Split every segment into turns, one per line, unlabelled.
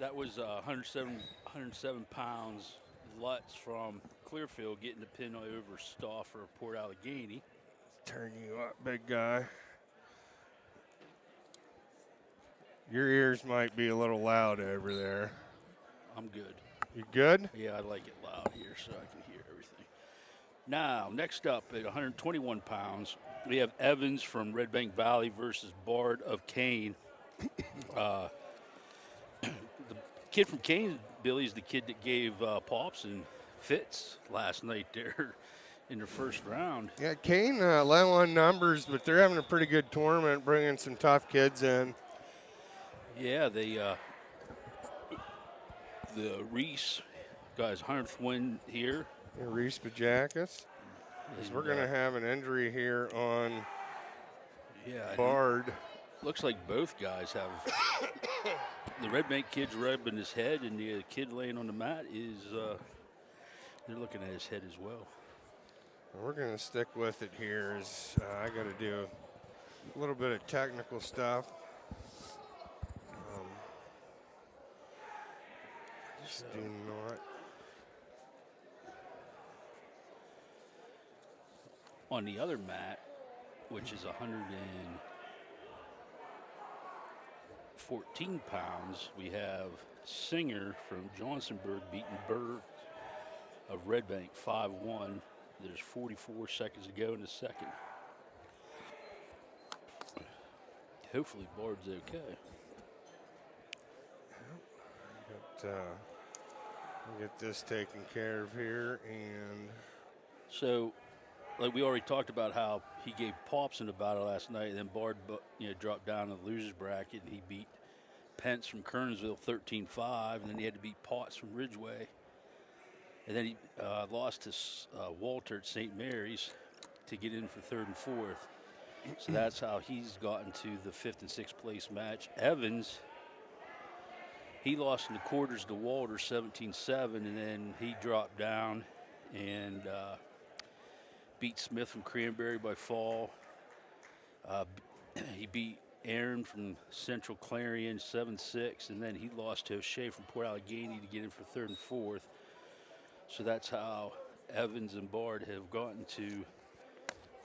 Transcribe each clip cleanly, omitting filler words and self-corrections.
That was 107 pounds Lutz from Clearfield getting the pin over Stauffer of Port Allegheny.
Turn you up, big guy. Your ears might be a little loud over there.
I'm good.
You good?
Yeah, I like it loud here so I can hear everything. Now, next up at 121 pounds, we have Evans from Red Bank Valley versus Bard of Kane. The kid from Kane, Billy's the kid that gave Paulson fits last night there in the first round.
Yeah, Kane low on numbers, but they're having a pretty good tournament, bringing some tough kids in.
Yeah, the Reese got his 100th win here.
Reese Bajakis. Because we're going to have an injury here on Bard.
Looks like both guys have. The Red Bank kid's rubbing his head, and the kid laying on the mat is, they're looking at his head as well.
We're going to stick with it here as I got to do a little bit of technical stuff. Just do not.
On the other mat, which is 114 pounds, we have Singer from Johnsonburg beating Berg of Red Bank 5-1. There's 44 seconds to go in the second. Hopefully Bard's okay.
Get this taken care of here, and
so, like we already talked about how he gave Popson a battle last night, and then Bard, dropped down to the losers bracket, and he beat Pence from Kernsville 13-5, and then he had to beat Potts from Ridgeway, and then he lost to Walter at St. Mary's to get in for third and fourth. So that's how he's gotten to the fifth and sixth place match. Evans, he lost in the quarters to Walter 17-7, and then he dropped down and beat Smith from Cranberry by fall. He beat Aaron from Central Clarion 7-6, and then he lost to O'Shea from Port Allegheny to get in for third and fourth. So that's how Evans and Bard have gotten to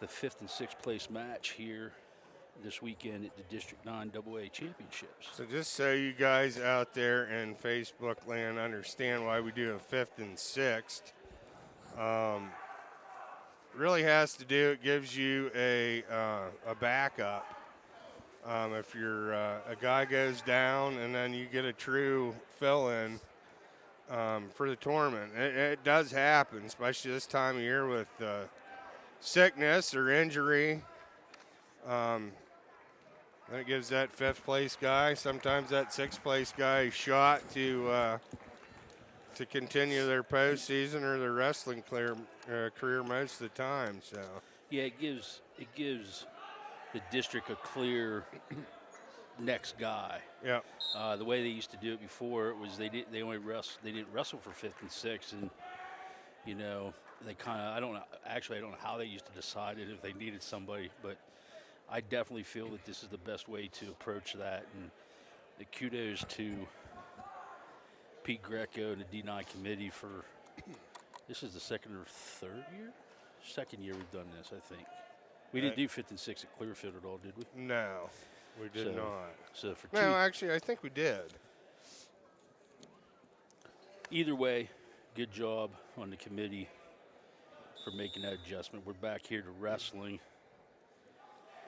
the fifth and sixth place match here this weekend at the District 9 AA Championships.
So just so you guys out there in Facebook land understand why we do a fifth and sixth, really has to do, it gives you a backup. If a guy goes down and then you get a true fill-in for the tournament. It does happen, especially this time of year with sickness or injury. Then it gives that fifth place guy, sometimes that sixth place guy, a shot to continue their postseason or their wrestling career most of the time. So
yeah, it gives the district a clear next guy.
Yeah.
The way they used to do it before, it was they didn't wrestle for fifth and sixth, and they kind of I don't know how they used to decide it if they needed somebody, but I definitely feel that this is the best way to approach that, and the kudos to Pete Greco and the D9 committee for this is the second or third year? Second year we've done this, I think. We didn't do fifth and sixth at Clearfield at all, did we?
No, we did not.
So for
no, actually, I think we did.
Either way, good job on the committee for making that adjustment. We're back here to wrestling.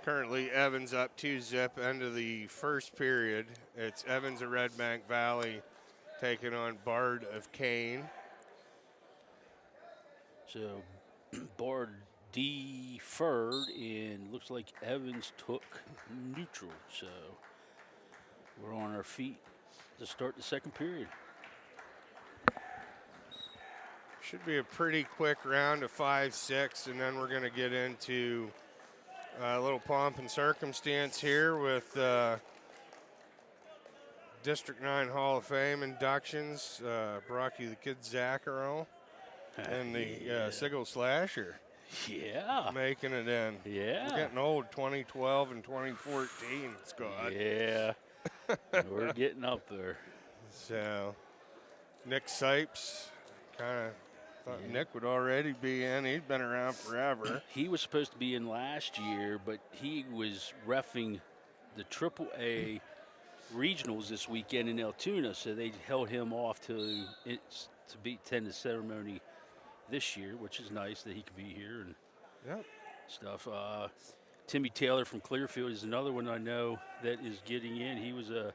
Currently, Evans up 2-0 end of the first period. It's Evans of Red Bank Valley taking on Bard of Kane.
So Bard deferred, and looks like Evans took neutral. So we're on our feet to start the second period.
Should be a pretty quick round of 5-6, and then we're going to get into a little pomp and circumstance here with District 9 Hall of Fame inductions. Brocky the Kid Zaccaro and the Sigil Slasher.
Yeah.
Making it in.
Yeah.
We're getting old, 2012 and 2014, Scott.
Yeah. We're getting up there.
So Nick Sipes, kind of thought
Yeah.
Nick would already be in. He's been around forever.
He was supposed to be in last year, but he was reffing the AAA regionals this weekend in Altoona, so they held him off to attend the ceremony this year, which is nice that he could be here and
Yep.
stuff. Timmy Taylor from Clearfield is another one I know that is getting in. He was a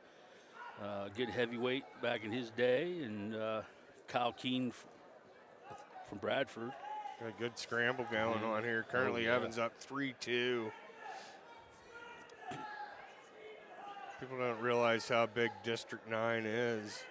good heavyweight back in his day, and Kyle Keene from Bradford.
Got a good scramble going on here. Currently,
yeah.
Evans up 3-2. People don't realize how big District 9 is.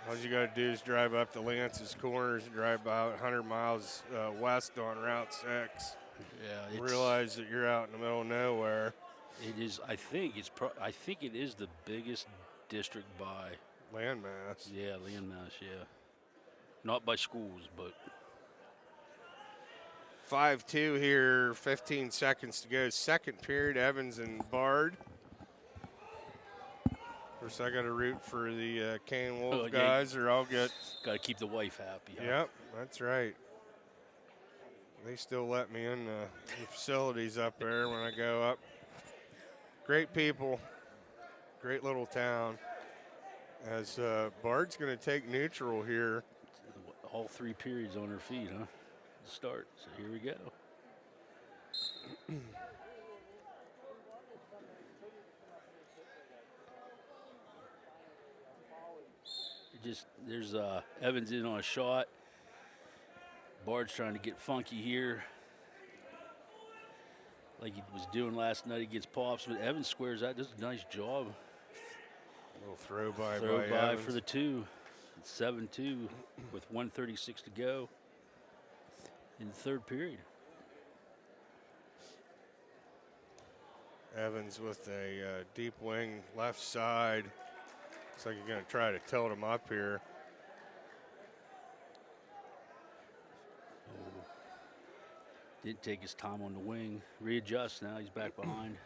All you got to do is drive up the Lance's Corners and drive about 100 miles west on Route 6.
Yeah,
Realize that you're out in the middle of nowhere.
It is. I think it is the biggest district by
Landmass.
Yeah, landmass. Yeah, not by schools, but
5-2 here, 15 seconds to go. Second period, Evans and Bard. Of course, I got to root for the Cane Wolf guys, or I'll get.
Got to keep the wife happy. Huh?
Yep, that's right. They still let me in the facilities up there when I go up. Great people, great little town. As Bard's going to take neutral here.
All 3 periods on her feet, huh? Start. So here we go. There's Evans in on a shot. Bard's trying to get funky here, like he was doing last night against Pops. But Evans squares out. Does a nice job.
A little throw by
Evans. For the 2. It's 7-2 with 1:36 to go in the third period.
Evans with a deep wing left side. Looks like he's going to try to tilt him up here.
Didn't take his time on the wing. Readjust now. He's back behind.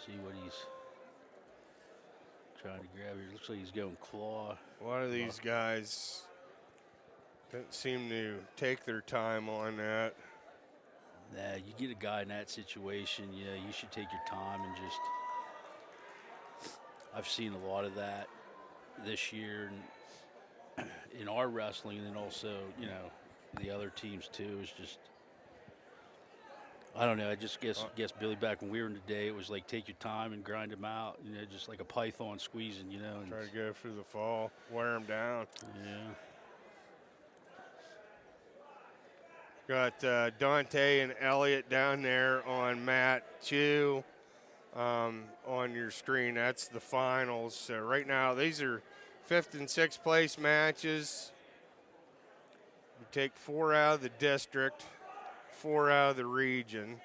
See what he's trying to grab here. Looks like he's going claw.
A lot of these guys don't seem to take their time on that.
Nah, you get a guy in that situation, yeah, you should take your time and just. I've seen a lot of that this year and in our wrestling, and then also, the other teams too. Is just. I don't know. I just guess Billy, back when we were in the day, it was like take your time and grind them out. Just like a python squeezing. And
try to go through the fall, wear them down.
Yeah.
Got Dante and Elliott down there on mat 2 on your screen. That's the finals. So right now, these are 5th and 6th place matches. We take 4 out of the district, 4 out of the region.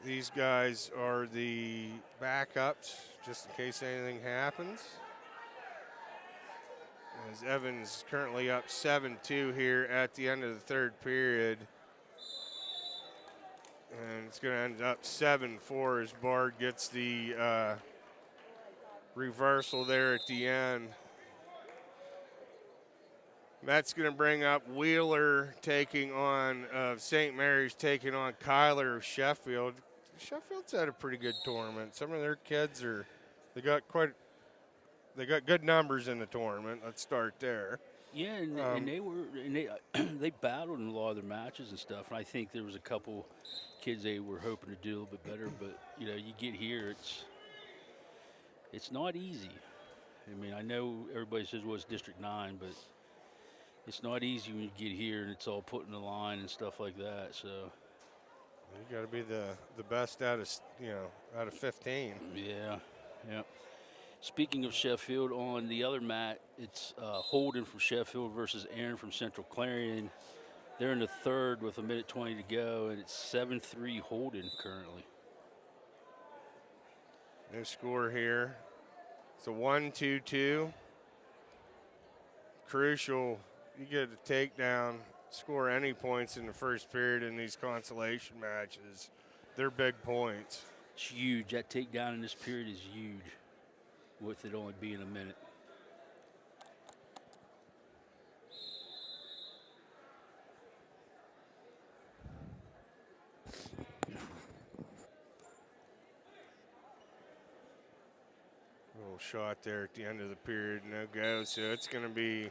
These guys are the backups, just in case anything happens. As Evans currently up 7-2 here at the end of the third period. And it's going to end up 7-4 as Bard gets the reversal there at the end. That's going to bring up Wheeler taking on St. Mary's, taking on Kyler of Sheffield. Sheffield's had a pretty good tournament. Some of their kids they got good numbers in the tournament. Let's start there.
Yeah, and they battled in a lot of their matches and stuff. And I think there was a couple kids they were hoping to do a little bit better. But you get here, it's not easy. I mean, I know everybody says it's District 9, but it's not easy when you get here and it's all put in the line and stuff like that. So
you got to be the best out of 15.
Yeah. Speaking of Sheffield, on the other mat, it's Holden from Sheffield versus Aaron from Central Clarion. They're in the third with 1:20 to go, and it's 7-3 Holden currently.
No score here. It's a 1-2-2. Crucial. You get a takedown, score any points in the first period in these consolation matches. They're big points.
It's huge. That takedown in this period is huge. with it only being a minute.
Little shot there at the end of the period, no go. So it's going to be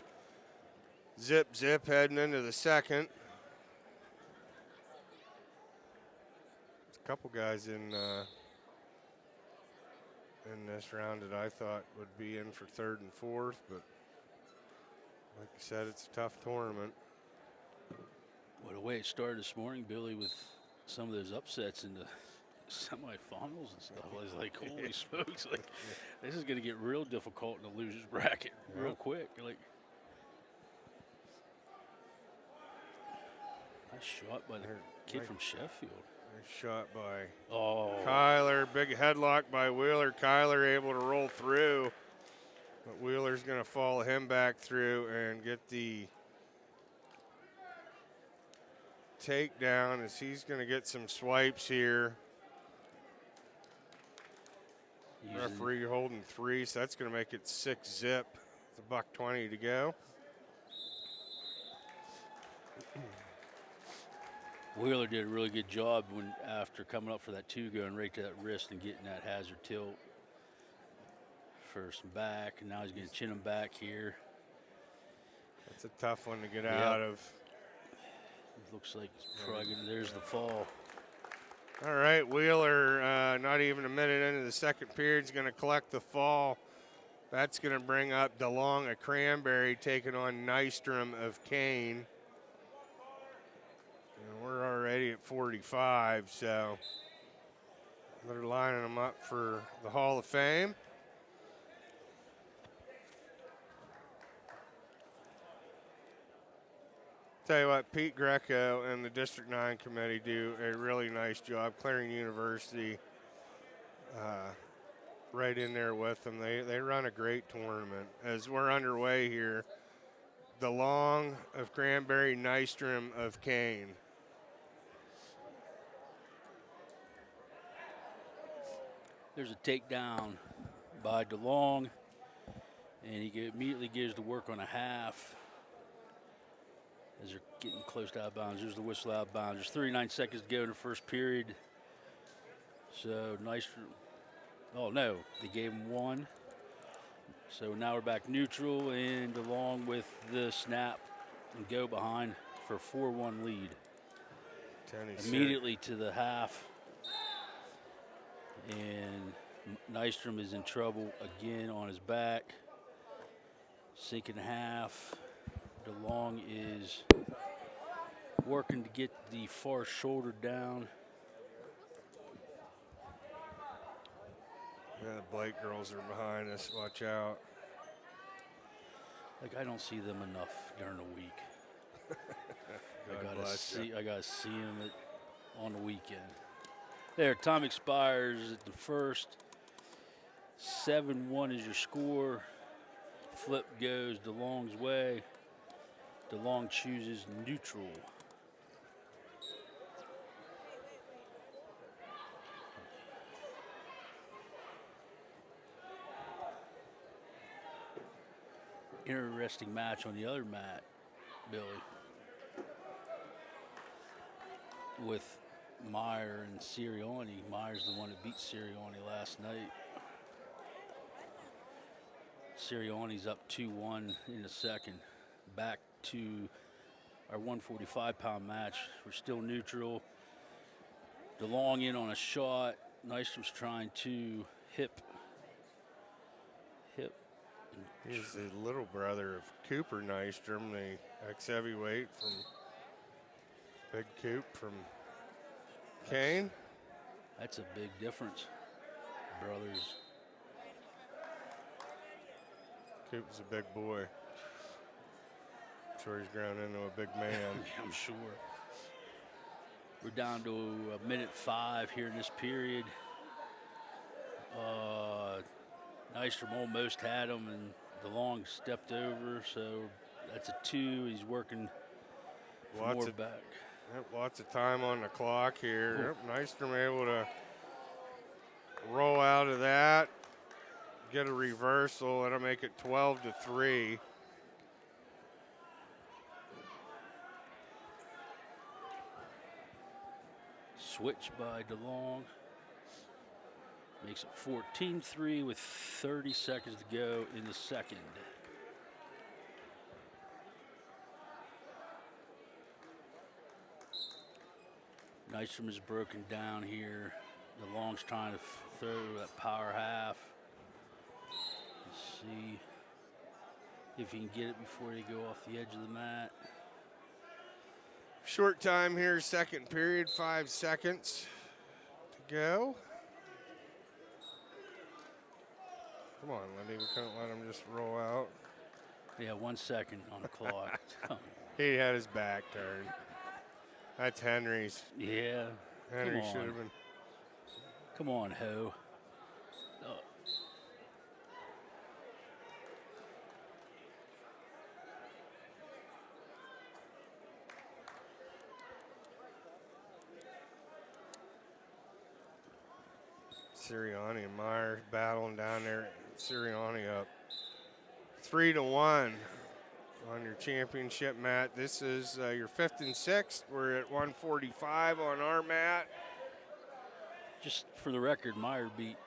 zip heading into the second. There's a couple guys in this round that I thought would be in for third and fourth, but like you said, it's a tough tournament.
Well, the way it started this morning, Billy, with some of those upsets in the semifinals and stuff, I was like, holy smokes, like this is going to get real difficult in the losers bracket real quick. Like, nice shot by the kid from Sheffield.
Nice shot by
Kyler.
Big headlock by Wheeler. Kyler able to roll through, but Wheeler's going to follow him back through and get the takedown as he's going to get some swipes here. Referee holding 3, so that's going to make it 6-zip. It's a $1.20 to go.
Wheeler did a really good job after coming up for that 2, going right to that wrist and getting that hazard tilt. First and back, and now he's going to chin him back here.
That's a tough one to get out of.
It looks like he's probably going to, there's the fall.
All right, Wheeler, not even a minute into the second period, is going to collect the fall. That's going to bring up DeLong of Cranberry taking on Nystrom of Kane. And we're already at 45, so they're lining them up for the Hall of Fame. Tell you what, Pete Greco and the District 9 committee do a really nice job. Clarion University right in there with them. They run a great tournament. As we're underway here, DeLong of Cranberry, Nystrom of Kane.
There's a takedown by DeLong, and he immediately gives the work on a half. As they're getting close to out of bounds. There's the whistle out of bounds. There's 39 seconds to go in the first period. So nice. Oh, no. They gave him 1. So now we're back neutral, and along with the snap and go behind for a 4-1 lead. Immediately to the half. And Nystrom is in trouble again on his back. Sinking half. DeLong is working to get the far shoulder down.
Yeah, the Blake girls are behind us. Watch out.
Like, I don't see them enough during the week. I gotta see them on the weekend. There, time expires at the first. 7-1 is your score. Flip goes DeLong's way. DeLong chooses neutral. Interesting match on the other mat, Billy. With Meyer and Sirianni. Meyer's the one that beat Sirianni last night. Sirianni's up 2-1 in the second. Back to our 145-pound match. We're still neutral. DeLong in on a shot. Nystrom's trying to hip.
He's the little brother of Cooper Nystrom, the ex-heavyweight from Big Coop from Kane.
That's a big difference, brothers.
Coop's a big boy. I'm sure he's grown into a big man.
I'm sure. We're down to a minute 5 here in this period. Nystrom almost had him, and DeLong stepped over, so that's a 2. He's working more back.
Yep, lots of time on the clock here. Yep, Nystrom able to roll out of that. get a reversal. It'll make it 12-3.
Switch by DeLong. Makes it 14-3 with 30 seconds to go in the second. Nystrom is broken down here. DeLong's trying to throw that power half. Let's see if he can get it before they go off the edge of the mat.
Short time here, second period, 5 seconds to go. Come on, Lindy, we couldn't let him just roll out.
Yeah, 1 second on the clock.
He had his back turned. That's Henry's.
Yeah.
Henry should have been.
Come on, Ho. Oh.
Sirianni and Meyer battling down there. Sirianni up 3-1 on your championship mat. This is your 5th and 6th. We're at 145 on our mat.
Just for the record, Meyer beat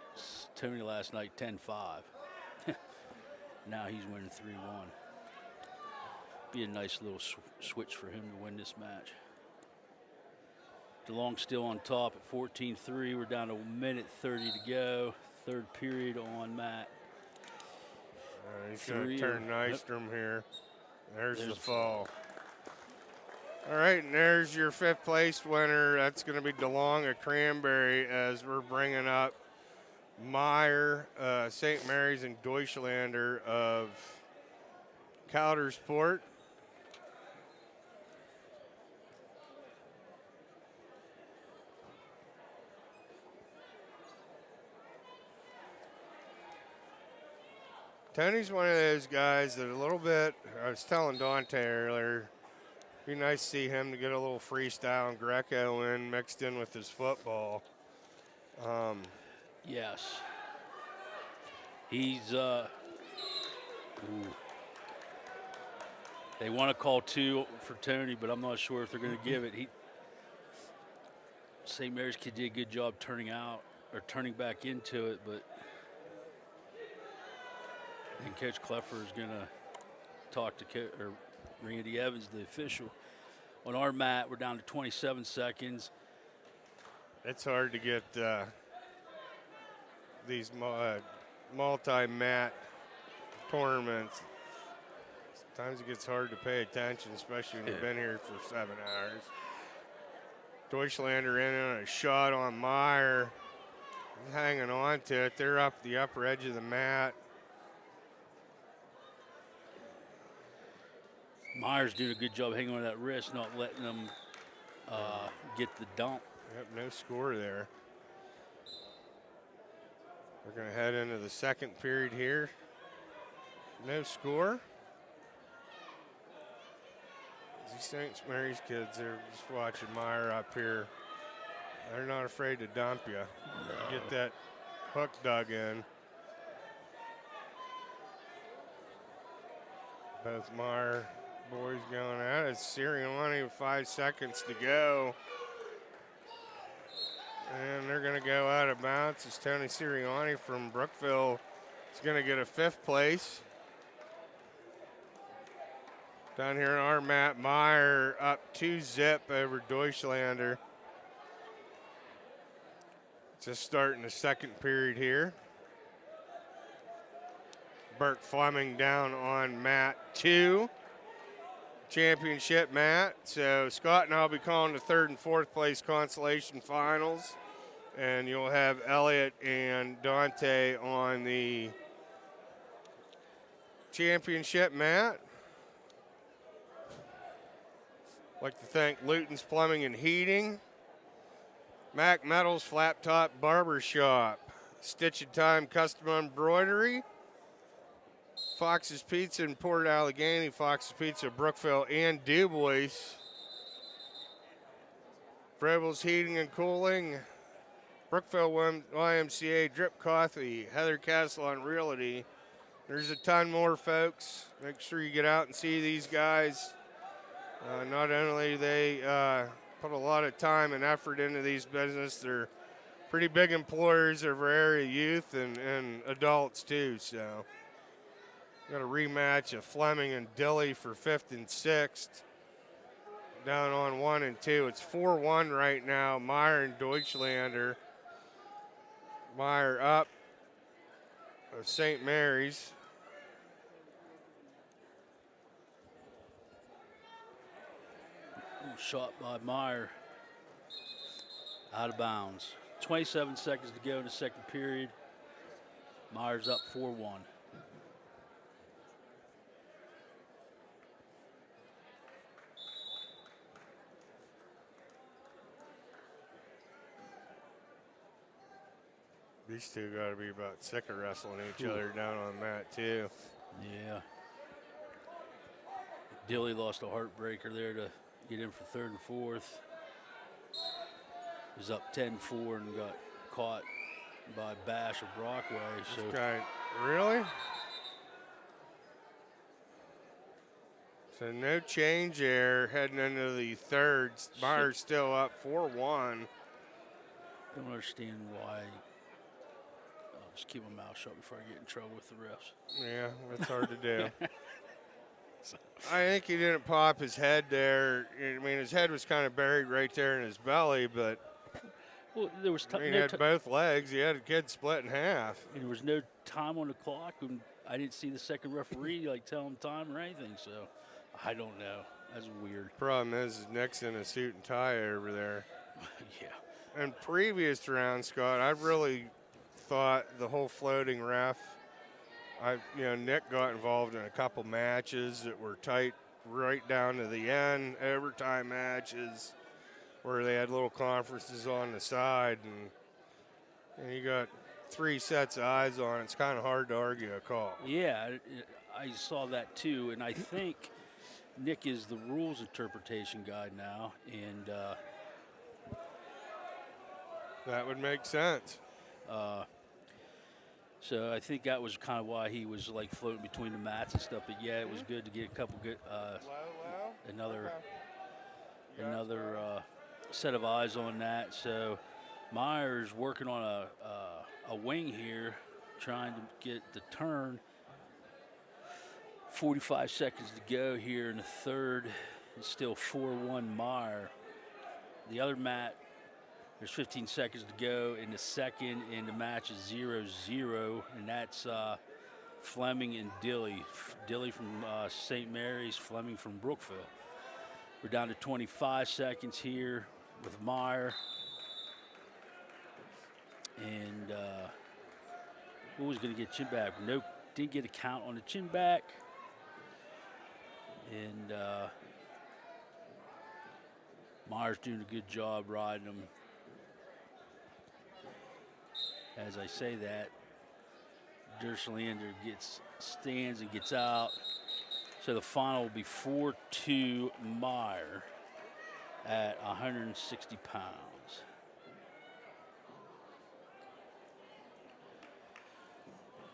Tony last night 10-5. Now he's winning 3-1. Be a nice little switch for him to win this match. DeLong still on top at 14-3. We're down to 1:30 to go. Third period on mat.
He's going to turn Nystrom here. There's the fall. All right, and there's your 5th place winner. That's going to be DeLong of Cranberry as we're bringing up Meyer, St. Mary's, and Deutschlander of Coudersport. Tony's one of those guys that a little bit, I was telling Dante earlier, be nice to see him to get a little freestyle and Greco in mixed in with his football.
Yes. He's, they want to call 2 for Tony, but I'm not sure if they're going to give it. St. Mary's kid did a good job turning back into it, but and Coach Kleffer is going to talk to Randy Evans, the official. On our mat, we're down to 27 seconds.
It's hard to get these multi-mat tournaments. Sometimes it gets hard to pay attention, especially when you've been here for 7 hours. Deutschlander in on a shot on Meyer. He's hanging on to it. They're up the upper edge of the mat.
Meyer's doing a good job hanging on that wrist, not letting them get the dump.
Yep, no score there. We're going to head into the second period here. No score. These St. Mary's kids are just watching Meyer up here. They're not afraid to dump you. No. Get that hook dug in. Both Meyer boys going at it. Sirianni with 5 seconds to go. And they're going to go out of bounds. It's Tony Sirianni from Brookville. He's going to get a 5th place. Down here on our mat, Meyer up 2-0 over Deutschlander. Just starting the second period here. Burke Fleming down on mat 2. Championship mat. So Scott and I will be calling the 3rd and 4th place Consolation Finals. And you'll have Elliot and Dante on the championship mat. I'd like to thank Luton's Plumbing and Heating, Mac Metals Flat Top Barber Shop, Stitch and Time Custom Embroidery, Fox's Pizza in Port Allegheny, Fox's Pizza Brookville and DuBois, Froebel's Heating and Cooling, Brookville YMCA, Drip Coffee, Heather Castle on Realty. There's a ton more, folks. Make sure you get out and see these guys. Not only they put a lot of time and effort into these business, they're pretty big employers of our area youth and adults too. So got a rematch of Fleming and Dilly for 5th and 6th. Down on 1 and 2. It's 4-1 right now. Meyer and Deutschlander. Meyer up of St. Mary's.
Shot by Meyer. Out of bounds. 27 seconds to go in the second period. Meyer's up 4-1.
These two got to be about sick of wrestling each other down on the mat, too.
Yeah. Dilly lost a heartbreaker there to get in for 3rd and 4th. He was up 10-4 and got caught by Bash of Brockway. So
This guy, really? So no change there heading into the third. Meyer's still up 4-1.
don't understand why. I'll just keep my mouth shut before I get in trouble with the refs.
Yeah, that's hard to do. I think he didn't pop his head there. I mean, his head was kind of buried right there in his belly, but
Well, there was
I mean, he
no
had both legs. He had a kid split in half.
there was no time on the clock, and I didn't see the second referee like tell him time or anything. So I don't know. That's weird.
Problem is Nick's in a suit and tie over there.
Yeah.
And previous round, Scott, I really thought the whole floating ref. Nick got involved in a couple matches that were tight right down to the end, overtime matches where they had little conferences on the side, and you got 3 sets of eyes on it. It's kind of hard to argue a call.
Yeah, I saw that too, and I think Nick is the rules interpretation guy now, and
That would make sense.
so I think that was kind of why he was like floating between the mats and stuff. But yeah, it was good to get a couple good, another set of eyes on that. So Meyer's working on a wing here, trying to get the turn. 45 seconds to go here in the third. It's still 4-1 Meyer. The other mat, there's 15 seconds to go in the second, and the match is 0-0, and that's Fleming and Dilly. Dilly from St. Mary's, Fleming from Brookville. We're down to 25 seconds here with Meyer. And who was going to get chin back? Nope, didn't get a count on the chin back. And Meyer's doing a good job riding him. As I say that, Derslander stands and gets out. So the final will be 4-2 Meyer at 160 pounds.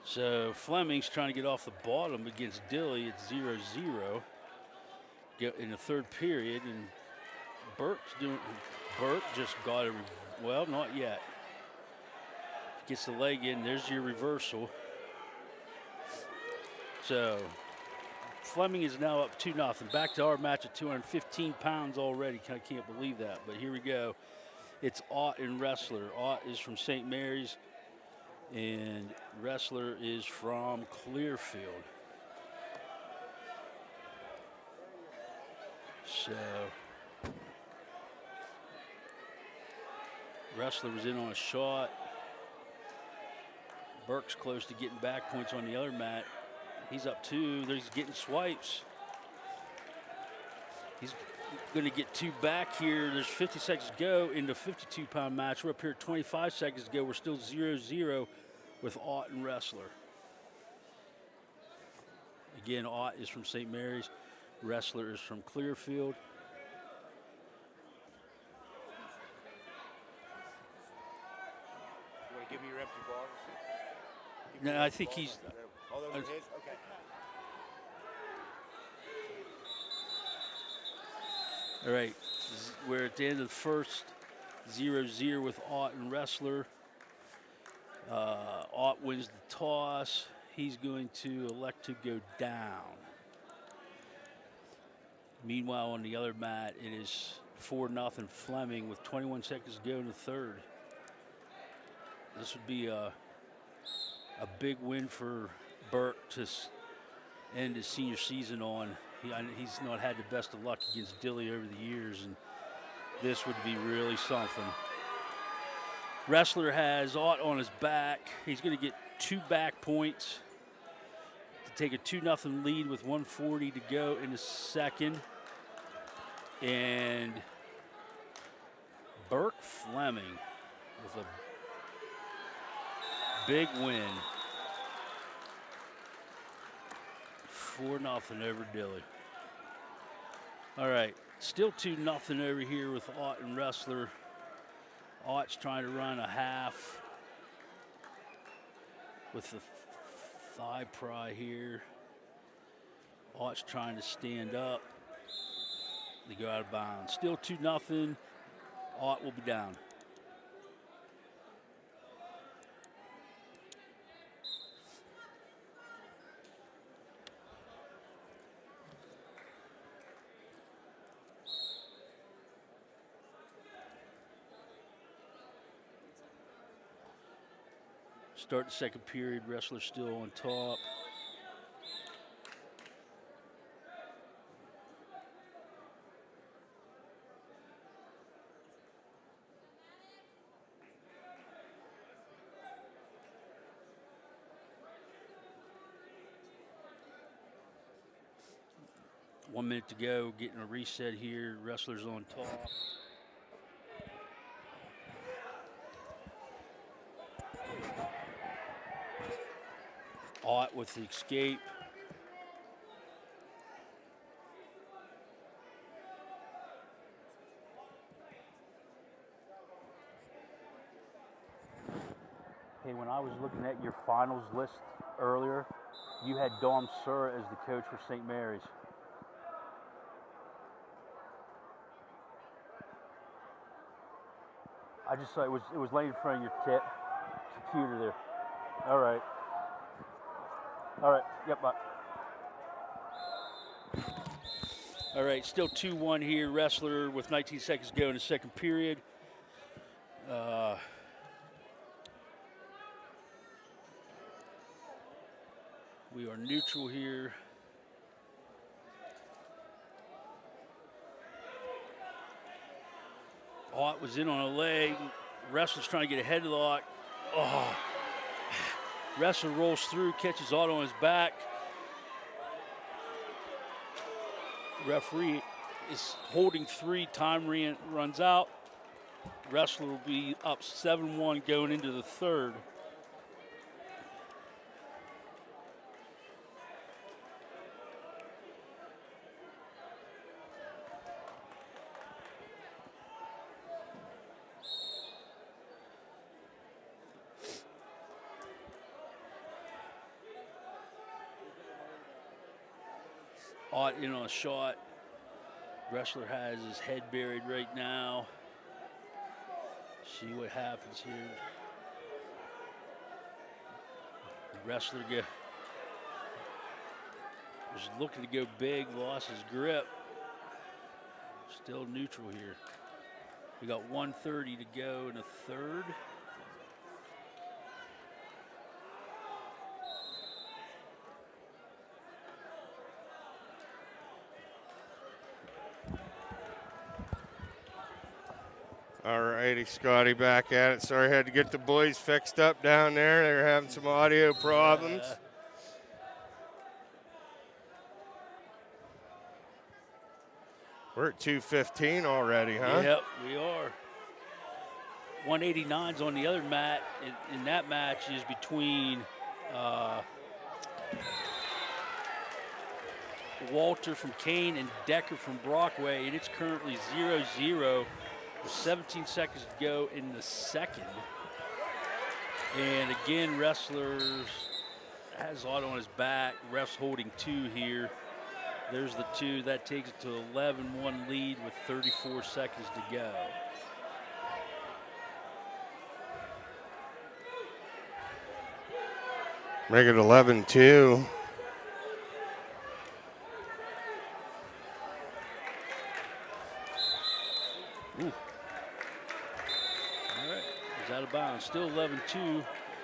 So Fleming's trying to get off the bottom against Dilly at 0-0 in the third period, and Burke just got it. Well, not yet. Gets the leg in. There's your reversal. So Fleming is now up 2-0. Back to our match at 215 pounds already. I can't believe that. But here we go. It's Ott and Wrestler. Ott is from St. Mary's, and Wrestler is from Clearfield. So Wrestler was in on a shot. Burke's close to getting back points on the other mat. He's up 2. He's getting swipes. He's going to get 2 back here. There's 50 seconds to go in the 52-pound match. We're up here at 25 seconds to go. We're still 0-0 with Ott and Wrestler. Again, Ott is from St. Mary's. Wrestler is from Clearfield. No, I think he's.
All those are his? Okay.
All right, we're at the end of the first, 0-0 with Ott and Wrestler. Ott wins the toss. He's going to elect to go down. Meanwhile, on the other mat, it is 4-0 Fleming with 21 seconds to go in the third. This would be a big win for Burke to end his senior season on. He's not had the best of luck against Dilly over the years, and this would be really something. Wrestler has Ott on his back. He's going to get 2 back points to take a 2-0 lead with 1:40 to go in the second. And Burke Fleming with a big win. 4-0 over Dilly. All right, still 2-0 over here with Ott and Wrestler. Ott's trying to run a half with the thigh pry here. Ott's trying to stand up. They go out of bounds. Still 2-0. Ott will be down. Start the second period. Wrestler still on top. One minute to go, getting a reset here. Wrestler's on top. Ott with the escape. Hey, when I was looking at your finals list earlier, you had Dom Sura as the coach for St. Mary's. I just saw it was laying in front of your computer there. All right. All right. Yep. Bye. All right. Still 2-1 here. Wrestler with 19 seconds to go in the second period. We are neutral here. Ott was in on a leg. Wrestler's trying to get a headlock. Oh. Wrestler rolls through, catches Ott on his back. Referee is holding 3. Time runs out. Wrestler will be up 7-1 going into the third. Ott in on a shot. Wrestler has his head buried right now. See what happens here. Wrestler was looking to go big, lost his grip. Still neutral here. We got 1:30 to go in the third.
All righty, Scotty back at it. Sorry, I had to get the boys fixed up down there. They were having some audio problems. We're at 2:15 already, huh?
Yep, we are. 189's on the other mat. In that match is between Walter from Kane and Decker from Brockway, and it's currently 0-0 with 17 seconds to go in the second. And again, Wrestlers has Otto on his back. Ref's holding 2 here. There's the 2. That takes it to 11-1 lead with 34 seconds to go.
Make it 11-2.
Ooh. All right, he's out of bounds. Still 11-2.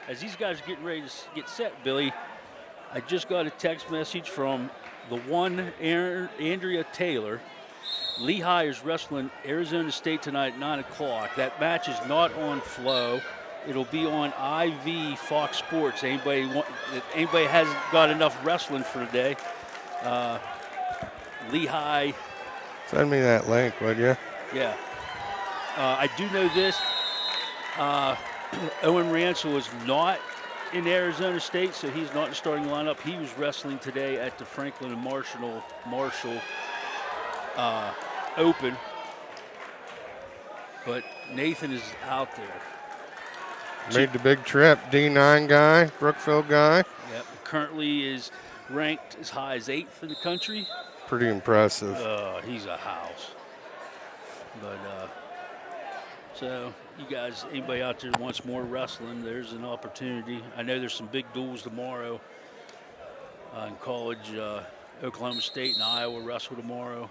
As these guys are getting ready to get set, Billy, I just got a text message from the one Andrea Taylor. Lehigh is wrestling Arizona State tonight at 9 o'clock. That match is not on Flow. It'll be on IV Fox Sports. Anybody hasn't got enough wrestling for today? Lehigh.
Send me that link, would you?
Yeah. I do know this. Owen Ransel is not in Arizona State, so he's not in the starting lineup. He was wrestling today at the Franklin and Marshall Open. But Nathan is out there.
Made the big trip. D9 guy, Brookfield guy.
Yep. Currently is ranked as high as 8th in the country.
Pretty impressive.
He's a house. But so you guys, anybody out there that wants more wrestling, there's an opportunity. I know there's some big duels tomorrow in college. Oklahoma State and Iowa wrestle tomorrow.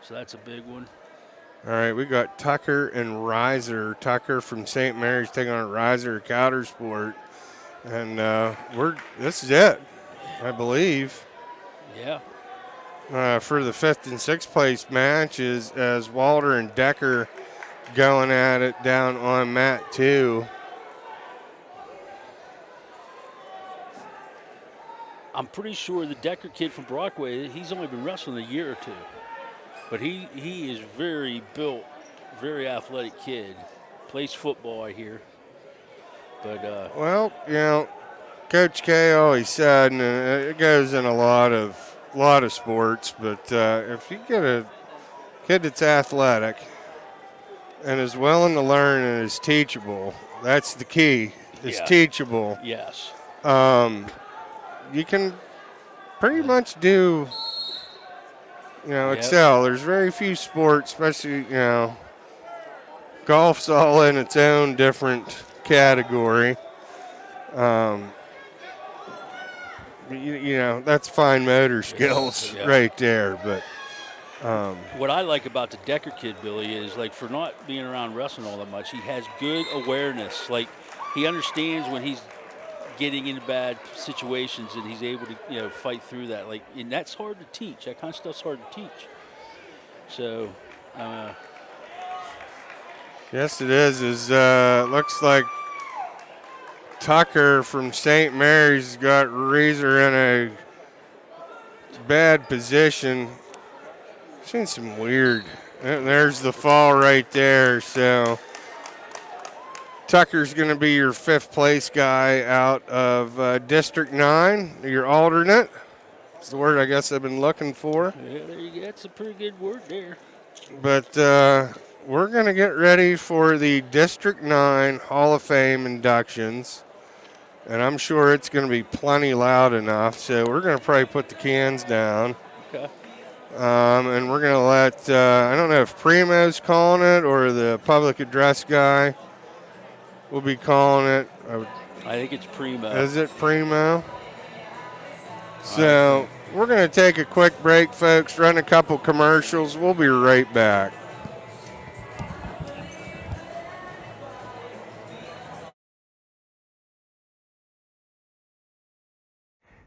So that's a big one.
All right, we got Tucker and Reiser. Tucker from St. Mary's taking on Reiser at Countersport. And this is it, I believe.
Yeah.
For the 5th and 6th place match is as Walter and Decker going at it down on mat 2.
I'm pretty sure the Decker kid from Brockway, he's only been wrestling a year or 2. But he is very built, very athletic kid. Plays football, I hear. But
well, you know, Coach K always said, and it goes in a lot of sports, but if you get a kid that's athletic and is willing to learn and is teachable, that's the key. Is teachable.
Yes.
You can pretty much do. Excel. There's very few sports, especially, golf's all in its own different category. That's fine motor skills right there. But
what I like about the Decker kid, Billy, is like for not being around wrestling all that much, he has good awareness. Like he understands when he's getting into bad situations and he's able to fight through that, and that's hard to teach. That kind of stuff's hard to teach. So
yes, it is looks like Tucker from St. Mary's got Reeser in a bad position. Seen some weird, there's the fall right there. So Tucker's going to be your 5th place guy out of District 9, your alternate. That's the word I guess I've been looking for.
Yeah, there you go. That's a pretty good word there.
But we're going to get ready for the District 9 Hall of Fame inductions. And I'm sure it's going to be plenty loud enough. So we're going to probably put the cans down.
Okay.
And we're going to let, I don't know if Primo's calling it or the public address guy. We'll be calling it.
I think it's Primo.
Is it Primo? So we're going to take a quick break, folks, run a couple commercials. We'll be right back.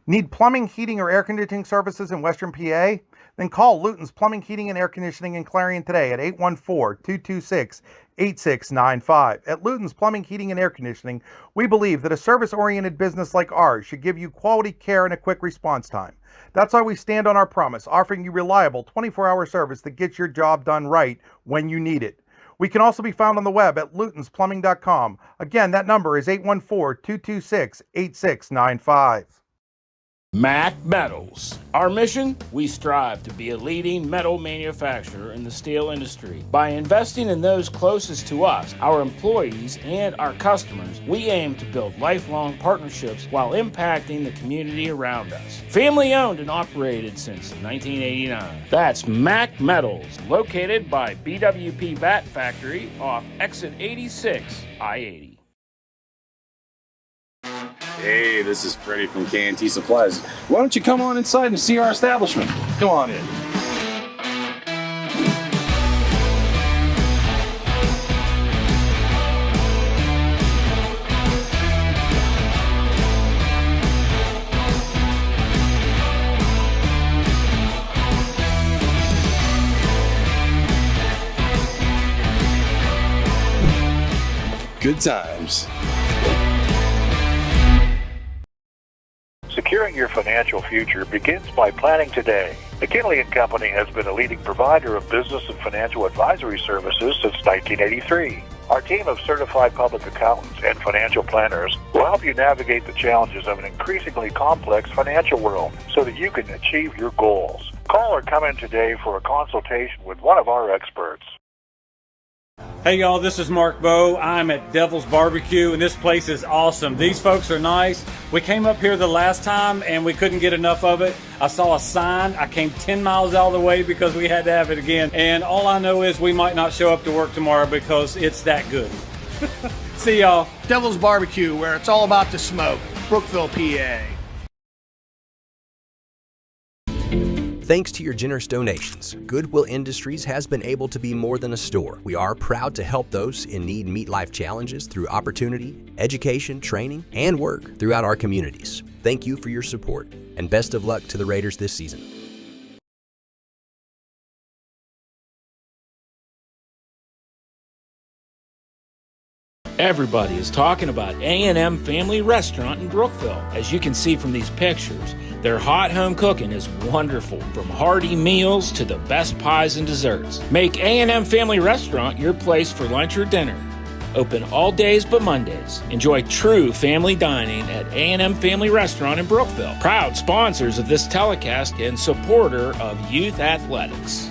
Need plumbing, heating, or air conditioning services in Western PA? Then call Luton's Plumbing, Heating, and Air Conditioning in Clarion today at 814-226-8695. At Luton's Plumbing, Heating, and Air Conditioning, we believe that a service-oriented business like ours should give you quality care and a quick response time. That's why we stand on our promise, offering you reliable 24-hour service that gets your job done right when you need it. We can also be found on the web at lutonsplumbing.com. Again, that number is 814-226-8695.
Mac Metals. Our mission? We strive to be a leading metal manufacturer in the steel industry. By investing in those closest to us, our employees, and our customers, we aim to build lifelong partnerships while impacting the community around us. Family owned and operated since 1989. That's Mac Metals, located by BWP Bat Factory off exit 86, I-80.
Hey, this is Freddie from K&T Supplies. Why don't you come on inside and see our establishment? Come on in. Good times.
Securing your financial future begins by planning today. McKinley & Company has been a leading provider of business and financial advisory services since 1983. Our team of certified public accountants and financial planners will help you navigate the challenges of an increasingly complex financial world so that you can achieve your goals. Call or come in today for a consultation with one of our experts.
Hey y'all, this is Mark Bowe. I'm at Devil's Barbecue and this place is awesome. These folks are nice. We came up here the last time and we couldn't get enough of it. I saw a sign. I came 10 miles out of the way because we had to have it again. And all I know is we might not show up to work tomorrow because it's that good. See y'all.
Devil's Barbecue, where it's all about the smoke. Brookville, PA.
Thanks to your generous donations, Goodwill Industries has been able to be more than a store. We are proud to help those in need meet life challenges through opportunity, education, training, and work throughout our communities. Thank you for your support, and best of luck to the Raiders this season.
Everybody is talking about A&M Family Restaurant in Brookville. As you can see from these pictures, their hot home cooking is wonderful, from hearty meals to the best pies and desserts. Make A&M Family Restaurant your place for lunch or dinner. Open all days but Mondays. Enjoy true family dining at A&M Family Restaurant in Brookville. Proud sponsors of this telecast and supporter of youth athletics.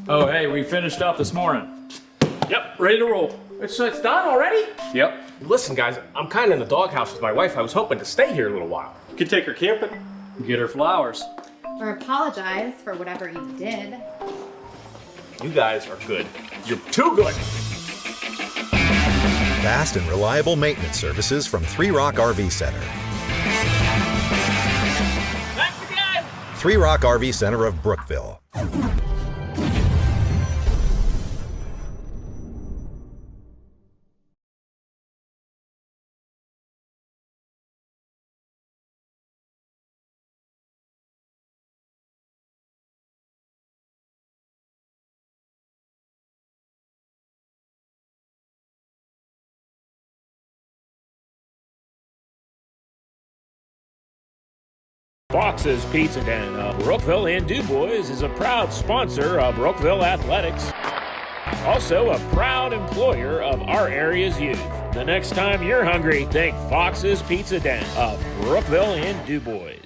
Oh, hey, we finished up this morning. Yep, ready to roll.
It's done already?
Yep.
Listen, guys, I'm kind of in the doghouse with my wife. I was hoping to stay here a little while.
You can take her camping. Get her flowers.
Or apologize for whatever you did.
You guys are good. You're too good.
Fast and reliable maintenance services from 3 Rock RV Center.
Thanks again.
3 Rock RV Center of Brookville.
Fox's Pizza Den of Brookville and DuBois is a proud sponsor of Brookville Athletics. Also a proud employer of our area's youth. The next time you're hungry, think Fox's Pizza Den of Brookville and DuBois.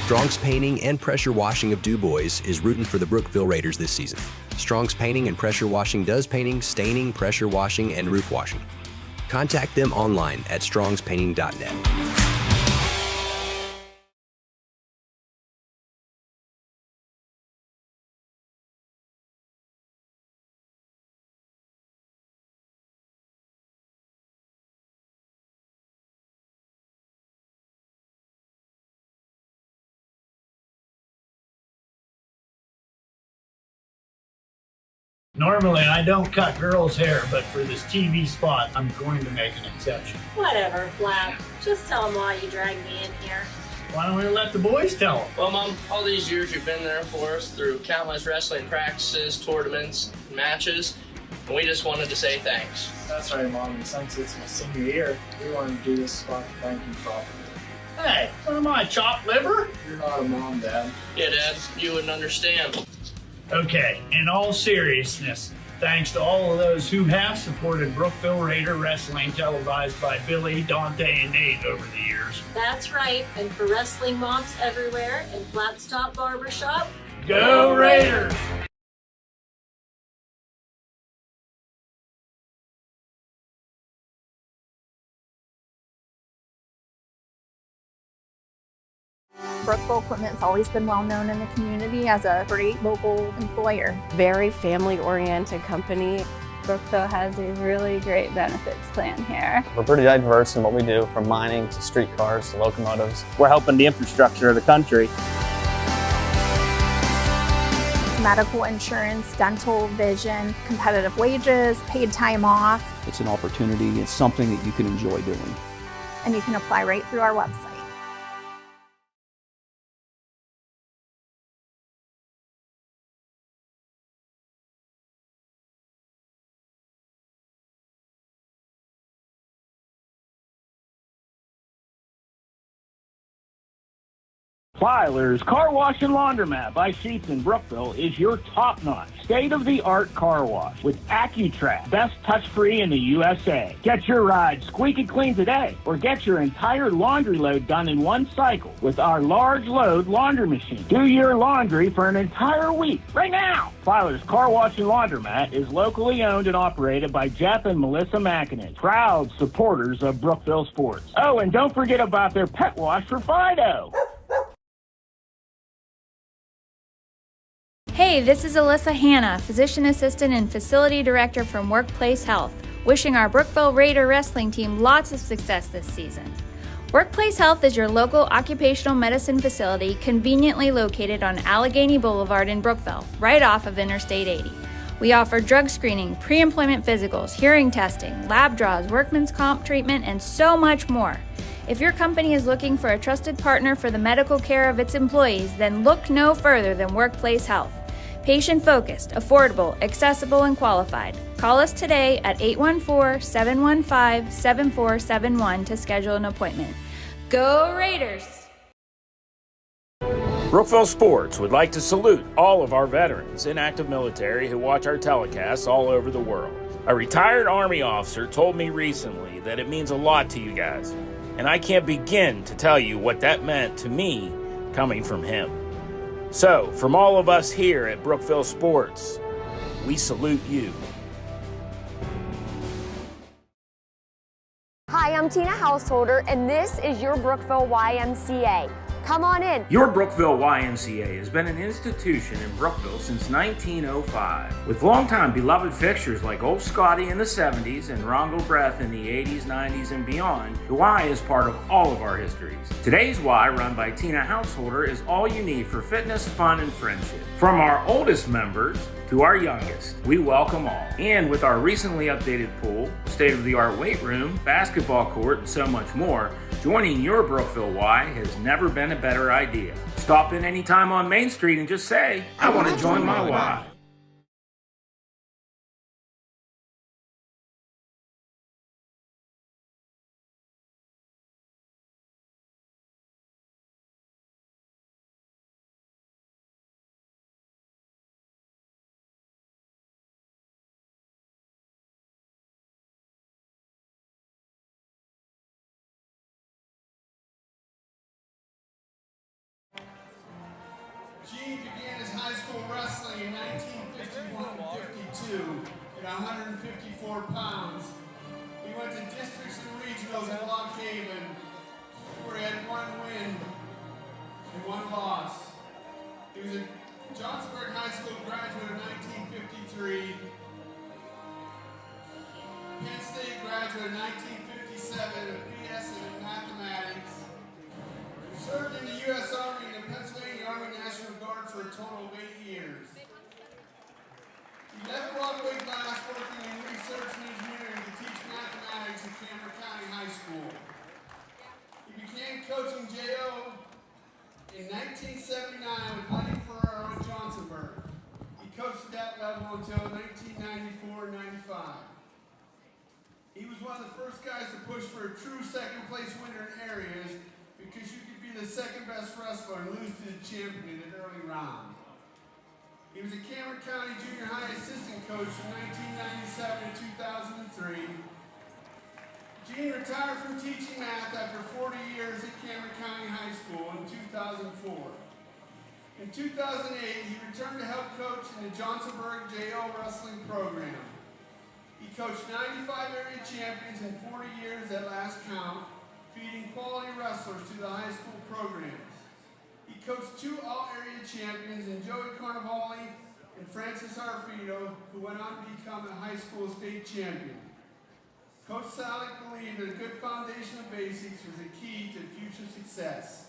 Strong's Painting and Pressure Washing of DuBois is rooting for the Brookville Raiders this season. Strong's Painting and Pressure Washing does painting, staining, pressure washing, and roof washing. Contact them online at strongspainting.net.
Normally, I don't cut girls' hair, but for this TV spot, I'm going to make an exception.
Whatever, Flap. Just tell them why you dragged me in here.
Why don't we let the boys tell them?
Well, Mom, all these years you've been there for us through countless wrestling practices, tournaments, matches. and we just wanted to say thanks.
That's right, Mom, and since it's my senior year, we wanted to do this spot to thank you properly. Hey, what am I, chopped liver? You're not a mom, Dad.
Yeah, Dad, you wouldn't understand.
Okay, in all seriousness, thanks to all of those who have supported Brookville Raider Wrestling, televised by Billy, Dante, and Nate over the years.
That's right, and for wrestling moms everywhere and Flat Stop Barbershop,
Go Raiders!
Brookville Equipment's always been well known in the community as a great local employer.
Very family-oriented company.
Brookville has a really great benefits plan here.
We're pretty diverse in what we do, from mining to streetcars to locomotives.
We're helping the infrastructure of the country.
Medical insurance, dental, vision, competitive wages, paid time off.
It's an opportunity. It's something that you can enjoy doing.
And you can apply right through our website.
Filer's Car Wash and Laundromat by Sheets in Brookville is your top-notch, state-of-the-art car wash with AccuTrack, best touch-free in the USA. Get your ride squeaky clean today, or get your entire laundry load done in one cycle with our large load laundry machine. Do your laundry for an entire week right now. Filer's Car Wash and Laundromat is locally owned and operated by Jeff and Melissa McInnes, proud supporters of Brookville sports. Oh, and don't forget about their pet wash for Fido.
Hey, this is Alyssa Hanna, Physician Assistant and Facility Director from Workplace Health, wishing our Brookville Raider Wrestling team lots of success this season. Workplace Health is your local occupational medicine facility conveniently located on Allegheny Boulevard in Brookville, right off of Interstate 80. We offer drug screening, pre-employment physicals, hearing testing, lab draws, workman's comp treatment, and so much more. If your company is looking for a trusted partner for the medical care of its employees, then look no further than Workplace Health. Patient-focused, affordable, accessible, and qualified. Call us today at 814-715-7471 to schedule an appointment. Go Raiders!
Brookville Sports would like to salute all of our veterans and active military who watch our telecasts all over the world. A retired Army officer told me recently that it means a lot to you guys, and I can't begin to tell you what that meant to me coming from him. So, from all of us here at Brookville Sports, we salute you.
Hi, I'm Tina Householder, and this is your Brookville YMCA. Come on in.
Your Brookville YMCA has been an institution in Brookville since 1905. With longtime beloved fixtures like Old Scotty in the 70s and Rongo Breath in the 80s, 90s, and beyond, the Y is part of all of our histories. Today's Y, run by Tina Householder, is all you need for fitness, fun, and friendship. From our oldest members to our youngest, we welcome all. And with our recently updated pool, state-of-the-art weight room, basketball court, and so much more, joining your Brookville Y has never been a better idea. Stop in anytime on Main Street and just say, I want to join my Y.
Gene began his high school wrestling in 1951-52 at 154 pounds. He went to districts and regionals in Lock Haven, where he had 1 win and 1 loss. He was a Johnsonburg High School graduate in 1953, Penn State graduate in 1957, a BS in mathematics. He served in the U.S. Army and the Pennsylvania Army National Guard for a total of 8 years. He left Broadway Glass working in research and engineering to teach mathematics at Cameron County High School. He began coaching J.O. in 1979 with Lenny Ferraro at Johnsonburg. He coached at that level until 1994-95. 95. He was one of the first guys to push for a true second place winner in areas because you could be the second best wrestler and lose to the champion in an early round. He was a Cameron County Junior High assistant coach from 1997 to 2003. Gene retired from teaching math after 40 years at Cameron County High School in 2004. In 2008, he returned to help coach in the Johnsonburg JL Wrestling program. He coached 95 area champions in 40 years at last count, feeding quality wrestlers to the high school programs. He coached 2 all-area champions in Joey Carnevale and Francis Arfido, who went on to become a high school state champion. Coach Salek believed that a good foundation of basics was the key to future success.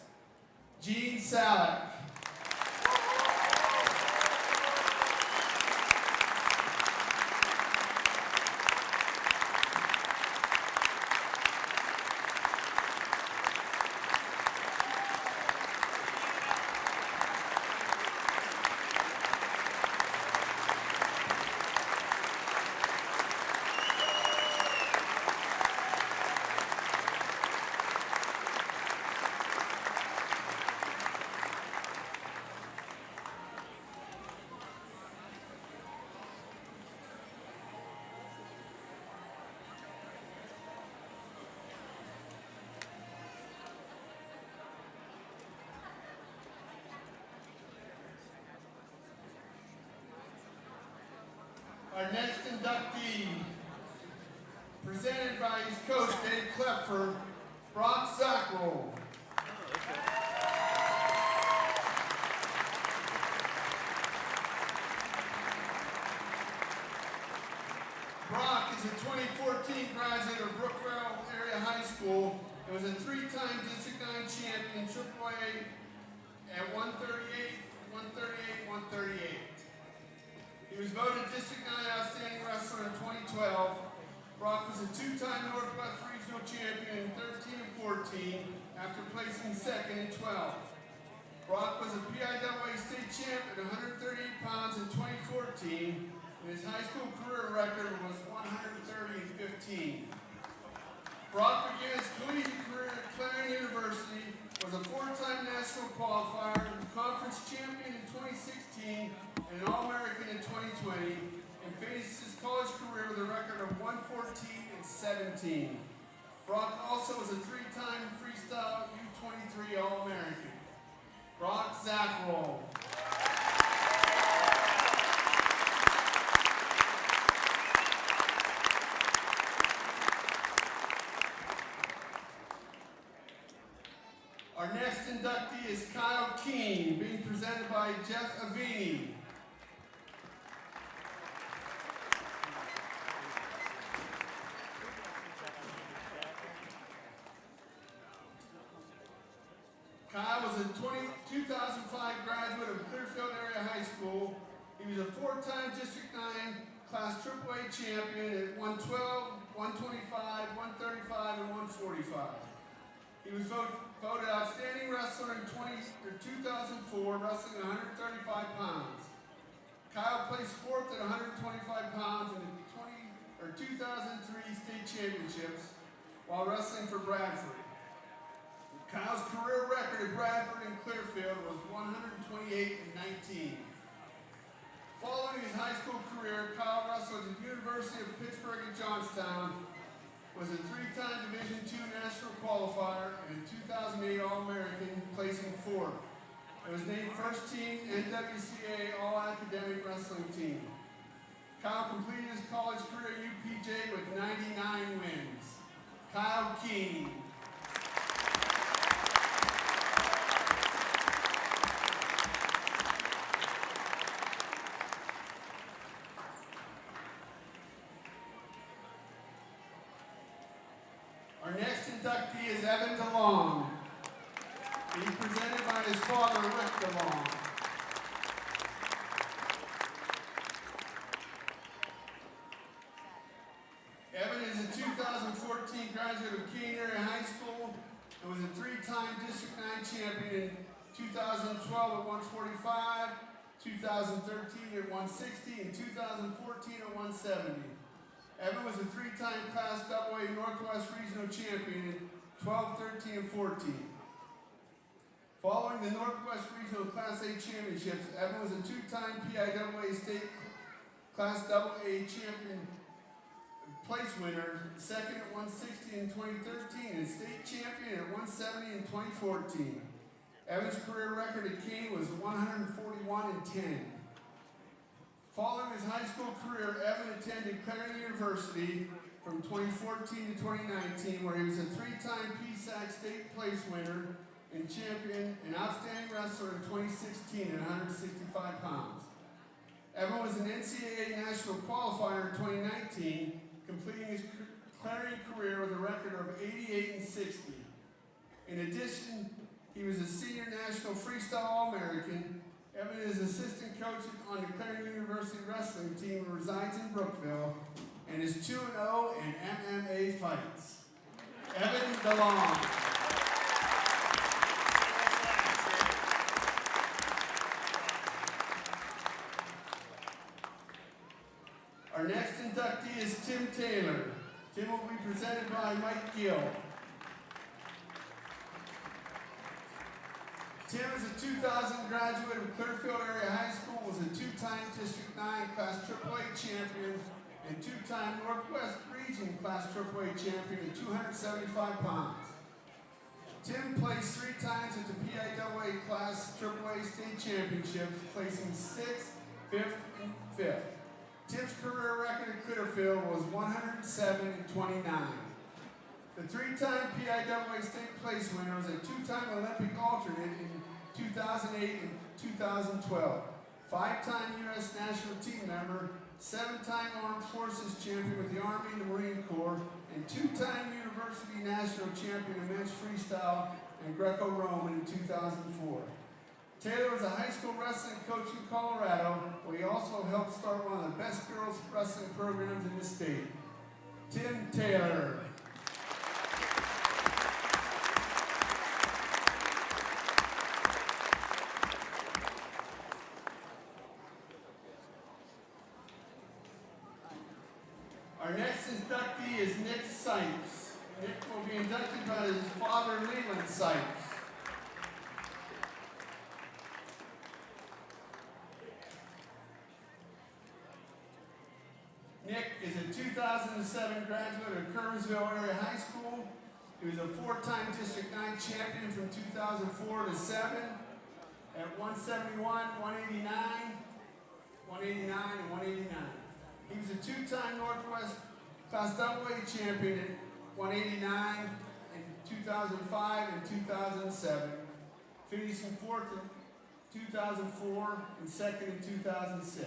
Gene Salek. Our next inductee, presented by his coach, Dave Klepfer, Brock Zackrell. Brock is a 2014 graduate of Brookville Area High School and was a 3-time District 9 champion AAA at 138, 138, 138. He was voted District 9 Outstanding Wrestler in 2012. Brock was a 2-time Northwest Regional Champion in 13 and 14 after placing second in 12. Brock was a PIAA State Champ at 138 pounds in 2014, and his high school career record was 130 and 15. Brock began his collegiate career at Clarion University, was a 4-time national qualifier, conference champion in 2016, and an All-American in 2020, and finished his college career with a record of 114 and 17. Brock also was a 3-time freestyle U23 All-American. Brock Zackrell. Our next inductee is Kyle Keene, being presented by Jeff Avini. Kyle was a 2005 graduate of Clearfield Area High School. He was a 4-time District 9 Class AAA champion at 112, 125, 135, and 145. He was voted Outstanding Wrestler in 2004, wrestling 135 pounds. Kyle placed 4th at 125 pounds in the 2003 state championships while wrestling for Bradford. Kyle's career record at Bradford and Clearfield was 128 and 19. Following his high school career, Kyle wrestled at the University of Pittsburgh and Johnstown, was a 3-time Division II national qualifier and a 2008 All-American, placing 4th. It was named first team NWCA All-Academic Wrestling Team. Kyle completed his college career at UPJ with 99 wins. Kyle Keene. Our next inductee is Evan DeLong. He's presented by his father, Rick DeLong. Evan is a 2014 graduate of Keene Area High School and was a 3-time District 9 champion in 2012 at 145, 2013 at 160, and 2014 at 170. Evan was a three-time Class AA Northwest Regional Champion in 12, 13, and 14. Following the Northwest Regional Class A Championships, Evan was a two-time PIAA State Class AA Champion place winner, second at 160 in 2013, and state champion at 170 in 2014. Evan's career record at Keene was 141-10. Following his high school career, Evan attended Clarion University from 2014 to 2019, where he was a three-time PSAC state place winner and champion and outstanding wrestler in 2016 at 165 pounds. Evan was an NCAA national qualifier in 2019, completing his Clarion career with a record of 88-60. In addition, he was a senior national freestyle All-American. Evan is assistant coach on the Clarion University wrestling team and resides in Brookville, and is 2-0 in MMA fights. Evan DeLong. Our next inductee is Tim Taylor. Tim will be presented by Mike Gill. Tim is a 2000 graduate of Clearfield Area High School, was a two-time District 9 Class AAA champion and two-time Northwest Region Class AAA champion at 275 pounds. Tim placed three times at the PIAA Class AAA State Championships, placing 6th, 5th, and 5th. Tim's career record at Clearfield was 107-29. The three-time PIAA State Place winner was a two-time Olympic alternate in 2008 and 2012. Five-time U.S. national team member, seven-time Armed Forces champion with the Army and the Marine Corps, and two-time University national champion in men's freestyle and Greco-Roman in 2004. Taylor was a high school wrestling coach in Colorado, where he also helped start one of the best girls wrestling programs in the state. Tim Taylor. Our next inductee is Nick Sipes. Nick will be inducted by his father, Leland Sipes. Nick is a 2007 graduate of Kernersville Area High School. He was a four-time District 9 champion from 2004 to 7 at 171, 189, 189, and 189. He was a two-time Northwest Class AA champion at 189 in 2005 and 2007, finishing fourth in 2004 and second in 2006.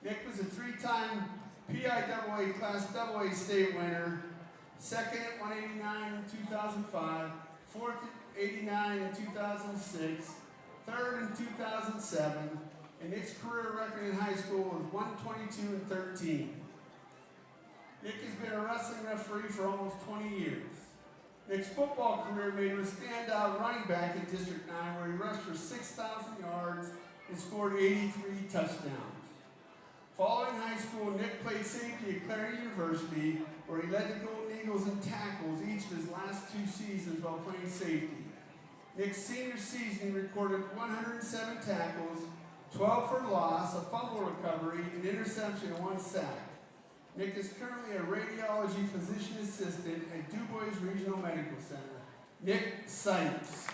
Nick was a three-time PIAA Class AA state winner, second at 189 in 2005, fourth at 89 in 2006, third in 2007, and Nick's career record in high school was 122-13. Nick has been a wrestling referee for almost 20 years. Nick's football career made him a standout running back in District 9, where he rushed for 6,000 yards and scored 83 touchdowns. Following high school, Nick played safety at Clarion University, where he led the Golden Eagles in tackles each of his last two seasons while playing safety. Nick's senior season, he recorded 107 tackles, 12 for loss, a fumble recovery, an interception, and one sack. Nick is currently a radiology physician assistant at Du Bois Regional Medical Center. Nick Sipes.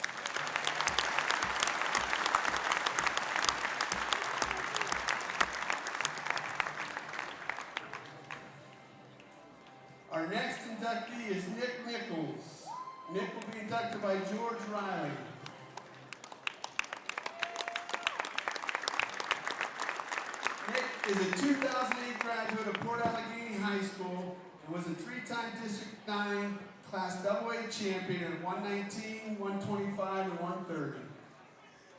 Our next inductee is Nick Nichols. Nick will be inducted by George Riley. Nick is a 2008 graduate of Port Allegheny High School and was a three-time District 9 Class AA champion at 119, 125, and 130.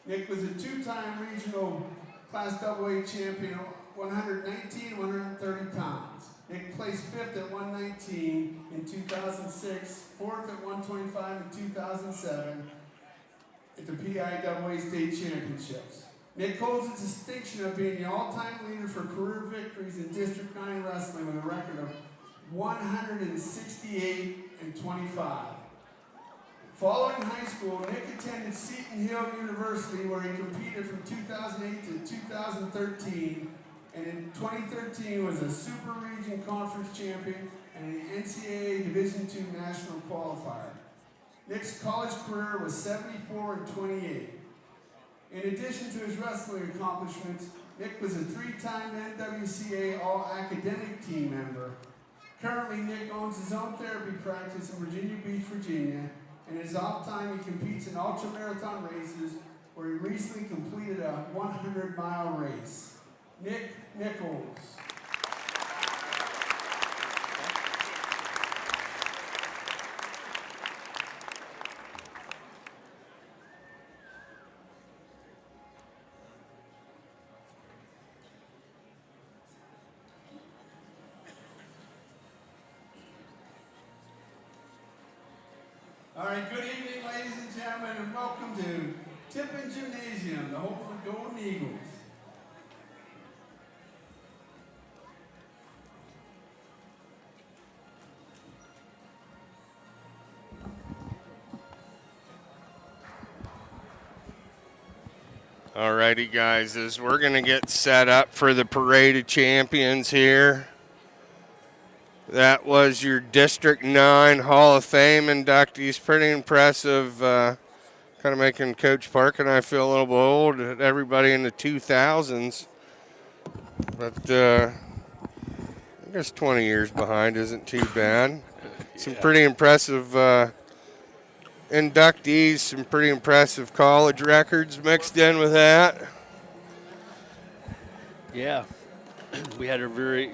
Nick was a two-time regional Class AA champion at 119, 130 pounds. Nick placed 5th at 119 in 2006, 4th at 125 in 2007 at the PIAA State Championships. Nick holds the distinction of being the all-time leader for career victories in District 9 wrestling with a record of 168-25. Following high school, Nick attended Seton Hill University where he competed from 2008 to 2013, and in 2013 was a Super Region Conference champion and an NCAA Division II national qualifier. Nick's college career was 74-28. In addition to his wrestling accomplishments, Nick was a 3-time NWCA All-Academic Team member. Currently, Nick owns his own therapy practice in Virginia Beach, Virginia, and in his off time he competes in ultramarathon races, where he recently completed a 100-mile race. Nick Nichols. All right, good evening, ladies and gentlemen, and welcome to Tippin Gymnasium, the home of the Golden Eagles.
All righty, guys, as we're going to get set up for the Parade of Champions here. That was your District 9 Hall of Fame inductees. Pretty impressive. Kind of making Coach Park and I feel a little bit old. Everybody in the 2000s. But I guess 20 years behind isn't too bad. Some pretty impressive inductees, some pretty impressive college records mixed in with that.
Yeah. We had a very,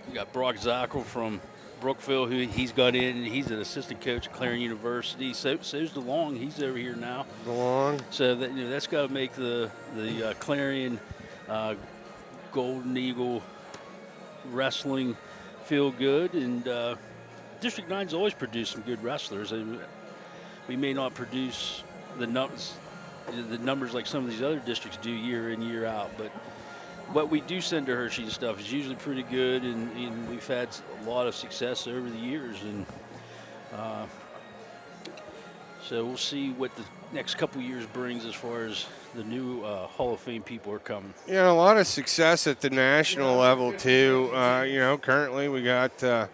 we got Brock Zackel from Brookville, who he's got in, and he's an assistant coach at Clarion University. So's DeLong, he's over here now.
DeLong.
So that, that's got to make the Clarion Golden Eagle wrestling feel good. And District 9's always produced some good wrestlers. And we may not produce the numbers like some of these other districts do year in, year out, but what we do send to Hershey and stuff is usually pretty good, and we've had a lot of success over the years. And so we'll see what the next couple of years brings as far as the new Hall of Fame people are coming.
Yeah, a lot of success at the national level too. Currently we got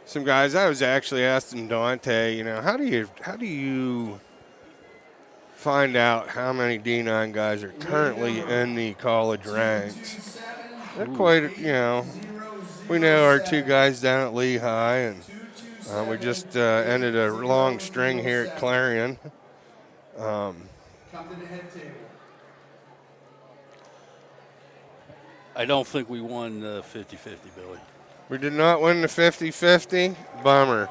some guys. I was actually asking Dante, how do you find out how many D9 guys are currently in the college ranks? They're quite, we know our two guys down at Lehigh, and we just ended a long string here at Clarion.
Come to the head table.
I don't think we won the 50-50, Billy.
We did not win the 50-50? Bummer.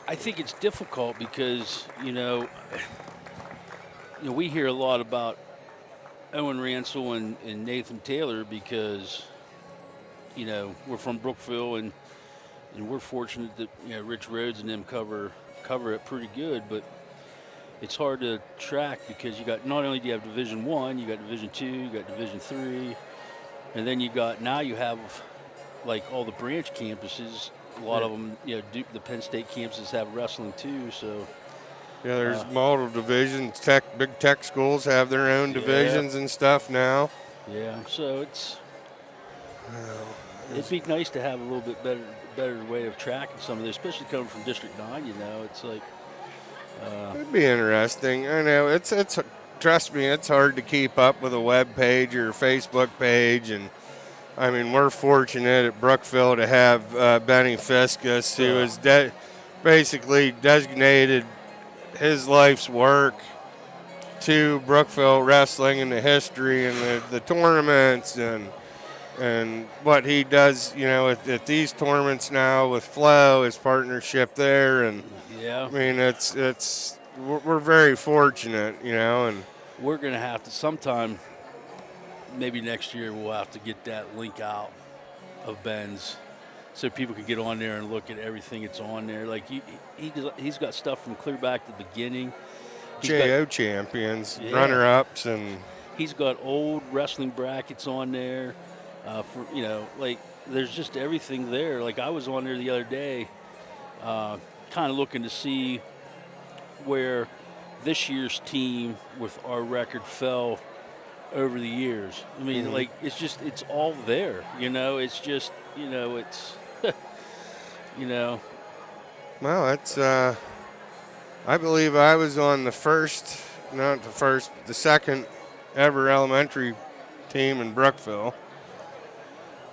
I think it's difficult because, we hear a lot about Owen Ransel and Nathan Taylor because, we're from Brookville and we're fortunate that, Rich Rhodes and them cover it pretty good, but it's hard to track because you got, not only do you have Division I, you got Division II, you got Division III, and then you have like all the branch campuses. A lot of them, the Penn State campuses have wrestling too. So
yeah, there's multiple divisions. Big tech schools have their own divisions and stuff now.
Yeah, so it'd be nice to have a little bit better way of tracking some of this, especially coming from District 9. It's like
it'd be interesting. I know it's trust me, it's hard to keep up with a web page or a Facebook page. And I mean, we're fortunate at Brookville to have Benny Fiskus, who has basically designated his life's work to Brookville wrestling and the history and the tournaments and what he does, at these tournaments now with Flo, his partnership there. And
yeah,
I mean, we're very fortunate, and
we're going to have to sometime. Maybe next year we'll have to get that link out of Ben's so people can get on there and look at everything that's on there. Like he's got stuff from clear back to the beginning.
JO champions,
Yeah.
runner-ups, and
he's got old wrestling brackets on there. For like there's just everything there. Like I was on there the other day, kind of looking to see where this year's team with our record fell over the years. I mean, like it's all there. It's just it's
Well, it's. I believe I was on the second ever elementary team in Brookville.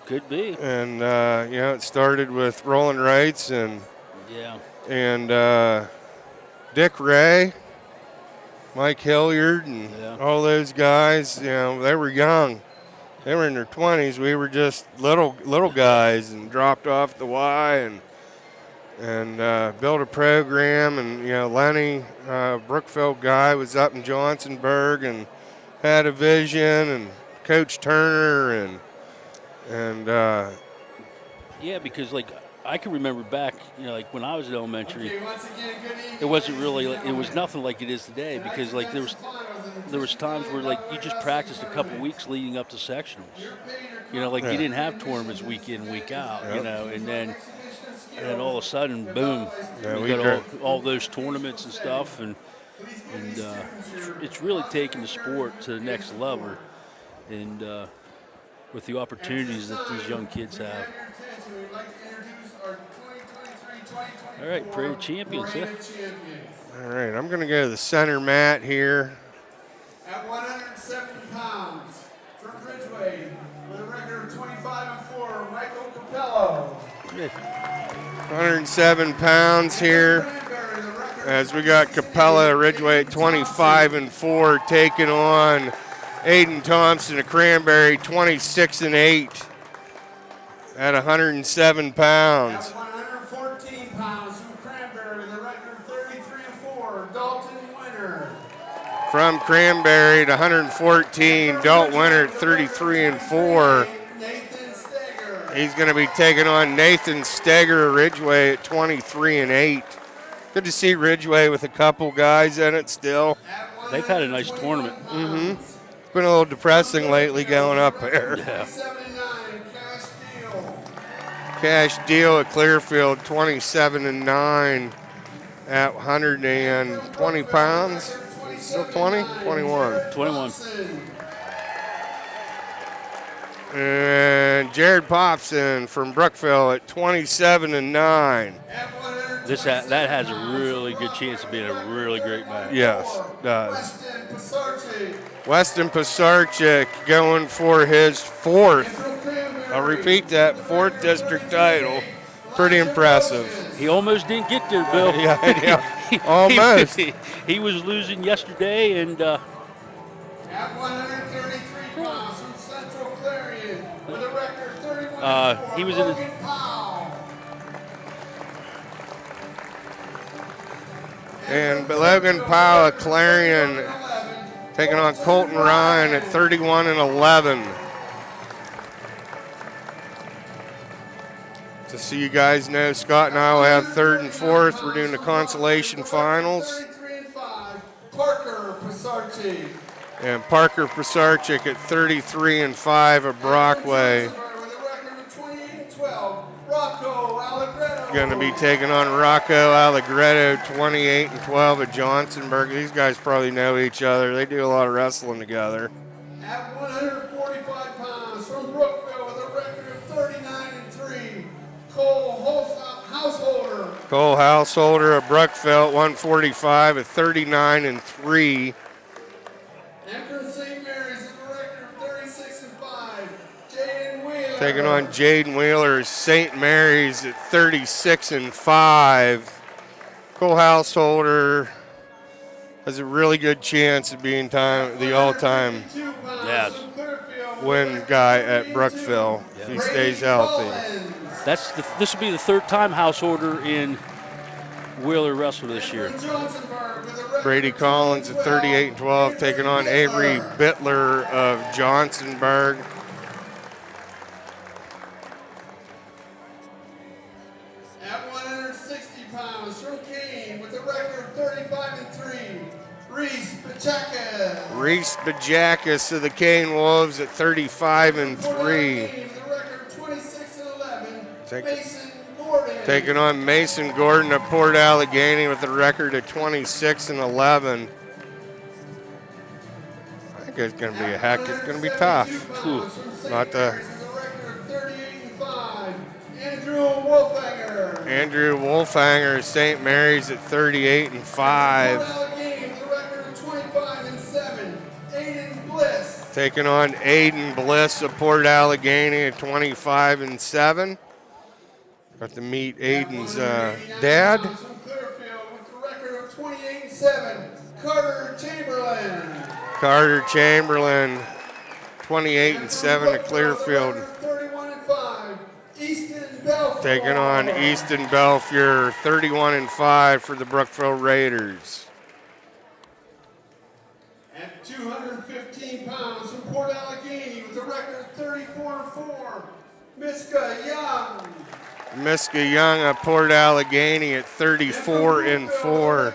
Could be.
And it started with Roland Wrights and Dick Ray, Mike Hilliard, and all those guys. They were young. They were in their 20s. We were just little guys, and dropped off the Y and built a program. And Lenny, Brookville guy, was up in Johnsonburg and had a vision, and Coach Turner and
because like I can remember back, like when I was in elementary, it wasn't really, it was nothing like it is today, because like there was times where like you just practiced a couple weeks leading up to sectionals. You didn't have tournaments week in, week out, and then all of a sudden, boom, we got all those tournaments and stuff, and it's really taken the sport to the next level, and with the opportunities that these young kids have. All right, Parade of Champions, huh?
All right, I'm going to go to the center mat here.
At 170 pounds, from Ridgeway, with a record of 25-4, Michael Capello.
107 pounds here, as we got Capella Ridgeway at 25-4, taking on Aiden Thompson of Cranberry, 26-8 at 107 pounds.
At 114 pounds, from Cranberry, with a record of 33-4, Dalton Winter.
From Cranberry at 114, Dalton Winter at 33-4. He's going to be taking on Nathan Steger of Ridgeway at 23-8. Good to see Ridgeway with a couple guys in it still.
They've had a nice tournament.
It's been a little depressing lately going up there.
Yeah.
Cash Deal at Clearfield, 27-9 at 120 pounds. Still 20? 21.
21.
And Jared Popson from Brookville at 27-9.
That has a really good chance of being a really great match.
Yes, it does. Weston Pisarcik going for his fourth. I'll repeat that, fourth district title. Pretty impressive.
He almost didn't get there, Bill.
Yeah, almost.
He was losing yesterday, and
at 133 pounds, from Central Clarion, with a record 31-4,
he was in
Logan Powell.
And Logan Powell of Clarion taking on Colton Ryan at 31-11. Just so you guys know, Scott and I will have third and fourth. We're doing the Consolation Finals.
33-5, Parker Pisarcik.
And Parker Pisarcik at 33-5 of Brockway.
With a record of 28-12, Rocco Allegretto.
Going to be taking on Rocco Allegretto, 28-12 of Johnsonburg. These guys probably know each other. They do a lot of wrestling together.
At 145 pounds, from Brookville, with a record of 39-3, Cole Householder.
Cole Householder of Brookville, 145 at 39-3.
And from St. Mary's, with a record of 36-5, Jaden Wheeler.
Taking on Jaden Wheeler, St. Mary's at 36-5. Cole Householder has a really good chance of being the all-time win guy at Brookville if he stays healthy.
This will be the third time Householder in Wheeler wrestled this year.
Brady Collins at 38-12, taking on Avery Bittler of Johnsonburg.
At 160 pounds, from Kane, with a record of 35-3,
Reese Bajakis of the Cane Wolves at 35-3. Taking on Mason Gordon of Port Allegheny with a record of 26-11. I think it's going to be it's going to be tough. Not the Andrew Wolfhanger of St. Mary's at 38-5. Taking on Aiden Bliss of Port Allegheny at 25-7. Got to meet Aiden's dad. Carter Chamberlain, 28-7 at Clearfield. Taking on Easton Belfier, 31-5 for the Brookville Raiders.
At 215 pounds from Port Allegheny with a record 34-4, Miska Young.
Miska Young of Port Allegheny at 34-4.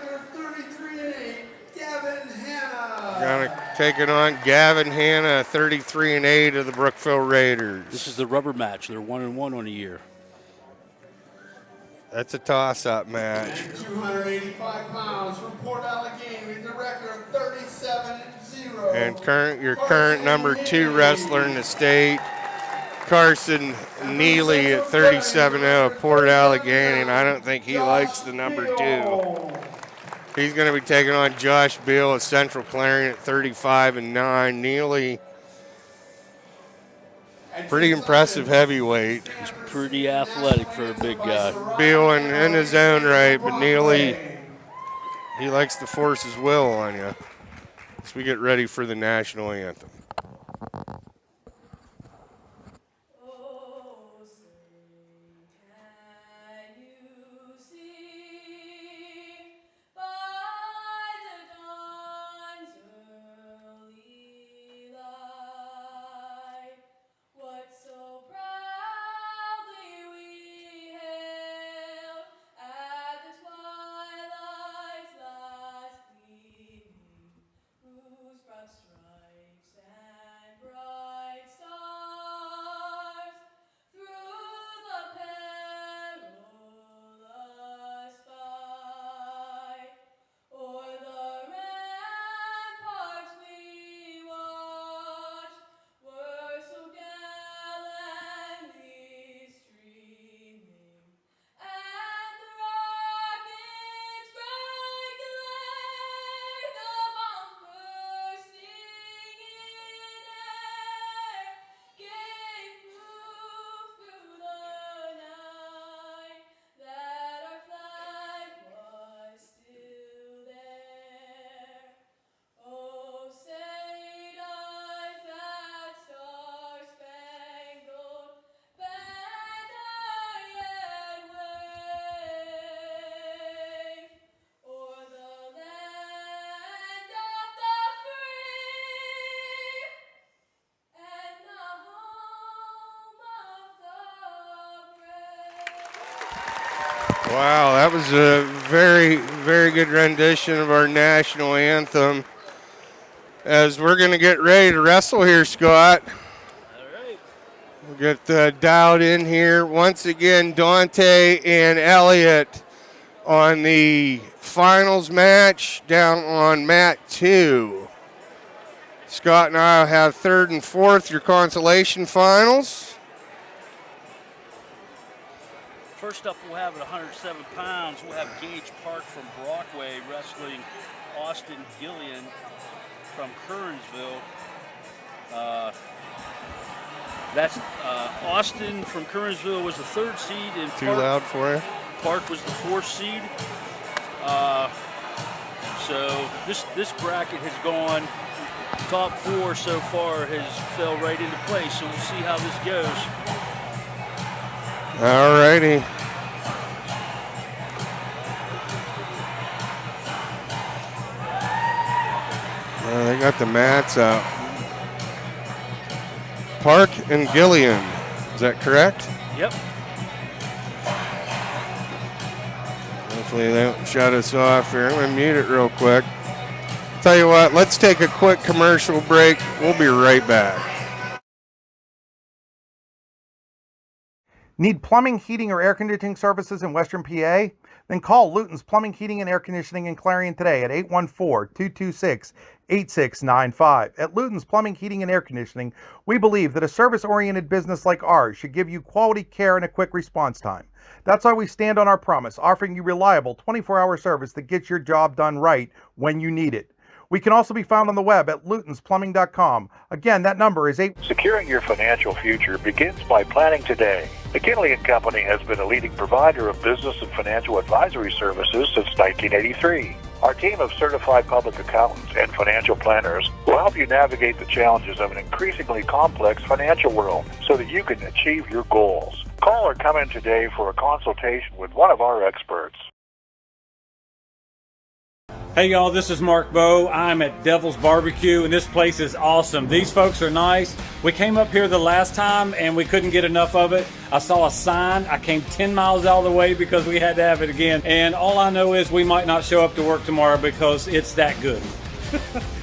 Taking on Gavin Hanna, 33-8 of the Brookville Raiders.
This is the rubber match. They're 1-1 on the year.
That's a toss-up match.
285 pounds from Port Allegheny with a record of 37-0.
And your current number 2 wrestler in the state, Carson Neely at 37-0 of Port Allegheny, and I don't think he likes the number 2. He's going to be taking on Josh Beal of Central Clarion at 35-9. Neely, pretty impressive heavyweight.
He's pretty athletic for a big guy.
Beal in his own right, but Neely, he likes to force his will on you. As we get ready for the national anthem. Wow, that was a very, very good rendition of our national anthem. As we're going to get ready to wrestle here, Scott.
All right.
We'll get dialed in here. Once again, Dante and Elliott on the finals match down on mat 2. Scott and I will have 3rd and 4th, your consolation finals.
First up, we'll have at 107 pounds, we'll have Gage Park from Brockway wrestling Austin Gillian from Kernsville. That's Austin from Kernsville was the 3rd seed. And
Too loud for you?
Park was the 4th seed. So this bracket has gone, top 4 so far has fell right into place. So we'll see how this goes.
All righty. They got the mats out. Park and Gillian, is that correct?
Yep.
Hopefully they don't shut us off here. I'm going to mute it real quick. Tell you what, let's take a quick commercial break. We'll be right back.
Need plumbing, heating, or air conditioning services in Western PA? Then call Luton's Plumbing, Heating, and Air Conditioning in Clarion today at 814-226-8695. At Luton's Plumbing, Heating, and Air Conditioning, we believe that a service-oriented business like ours should give you quality care and a quick response time. That's why we stand on our promise, offering you reliable 24-hour service that gets your job done right when you need it. We can also be found on the web at lutonsplumbing.com. Again, that number is 8...
Securing your financial future begins by planning today. McKinley & Company has been a leading provider of business and financial advisory services since 1983. Our team of certified public accountants and financial planners will help you navigate the challenges of an increasingly complex financial world so that you can achieve your goals. Call or come in today for a consultation with one of our experts.
Hey y'all, this is Mark Bowe. I'm at Devil's Barbecue and this place is awesome. These folks are nice. We came up here the last time and we couldn't get enough of it. I saw a sign. I came 10 miles out of the way because we had to have it again. And all I know is we might not show up to work tomorrow because it's that good.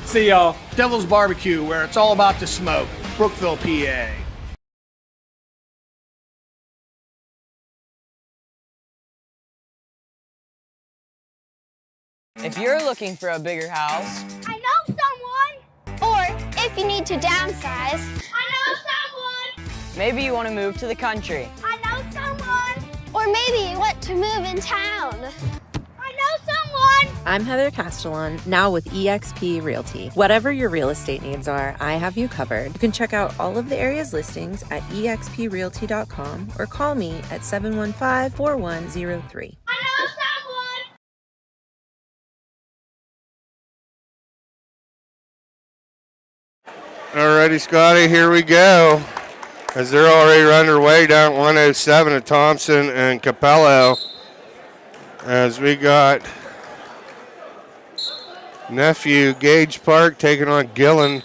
See y'all.
Devil's Barbecue, where it's all about the smoke. Brookville, PA.
If you're looking for a bigger house,
I know someone. Or if you need to downsize, I know someone.
Maybe you want to move to the country.
I know someone. Or maybe you want to move in town. I know someone.
I'm Heather Castellan, now with eXp Realty. Whatever your real estate needs are, I have you covered. You can check out all of the area's listings at exprealty.com or call me at 715-4103.
Alrighty, Scotty, here we go. As they're already underway down at 107 at Thompson and Capello. As we got nephew Gage Park taking on Gillen.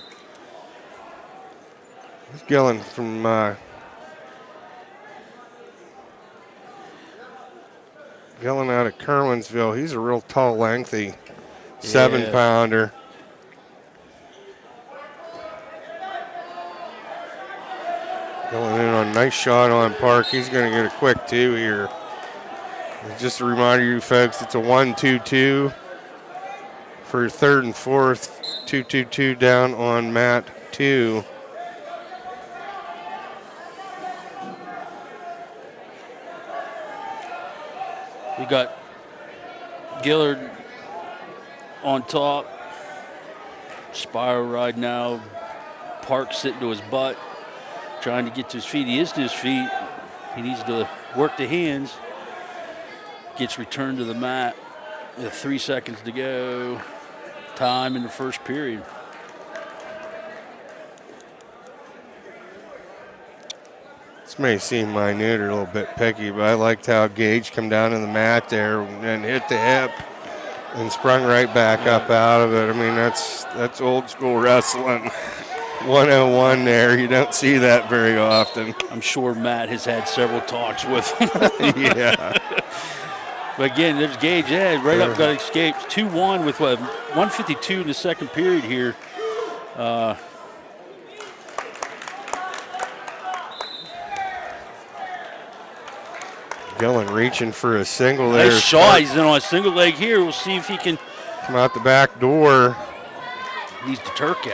It's Gillen from Gillen out of Kerwinsville. He's a real tall, lengthy 7-pounder. Going in on a nice shot on Park. He's going to get a quick 2 here. Just a reminder, you folks, it's a 1-2-2 for third and fourth. 2-2-2 down on mat 2.
We got Gillard on top. Spiral ride now. Park sitting to his butt, trying to get to his feet. He is to his feet. He needs to work the hands. Gets returned to the mat with 3 seconds to go. Time in the first period.
This may seem minute or a little bit picky, but I liked how Gage come down to the mat there and hit the hip and sprung right back up out of it. I mean, that's old school wrestling. 101 there. You don't see that very often.
I'm sure Matt has had several talks with him.
Yeah.
But again, there's Gage. Yeah, right up, got escaped. 2-1 with what, 1:52 in the second period here.
Gillen reaching for a single there.
Nice shot. He's in on a single leg here. We'll see if he can
come out the back door.
Needs to turkey.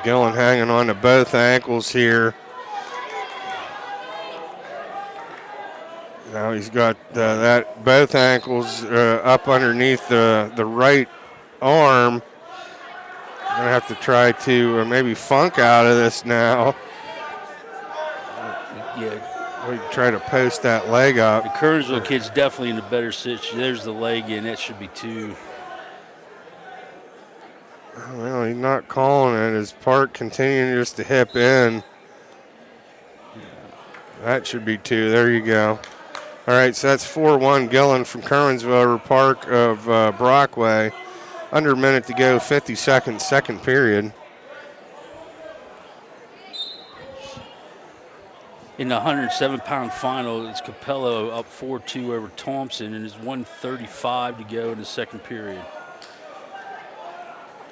Gillen hanging on to both ankles here. Now he's got both ankles up underneath the right arm. Gonna have to try to maybe funk out of this now.
Yeah.
We try to post that leg up.
The Kerrsville kid's definitely in a better situation. There's the leg in. That should be 2.
Well, he's not calling it as Park continuing just to hip in. That should be 2. There you go. All right, so that's 4-1 Gillen from Kerwinsville over Park of Brockway. Under a minute to go, 50 seconds, second period.
In the 107-pound final, it's Capello up 4-2 over Thompson, and there's 1:35 to go in the second period.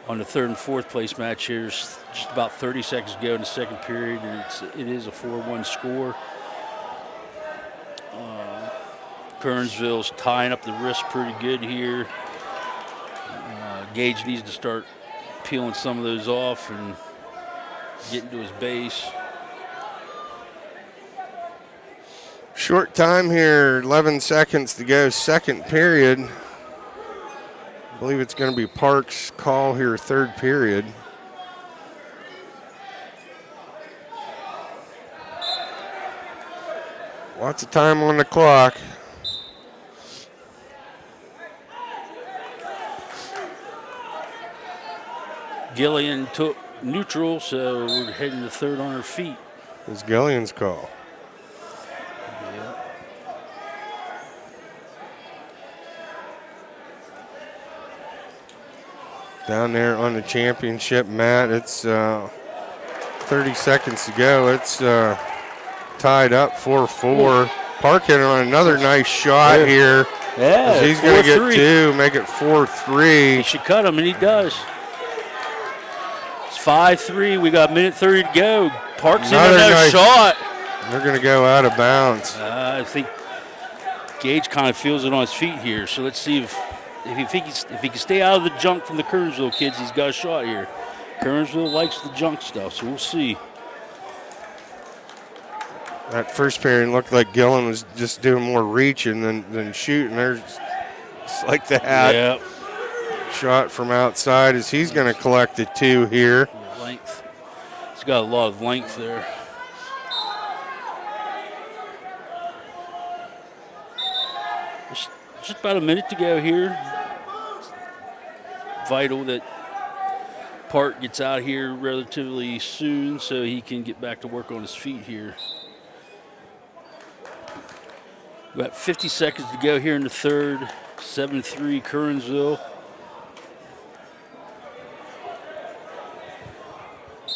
on the third and fourth place match here. There's just about 30 seconds to go in the second period, and it is a 4-1 score. Kernsville's tying up the wrist pretty good here. Gage needs to start peeling some of those off and getting to his base.
Short time here, 11 seconds to go, second period. I believe it's going to be Parks' call here, third period. Lots of time on the clock.
Gillian took neutral, so we're heading to third on her feet.
It's Gillian's call.
Yeah.
Down there on the championship mat, it's 30 seconds to go. It's tied up 4-4. Park hit on another nice shot here.
Yeah,
he's going to get two, make it 4-3.
He should cut him, and he does. It's 5-3. We got a minute 30 to go. Parks in another nice shot.
They're going to go out of bounds.
I think Gage kind of feels it on his feet here. So let's see if he can stay out of the junk from the Kernsville kids. He's got a shot here. Kernsville likes the junk stuff, so we'll see.
That first period looked like Gillen was just doing more reaching than shooting. There's just like that.
Yep.
Shot from outside as he's going to collect the two here.
Length. He's got a lot of length there. Just about a minute to go here. Vital that Park gets out here relatively soon so he can get back to work on his feet here. About 50 seconds to go here in the third. 7-3 Kernsville.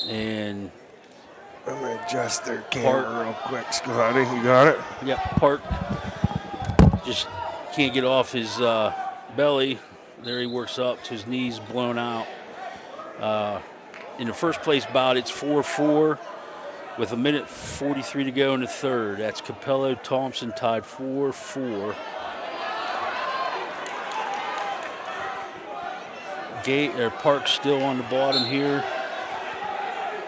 And
I'm going to adjust their camera real quick, Scotty. You got it?
Yep, Park just can't get off his belly. There he works up to his knees blown out. In the first place bout, it's 4-4 with a minute 43 to go in the third. That's Capello Thompson tied 4-4. Park still on the bottom here.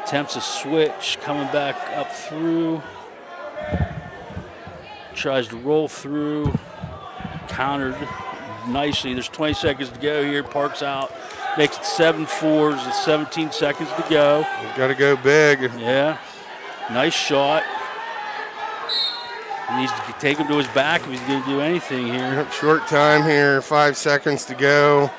Attempts a switch, coming back up through. Tries to roll through. Countered nicely. There's 20 seconds to go here. Park's out. Makes it 7-4. There's 17 seconds to go.
He's got to go big.
Yeah. Nice shot. He needs to take him to his back if he's going to do anything here.
Short time here. 5 seconds to go.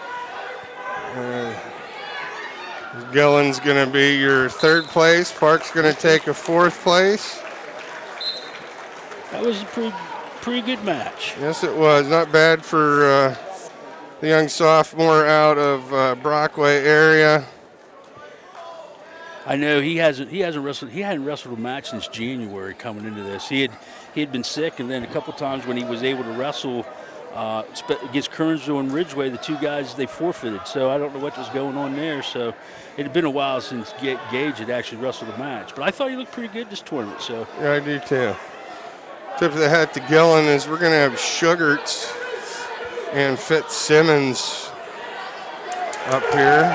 Gillen's going to be your third place. Park's going to take a fourth place.
That was a pretty good match.
Yes, it was. Not bad for the young sophomore out of Brockway area.
I know he hadn't wrestled a match since January coming into this. He had been sick, and then a couple times when he was able to wrestle against Kernsville and Ridgeway, the two guys, they forfeited. So I don't know what was going on there. So it had been a while since Gage had actually wrestled a match. But I thought he looked pretty good this tournament. So
yeah, I do too. Tip of the hat to Gillen is we're going to have Sugarts and Fitzsimmons up here.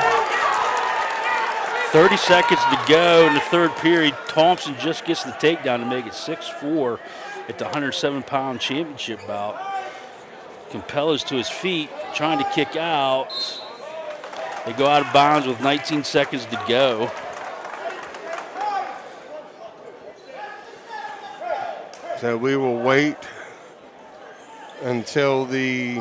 30 seconds to go in the third period. Thompson just gets the takedown to make it 6-4 at the 107-pound championship bout. Capello's to his feet, trying to kick out. They go out of bounds with 19 seconds to go.
So we will wait until the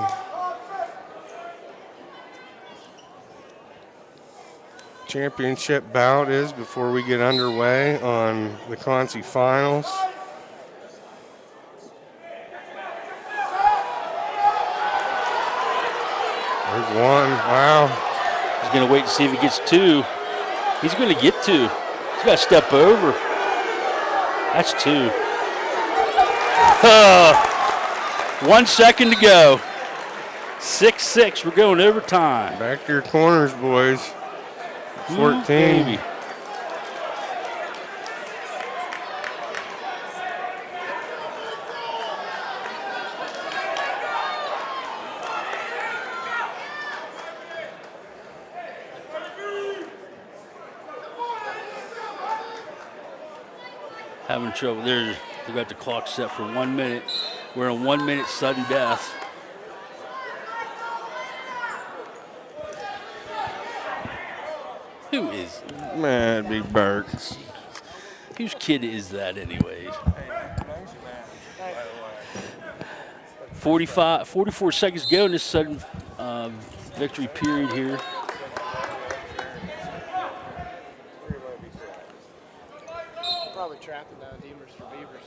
championship bout is before we get underway on the Consolation Finals. There's one. Wow.
He's going to wait to see if he gets two. He's going to get two. He's got to step over. That's two. 1 second to go. 6-6. We're going overtime.
Back to your corners, boys. 14.
Baby. Having trouble there. They got the clock set for 1 minute. We're in 1 minute sudden death. Who is?
Man, it'd be Burks.
Whose kid is that, anyways? 44 seconds to go in this sudden victory period here.
Probably trapping down demers for beavers.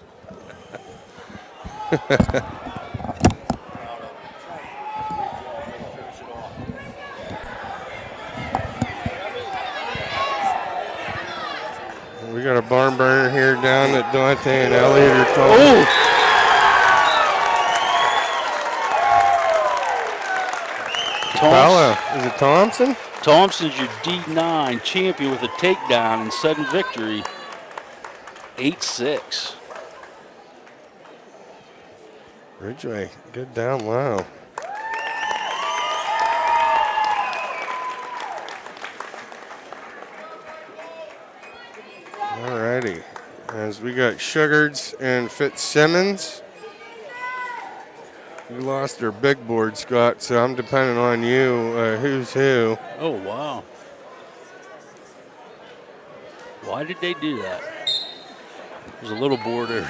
We got a barn burner here down at Dante and Elliott are calling. Fella, is it Thompson?
Thompson's your D9 champion with a takedown and sudden victory. 8-6.
Ridgway, good down low. Alrighty, as we got Sugards and Fitzsimmons. You lost their big board, Scott, so I'm depending on you. Who's who?
Oh, wow. Why did they do that? There's a little border.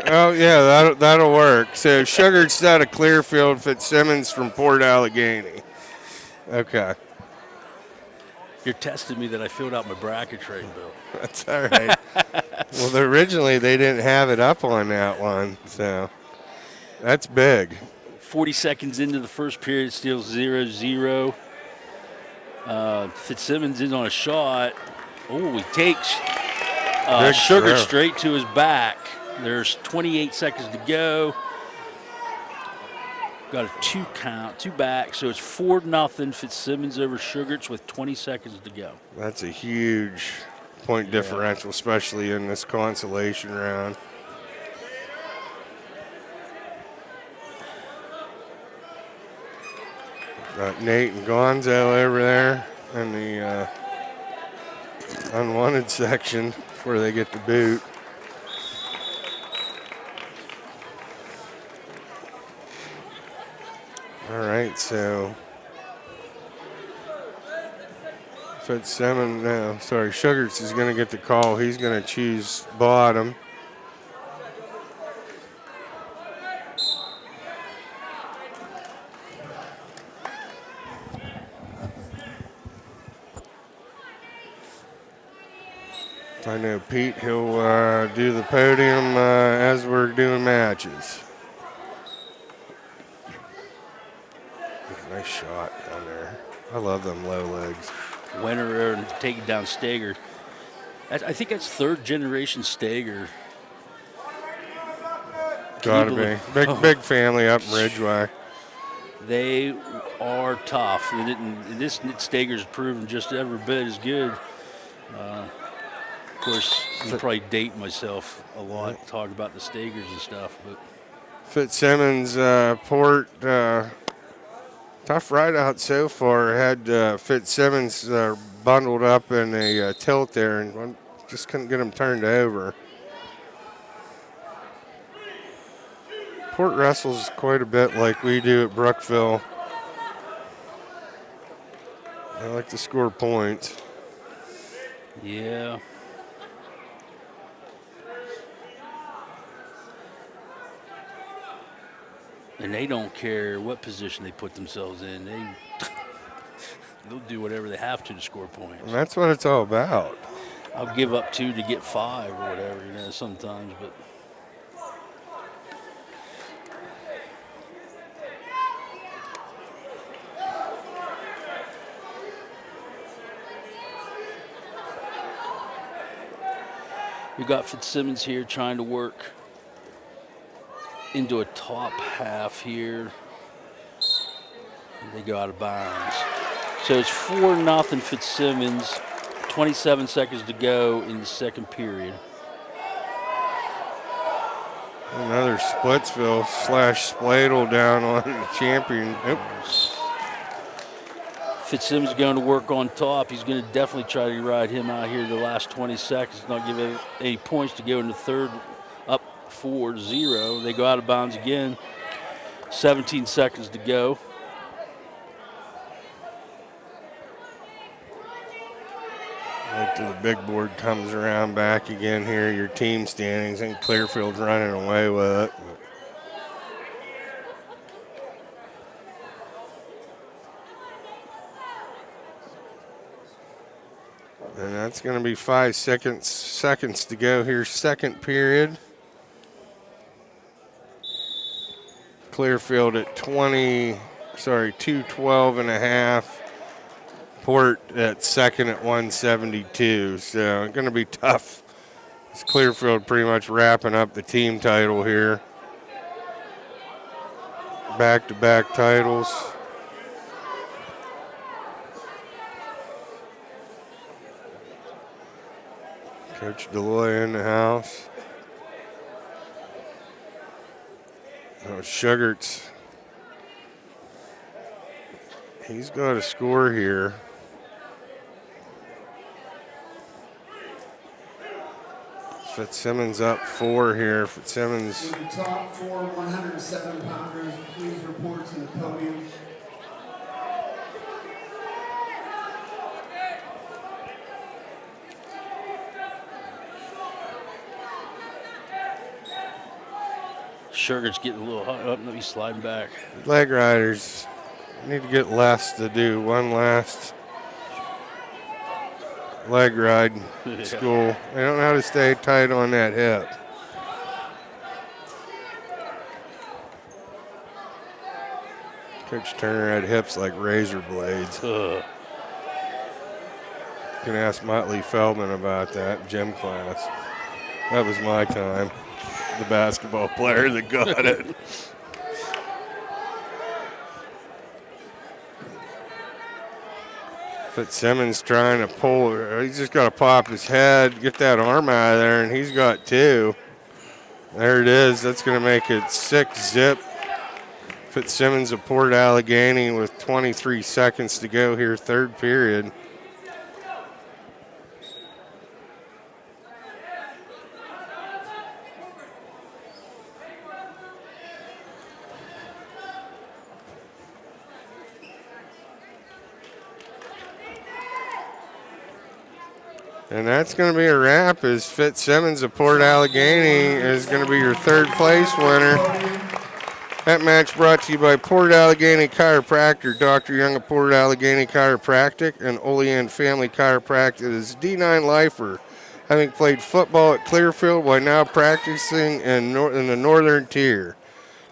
Oh, yeah, that'll work. So Sugards out of Clearfield, Fitzsimmons from Port Allegheny. Okay.
You're testing me that I filled out my bracket right, Bill.
That's all right. Well, originally they didn't have it up on that one, so that's big.
40 seconds into the first period, still 0-0. Fitzsimmons in on a shot. Oh, he takes Sugar straight to his back. There's 28 seconds to go. Got a 2 count, 2 back, so it's 4-0 Fitzsimmons over Sugarts with 20 seconds to go.
That's a huge point differential, especially in this consolation round. Got Nate and Gonzo over there in the unwanted section before they get the boot. All right, so Fitzsimmons, no, sorry, Sugarts is going to get the call. He's going to choose bottom. I know Pete, he'll do the podium as we're doing matches. Nice shot down there. I love them low legs.
Winner and taking down Stager. I think that's 3rd generation Stager.
Gotta be. Big family up in Ridgeway.
They are tough. And this Stager's proven just every bit as good. Of course, I'm probably dating myself a lot, talking about the Stagers and stuff. But
Fitzsimmons, Port, tough ride out so far. Had Fitzsimmons bundled up in a tilt there and just couldn't get him turned over. Port wrestles quite a bit like we do at Brookville. I like to score points.
Yeah. And they don't care what position they put themselves in. They'll do whatever they have to score points.
And that's what it's all about.
I'll give up 2 to get 5 or whatever, sometimes, but. We got Fitzsimmons here trying to work into a top half here. They go out of bounds. So it's 4-0 Fitzsimmons. 27 seconds to go in the second period.
Another Splitsville / Spladle down on the champion. Oops.
Fitzsimmons going to work on top. He's going to definitely try to ride him out here the last 20 seconds, not give him any points to go in the third, up 4-0. They go out of bounds again. 17 seconds to go.
Wait till the big board comes around back again here. Your team standings, and Clearfield's running away with it. And that's going to be 5 seconds to go here, second period. Clearfield at 212 and a half. Port at second at 172. So it's going to be tough. It's Clearfield pretty much wrapping up the team title here. Back-to-back titles. Coach Deloy in the house. Oh, Sugarts. He's got a score here. Fitzsimmons up 4 here. Fitzsimmons.
The top 4 107-pounders, please report to the podium.
Sugar's getting a little hot. Let me slide back.
Leg riders need to get less to do. One last leg ride school. They don't know how to stay tight on that hip. Coach Turner had hips like razor blades. You can ask Motley Feldman about that in gym class. That was my time. The basketball player that got it. Fitzsimmons trying to pull. He's just got to pop his head, get that arm out of there, and he's got 2. There it is. That's going to make it 6-zip. Fitzsimmons of Port Allegheny with 23 seconds to go here, third period. And that's going to be a wrap, as Fitzsimmons of Port Allegheny is going to be your third place winner. That match brought to you by Port Allegheny Chiropractor, Dr. Young of Port Allegheny Chiropractic, and Olean Family Chiropractic is D9 lifer, having played football at Clearfield while now practicing in the Northern Tier.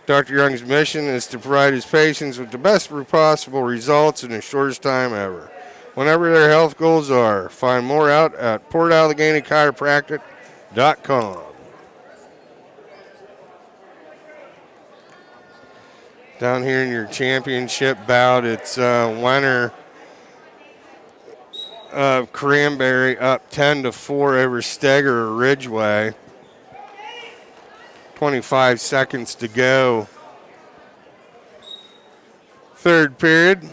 Dr. Young's mission is to provide his patients with the best possible results in the shortest time ever. Whenever their health goals are. Find more out at portalleghenychiropractic.com. Down here in your championship bout, it's winner of Cranberry up 10-4 over Steger Ridgeway. 25 seconds to go. Third period.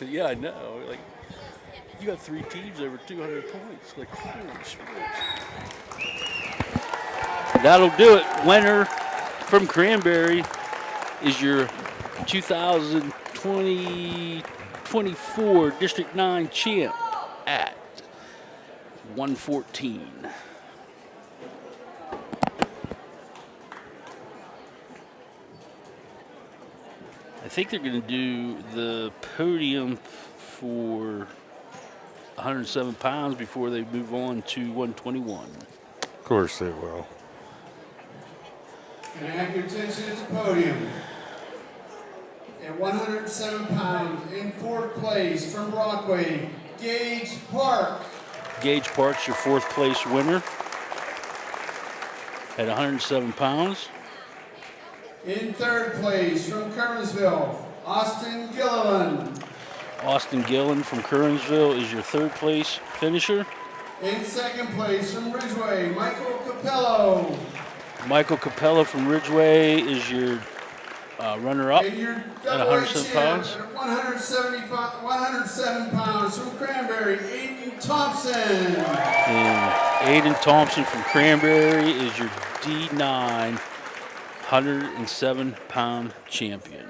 Yeah, I know. Like, you got 3 teams over 200 points. Like, holy smokes. That'll do it. Winner from Cranberry is your 2020-24 District 9 champ at 114. I think they're going to do the podium for 107 pounds before they move on to 121.
Of course they will.
Can I have your attention at the podium? at 107 pounds. In fourth place from Brockway, Gage Park.
Gage Park's your fourth place winner at 107 pounds.
In third place from Kernersville, Austin Gilliland.
Austin Gillen from Kernersville is your third place finisher.
In second place from Ridgeway, Michael Capello.
Michael Capello from Ridgeway is your runner-up
And your
at
double
107 pounds.
At 107 pounds from Cranberry, Aiden Thompson.
And Aiden Thompson from Cranberry is your D9 107-pound champion.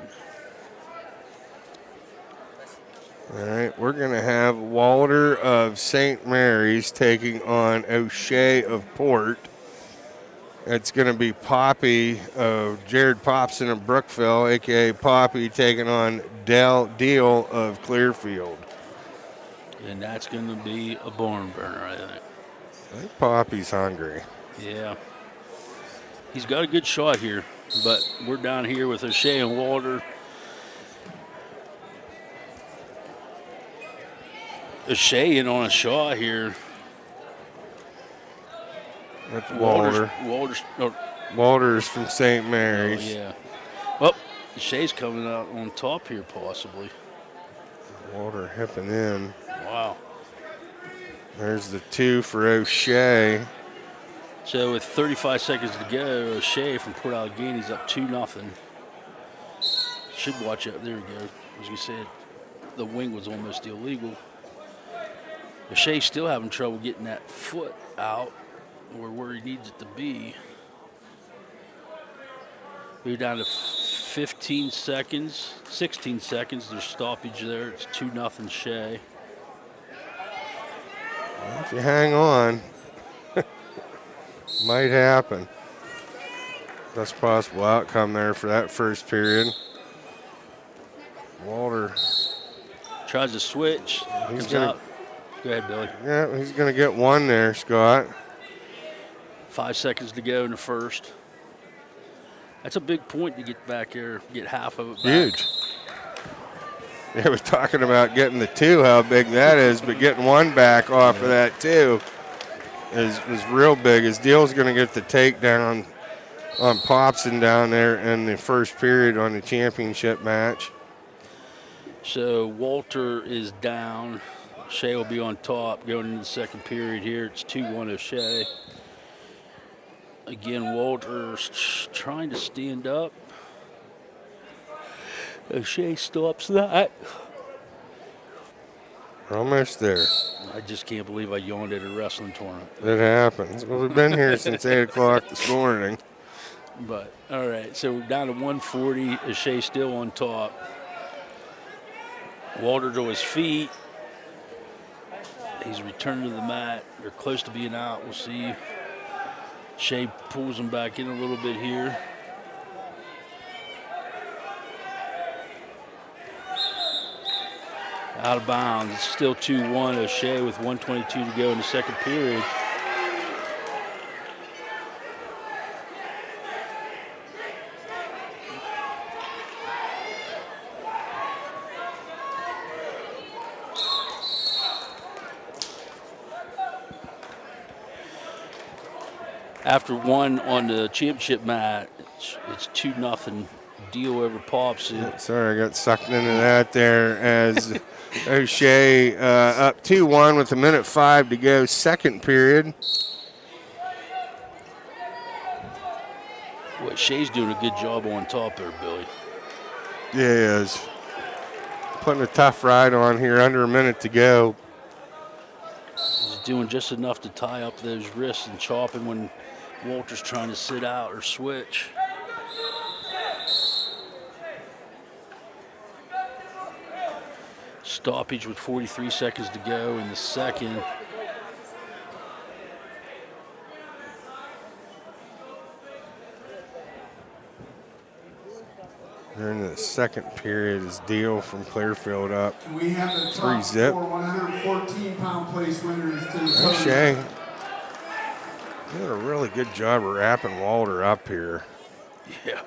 All right, we're going to have Walter of St. Mary's taking on O'Shea of Port. It's going to be Poppy of Jared Popson of Brookville, a.k.a. Poppy, taking on Deal of Clearfield.
And that's going to be a barn burner, I think.
I think Poppy's hungry.
Yeah. He's got a good shot here, but we're down here with O'Shea and Walter. O'Shea in on a shot here.
That's Walter. Walter's from St. Mary's.
Oh, yeah. Well, O'Shea's coming out on top here, possibly.
Walter hipping in.
Wow.
There's the 2 for O'Shea.
So with 35 seconds to go, O'Shea from Port Allegheny's up 2-0. Should watch out. There we go. As you said, the wing was almost illegal. O'Shea's still having trouble getting that foot out or where he needs it to be. We're down to 15 seconds, 16 seconds. There's stoppage there. It's 2-0 Shea.
If you hang on, might happen. Best possible outcome there for that first period. Walter
tries to switch.
He's
Comes
gonna,
out. Go ahead, Billy.
Yeah, he's going to get one there, Scott.
5 seconds to go in the first. That's a big point to get back there, get half of it back.
Huge. Yeah, we're talking about getting the 2, how big that is, but getting one back off of that 2 is real big. His Deal's going to get the takedown on Popson down there in the first period on the championship match.
So Walter is down. Shea will be on top going into the second period here. It's 2-1 O'Shea. Again, Walter's trying to stand up. O'Shea stops that.
We're almost there.
I just can't believe I yawned at a wrestling tournament.
It happens. Well, we've been here since 8 o'clock this morning.
But, all right, so we're down to 140. O'Shea still on top. Walter to his feet. He's returning to the mat. They're close to being out. We'll see. Shea pulls him back in a little bit here. Out of bounds. It's still 2-1 O'Shea with 1:22 to go in the second period. After one on the championship mat, it's 2-0 Deal over Popson.
Sorry, I got sucked into that there as O'Shea up 2-1 with 1:05 to go, second period.
Boy, Shea's doing a good job on top there, Billy.
Yeah, he is. Putting a tough ride on here, under a minute to go.
He's doing just enough to tie up those wrists and chopping when Walter's trying to sit out or switch. Stoppage with 43 seconds to go in the second.
During the second period, is Deal from Clearfield up.
We have the top
3-0.
4 114-pound place winners to the
O'Shea did a really good job of wrapping Walter up here.
Yeah.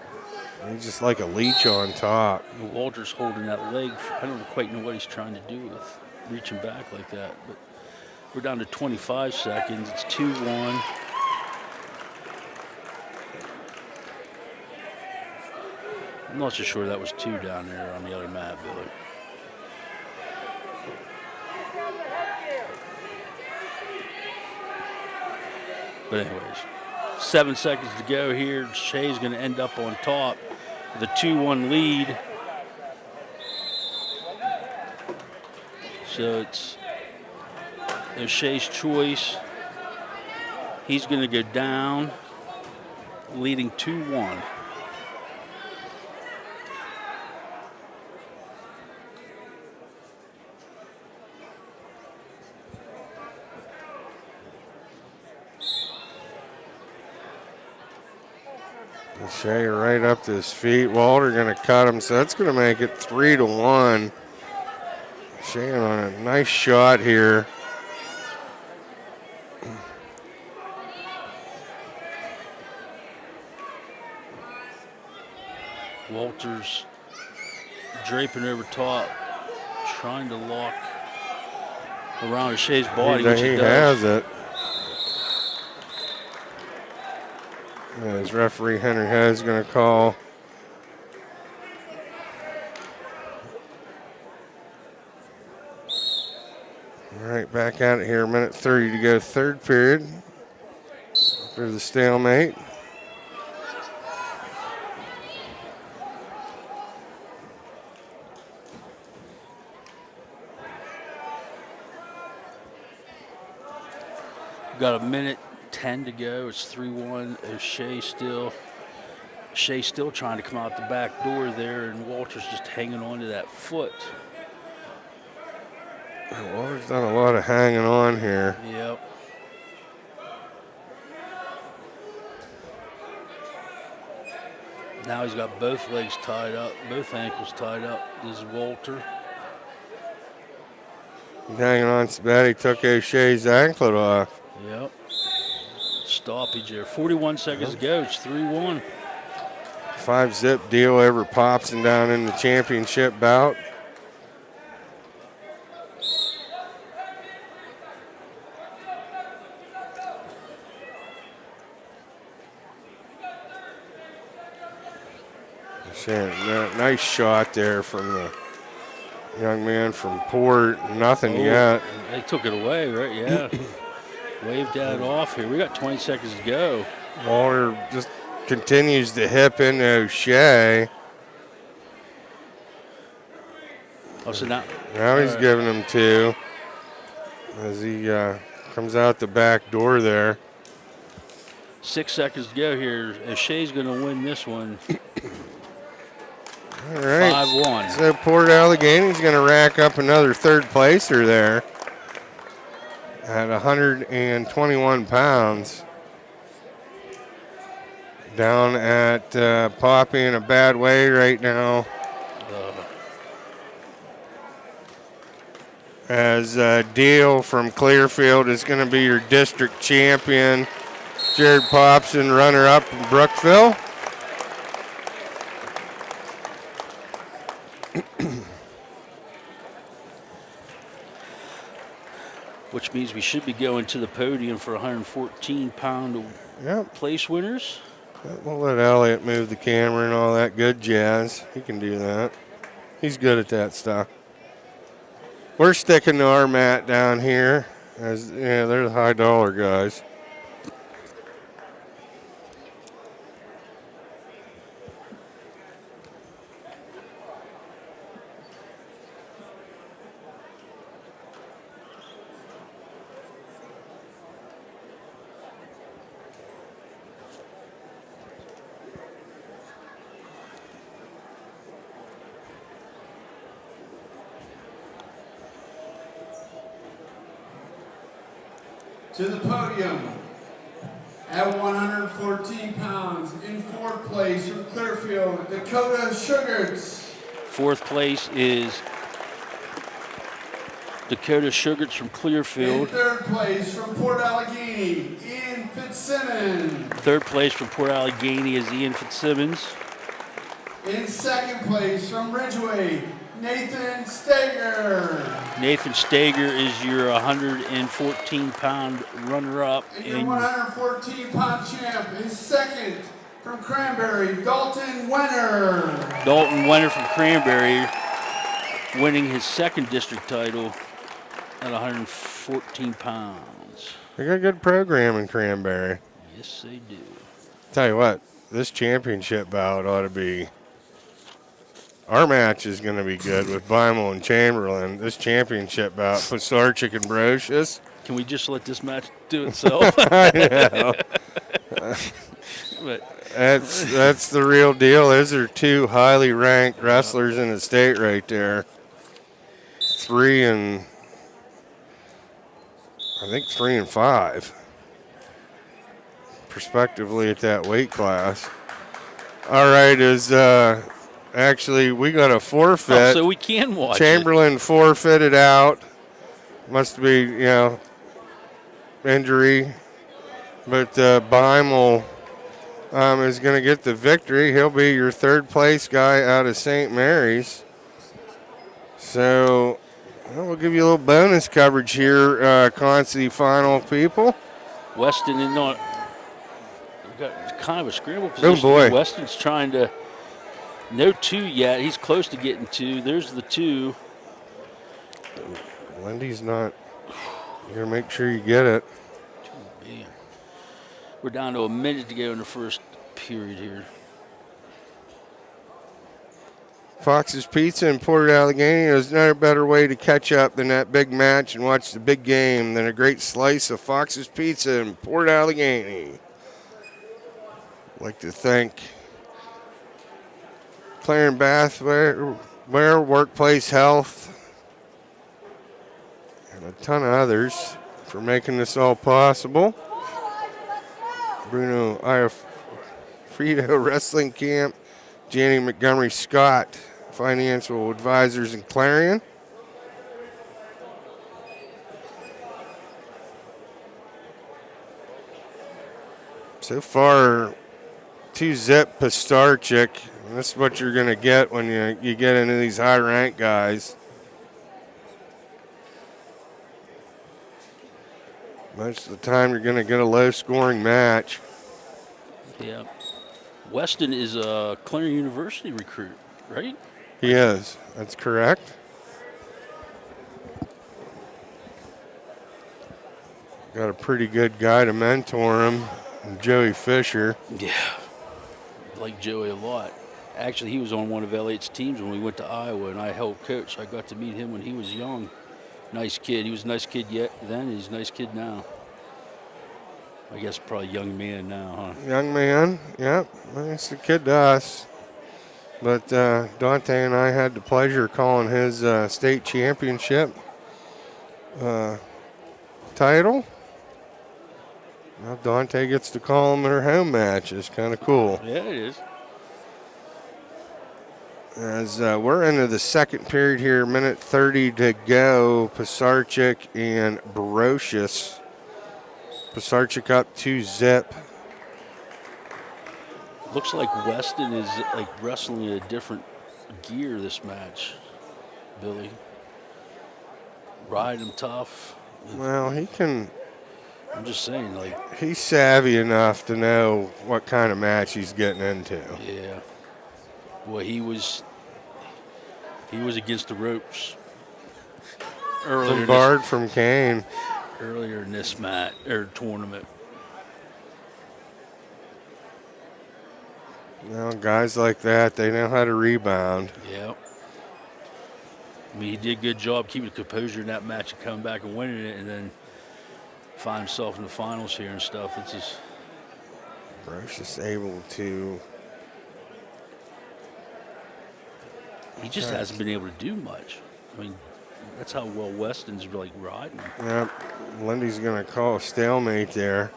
He's just like a leech on top.
Walter's holding that leg. I don't quite know what he's trying to do with reaching back like that. But we're down to 25 seconds. It's 2-1. I'm not so sure that was 2 down there on the other mat, Billy. But anyways, 7 seconds to go here. Shea's going to end up on top with a 2-1 lead. So it's Shea's choice. He's going to go down, leading 2-1.
Shea right up to his feet. Walter going to cut him, so that's going to make it 3-1. Shea on a nice shot here.
Walter's draping over top, trying to lock around Shea's body, which he does.
Has it. As referee Henry Head's going to call. All right, back at it here. A minute 30 to go, third period. For the stalemate.
Got a minute 10 to go. It's 3-1. Shea still trying to come out the back door there, and Walter's just hanging on to that foot.
Walter's done a lot of hanging on here.
Yep. Now he's got both legs tied up, both ankles tied up. This is Walter.
Hanging on so bad he took O'Shea's anklet off.
Yep. Stoppage there. 41 seconds to go. It's 3-1.
5-zip deal over Popson down in the championship bout. Nice shot there from the young man from Port. Nothing yet.
They took it away, right? Yeah. Waved that off here. We got 20 seconds to go.
Walter just continues to hip into O'Shea.
Oh, so now
he's giving him 2 as he comes out the back door there.
6 seconds to go here. O'Shea's going to win this one.
All right.
5-1.
So Port Allegheny's going to rack up another third placer there at 121 pounds. Down at Poppy in a bad way right now. As Deal from Clearfield is going to be your district champion. Jared Popson, runner-up from Brookville.
Which means we should be going to the podium for 114-pound place winners.
We'll let Elliott move the camera and all that good jazz. He can do that. He's good at that stuff. We're sticking to our mat down here. As they're the high dollar guys.
To the podium at 114 pounds in 4th place from Clearfield, Dakota Sugarts.
4th place is Dakota Sugarts from Clearfield.
In 3rd place from Port Allegany, Ian Fitzsimmons.
3rd place from Port Allegany is Ian Fitzsimmons.
In second place from Ridgeway, Nathan Steger.
Nathan Steger is your 114-pound runner-up.
And your 114-pound champ is second from Cranberry, Dalton Wenner.
Dalton Wenner from Cranberry winning his second district title at 114 pounds.
They got a good program in Cranberry.
Yes, they do.
Tell you what, this championship bout ought to be. Our match is going to be good with Beimel and Chamberlain. This championship bout, Pisarcik and Brocious.
Can we just let this match do itself?
I know.
But
that's the real deal. Those are two highly ranked wrestlers in the state right there. 3 and 5, respectively, at that weight class. All right, actually we got a forfeit.
So we can watch
Chamberlain forfeited out. Must be, injury. But Beimel is going to get the victory. He'll be your third place guy out of St. Mary's. So we'll give you a little bonus coverage here, Consolation Final people.
Weston is not. We've got kind of a scramble position.
Oh boy!
Weston's trying to. No 2 yet. He's close to getting 2. There's the 2.
Lindy's not. You gotta make sure you get it.
Man. We're down to a minute to go in the first period here.
Fox's Pizza in Port Allegheny. There's no better way to catch up than that big match and watch the big game than a great slice of Fox's Pizza in Port Allegheny. I'd like to thank Claren Bathware, Workplace Health, and a ton of others for making this all possible. Bruno Iafrido Wrestling Camp, Janny Montgomery Scott, Financial Advisors in Clarion. So far, 2-zip Pisarcik. That's what you're going to get when you get into these high-ranked guys. Most of the time, you're going to get a low-scoring match.
Yeah. Weston is a Clarion University recruit, right?
He is. That's correct. Got a pretty good guy to mentor him, Joey Fisher.
Yeah. I like Joey a lot. Actually, he was on one of Elliot's teams when we went to Iowa, and I helped coach. I got to meet him when he was young. Nice kid. He was a nice kid then. He's a nice kid now. I guess probably young man now, huh?
Young man, yep. He's a kid to us. But Dante and I had the pleasure of calling his state championship title. Now Dante gets to call them their home matches. Kind of cool.
Yeah, it is.
As we're into the second period here, minute 30 to go. Pisarcik and Brocious. Pisarcik up 2-zip.
Looks like Weston is like wrestling in a different gear this match, Billy. Ride him tough.
Well, he can.
I'm just saying, like.
He's savvy enough to know what kind of match he's getting into.
Yeah. Boy, he was against the ropes earlier.
Barred from Kane.
Earlier in this match or tournament.
Well, guys like that, they know how to rebound.
Yep. I mean, he did a good job keeping composure in that match and coming back and winning it, and then find himself in the finals here and stuff. It's just.
Brocious able to.
He just hasn't been able to do much. I mean, that's how well Weston's like riding.
Yep. Lindy's going to call a stalemate there.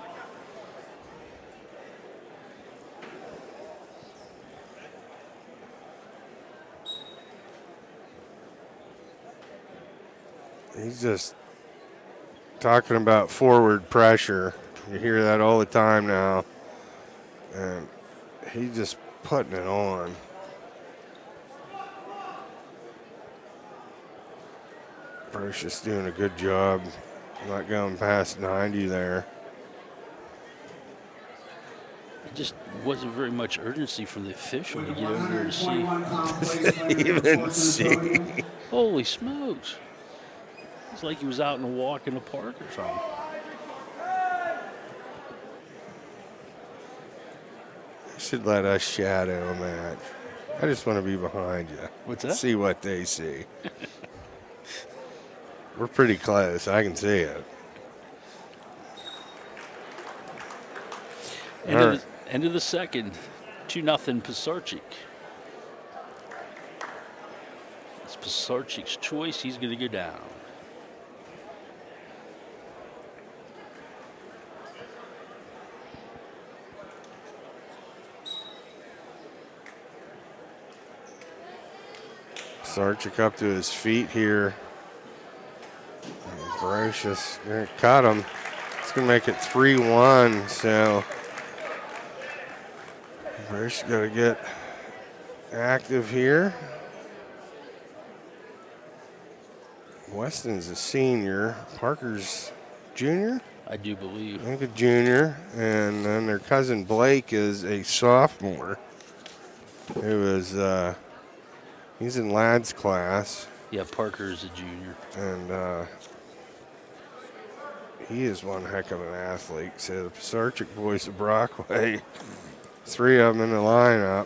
He's just talking about forward pressure. You hear that all the time now. And he's just putting it on. Brocious doing a good job not going past 90 there.
It just wasn't very much urgency from the official to get over there to see.
Even see.
Holy smokes. It's like he was out in a walk in the park or something.
Should let us shadow a match. I just want to be behind you.
What's that?
See what they see. We're pretty close. I can see it.
End of the second, 2-0 Pisarcik. It's Pisarcik's choice. He's going to go down.
Pisarcik up to his feet here. Brocious caught him. It's going to make it 3-1. So Brocious got to get active here. Weston's a senior. Parker's junior?
I do believe.
I think a junior. And then their cousin Blake is a sophomore. Who is, he's in Ladd's class.
Yeah, Parker is a junior.
And he is one heck of an athlete. So the Pisarcik boys of Brockway, 3 of them in the lineup.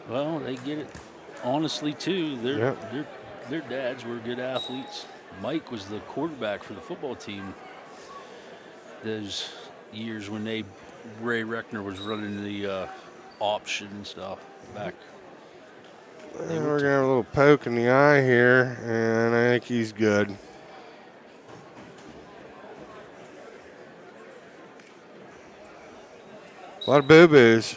Well, they get it honestly too. Their dads were good athletes. Mike was the quarterback for the football team those years when Ray Reckner was running the option and stuff back.
We're going to have a little poke in the eye here, and I think he's good. A lot of boo-boos.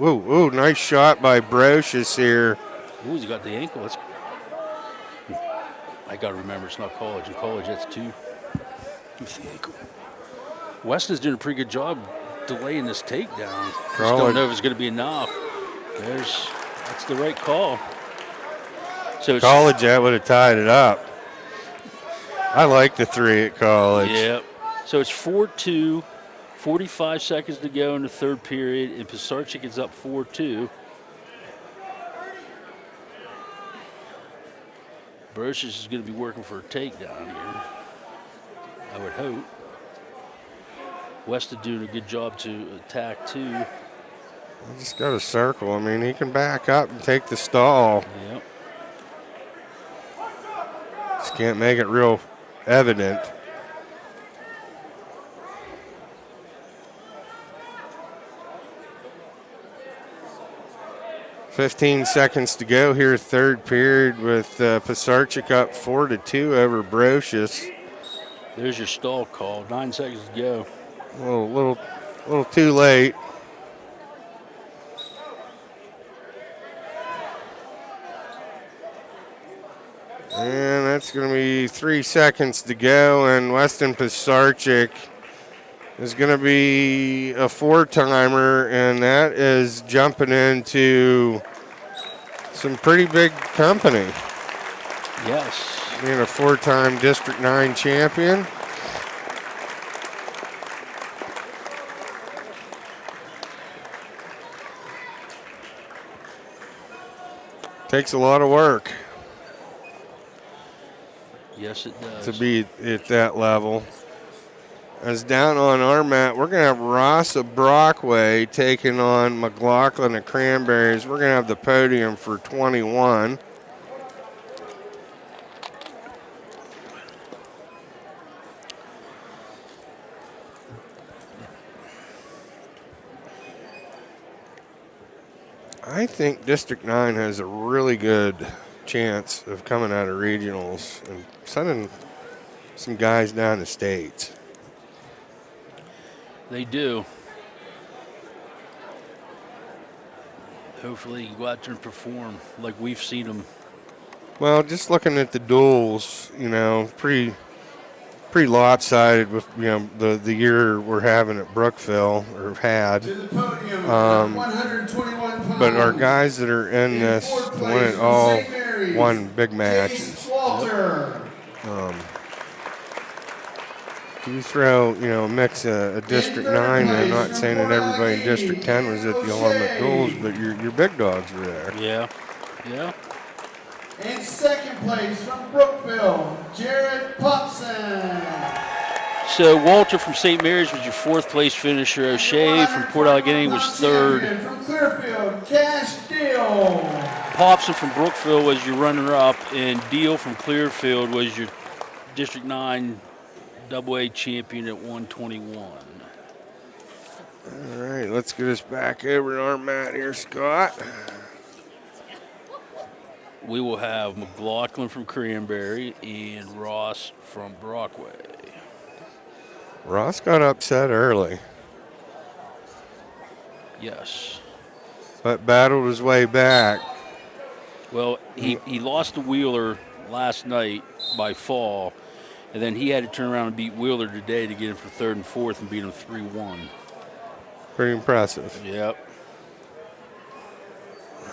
Ooh, nice shot by Brocious here.
Ooh, he's got the ankle. I got to remember, it's not college. In college, that's 2 with the ankle. Weston's doing a pretty good job delaying this takedown. Just don't know if it's going to be enough. That's the right call. So
college, that would have tied it up. I like the 3 at college.
Yep. So it's 4-2, 45 seconds to go in the third period, and Pisarcik is up 4-2. Brocious is going to be working for a takedown here, I would hope. Weston doing a good job to attack too.
He just got a circle. I mean, he can back up and take the stall.
Yep.
Just can't make it real evident. "15 seconds to go here, third period, with Pisarcik up 4-2 over Brocious.
There's your stall call. 9 seconds to go.
A little too late. And that's going to be 3 seconds to go, and Weston Pisarcik is going to be a 4-timer, and that is jumping into some pretty big company.
Yes.
Being a 4-time District 9 champion. Takes a lot of work.
Yes, it does.
To be at that level. As down on our mat, we're going to have Ross of Brockway taking on McLaughlin of Cranberries. We're going to have the podium for 21. I think District 9 has a really good chance of coming out of regionals and sending some guys down to states.
They do. Hopefully you go out there and perform like we've seen them.
Well, just looking at the duels, pretty lopsided with, the year we're having at Brookville, or had.
To the podium, 121
but our guys that are in this to win it all won big matches. You throw, a mix a District 9, and I'm not saying that everybody in District 10 was at the Ultimate Duels, but your big dogs were there.
Yeah, yeah.
In second place from Brookville, Jared Popson.
So Walter from St. Mary's was your fourth place finisher. O'Shea from Port Allegheny was third.
From Clearfield, Cash Deal.
Popson from Brookville was your runner-up, and Deal from Clearfield was your District 9 AA champion at 121.
All right, let's get us back over to our mat here, Scott.
We will have McLaughlin from Cranberry and Ross from Brockway.
Ross got upset early.
Yes.
But battled his way back.
Well, he lost to Wheeler last night by fall, and then he had to turn around and beat Wheeler today to get him for third and fourth and beat him 3-1.
Pretty impressive.
Yep.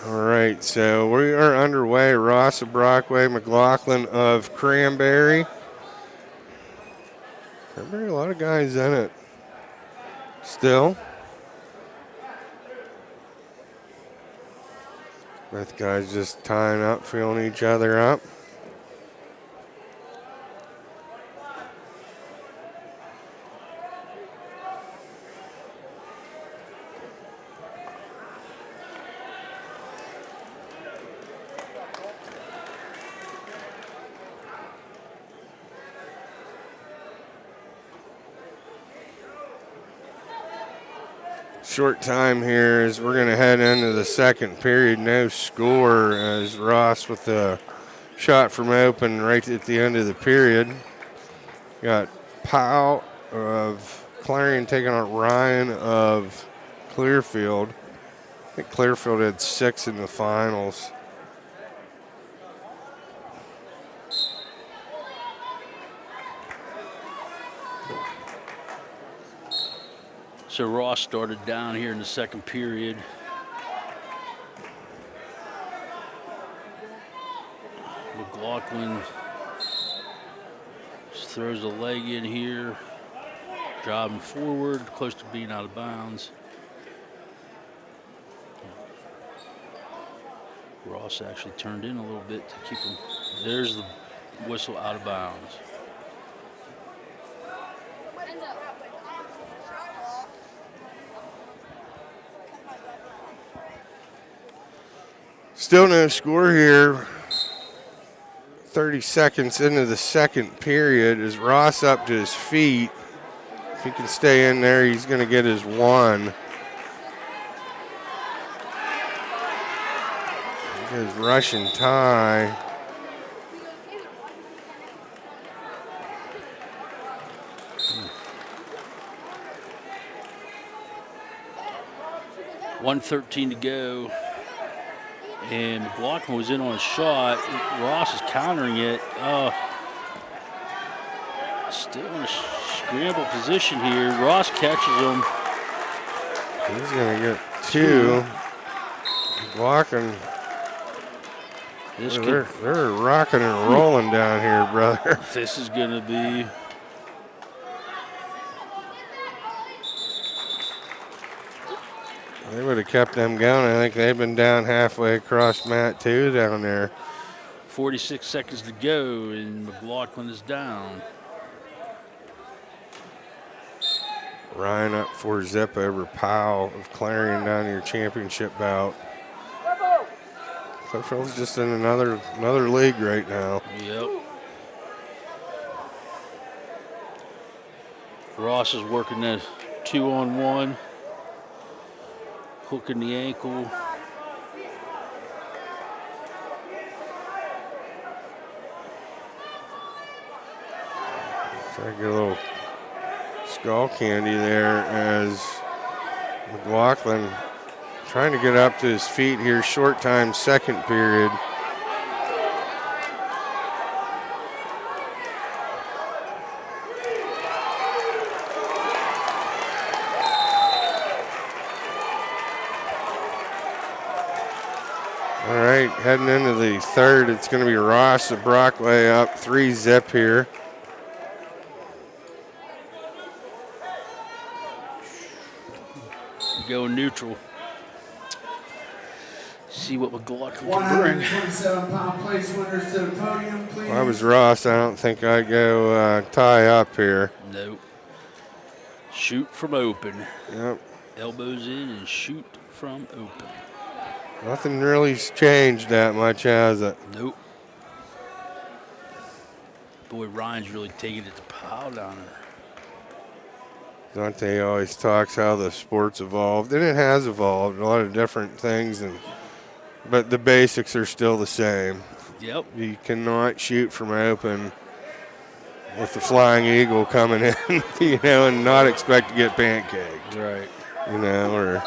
All right, so we are underway. Ross of Brockway, McLaughlin of Cranberry. Cranberry, a lot of guys in it still. Both guys just tying up, feeling each other up. Short time here as we're going to head into the second period. No score as Ross with a shot from open right at the end of the period. Got Powell of Clarion taking on Ryan of Clearfield. I think Clearfield had 6 in the finals.
So Ross started down here in the second period. McLaughlin just throws a leg in here, driving forward, close to being out of bounds. Ross actually turned in a little bit to keep him. There's the whistle, out of bounds.
Still no score here. 30 seconds into the second period. Is Ross up to his feet? If he can stay in there, he's going to get his one. His Russian tie.
.113 to go. And McLaughlin was in on a shot. Ross is countering it. Still in a scramble position here. Ross catches him.
He's going to get 2. McLaughlin. They're rocking and rolling down here, brother.
This is going to be.
They would have kept them going. I think they've been down halfway across mat 2 down there.
46 seconds to go, and McLaughlin is down.
Ryan up 4-zip over Powell of Clarion down your championship bout. Clearfield's just in another league right now.
Yep. Ross is working that 2-on-1. Hook in the ankle.
Try to get a little skull candy there as McLaughlin trying to get up to his feet here. Short time, second period. Heading into the third, it's going to be Ross of Brockway up 3-zip here.
Go neutral. See what McLaughlin can bring.
127-pound place winners to the podium, please.
If I was Ross, I don't think I'd go tie up here.
Nope. Shoot from open.
Yep.
Elbows in and shoot from open.
Nothing really's changed that much, has it?
Nope. Boy, Ryan's really taking it to Powell down there.
Dante always talks how the sport's evolved, and it has evolved, a lot of different things, but the basics are still the same.
Yep.
You cannot shoot from open with the flying eagle coming in, and not expect to get pancaked.
Right.
Or...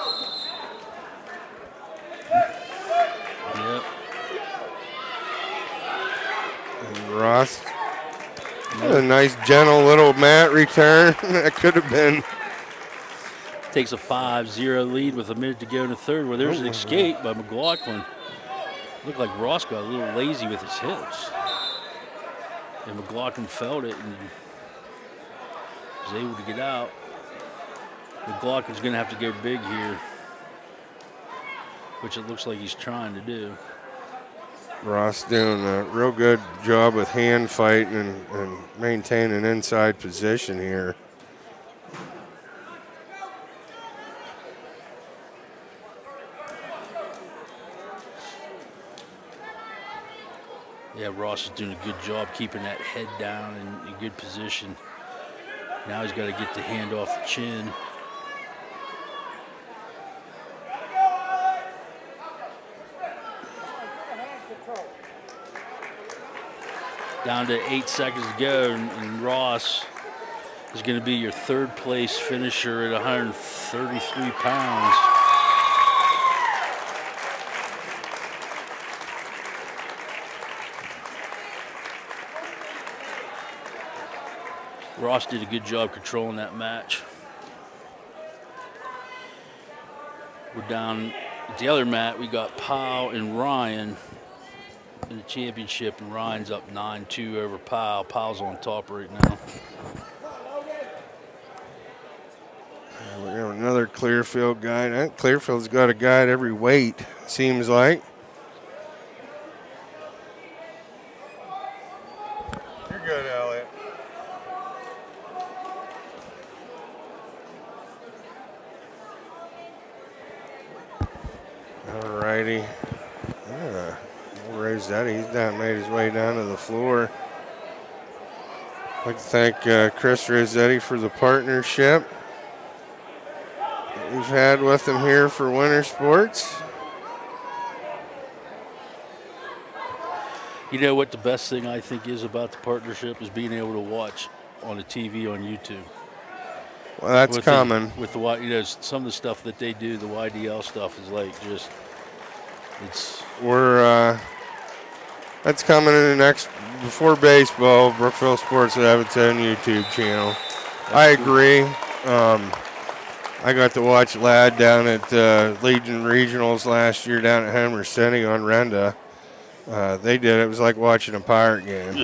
Yep.
And Ross, a nice, gentle little mat return. That could have been.
Takes a 5-0 lead with a minute to go in the third. Well, there's an escape by McLaughlin. Looked like Ross got a little lazy with his hips. And McLaughlin felt it and was able to get out. McLaughlin's going to have to go big here, which it looks like he's trying to do.
Ross doing a real good job with hand fighting and maintaining inside position here.
Yeah, Ross is doing a good job keeping that head down in good position. Now he's got to get the hand off the chin. Down to 8 seconds to go, and Ross is going to be your third place finisher at 133 pounds. Ross did a good job controlling that match. We're down at the other mat. We got Powell and Ryan in the championship, and Ryan's up 9-2 over Powell. Powell's on top right now.
We have another Clearfield guy. Clearfield's got a guy at every weight, seems like. You're good, Elliot. All righty. Rossetti, he's made his way down to the floor. I'd like to thank Chris Rossetti for the partnership that we've had with him here for winter sports.
You know what the best thing I think is about the partnership is being able to watch on the TV on YouTube.
Well, that's common.
With the some of the stuff that they do, the YDL stuff is like just
that's coming in the next, before baseball, Brookville Sports will have its own YouTube channel. I agree. I got to watch Ladd down at Legion Regionals last year down at Homer City on Renda. They did it. It was like watching a Pirate game.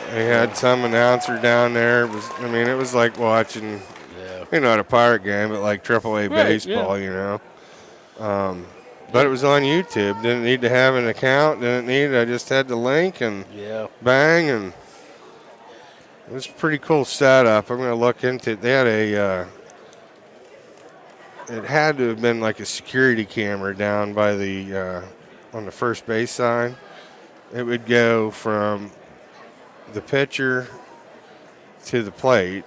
They had some announcer down there. It was like watching, not a Pirate game, but like AAA baseball, But it was on YouTube. Didn't need to have an account. I just had the link and bang, and it was a pretty cool setup. I'm going to look into it. They had it had to have been like a security camera down by the, on the first base side. It would go from the pitcher to the plate,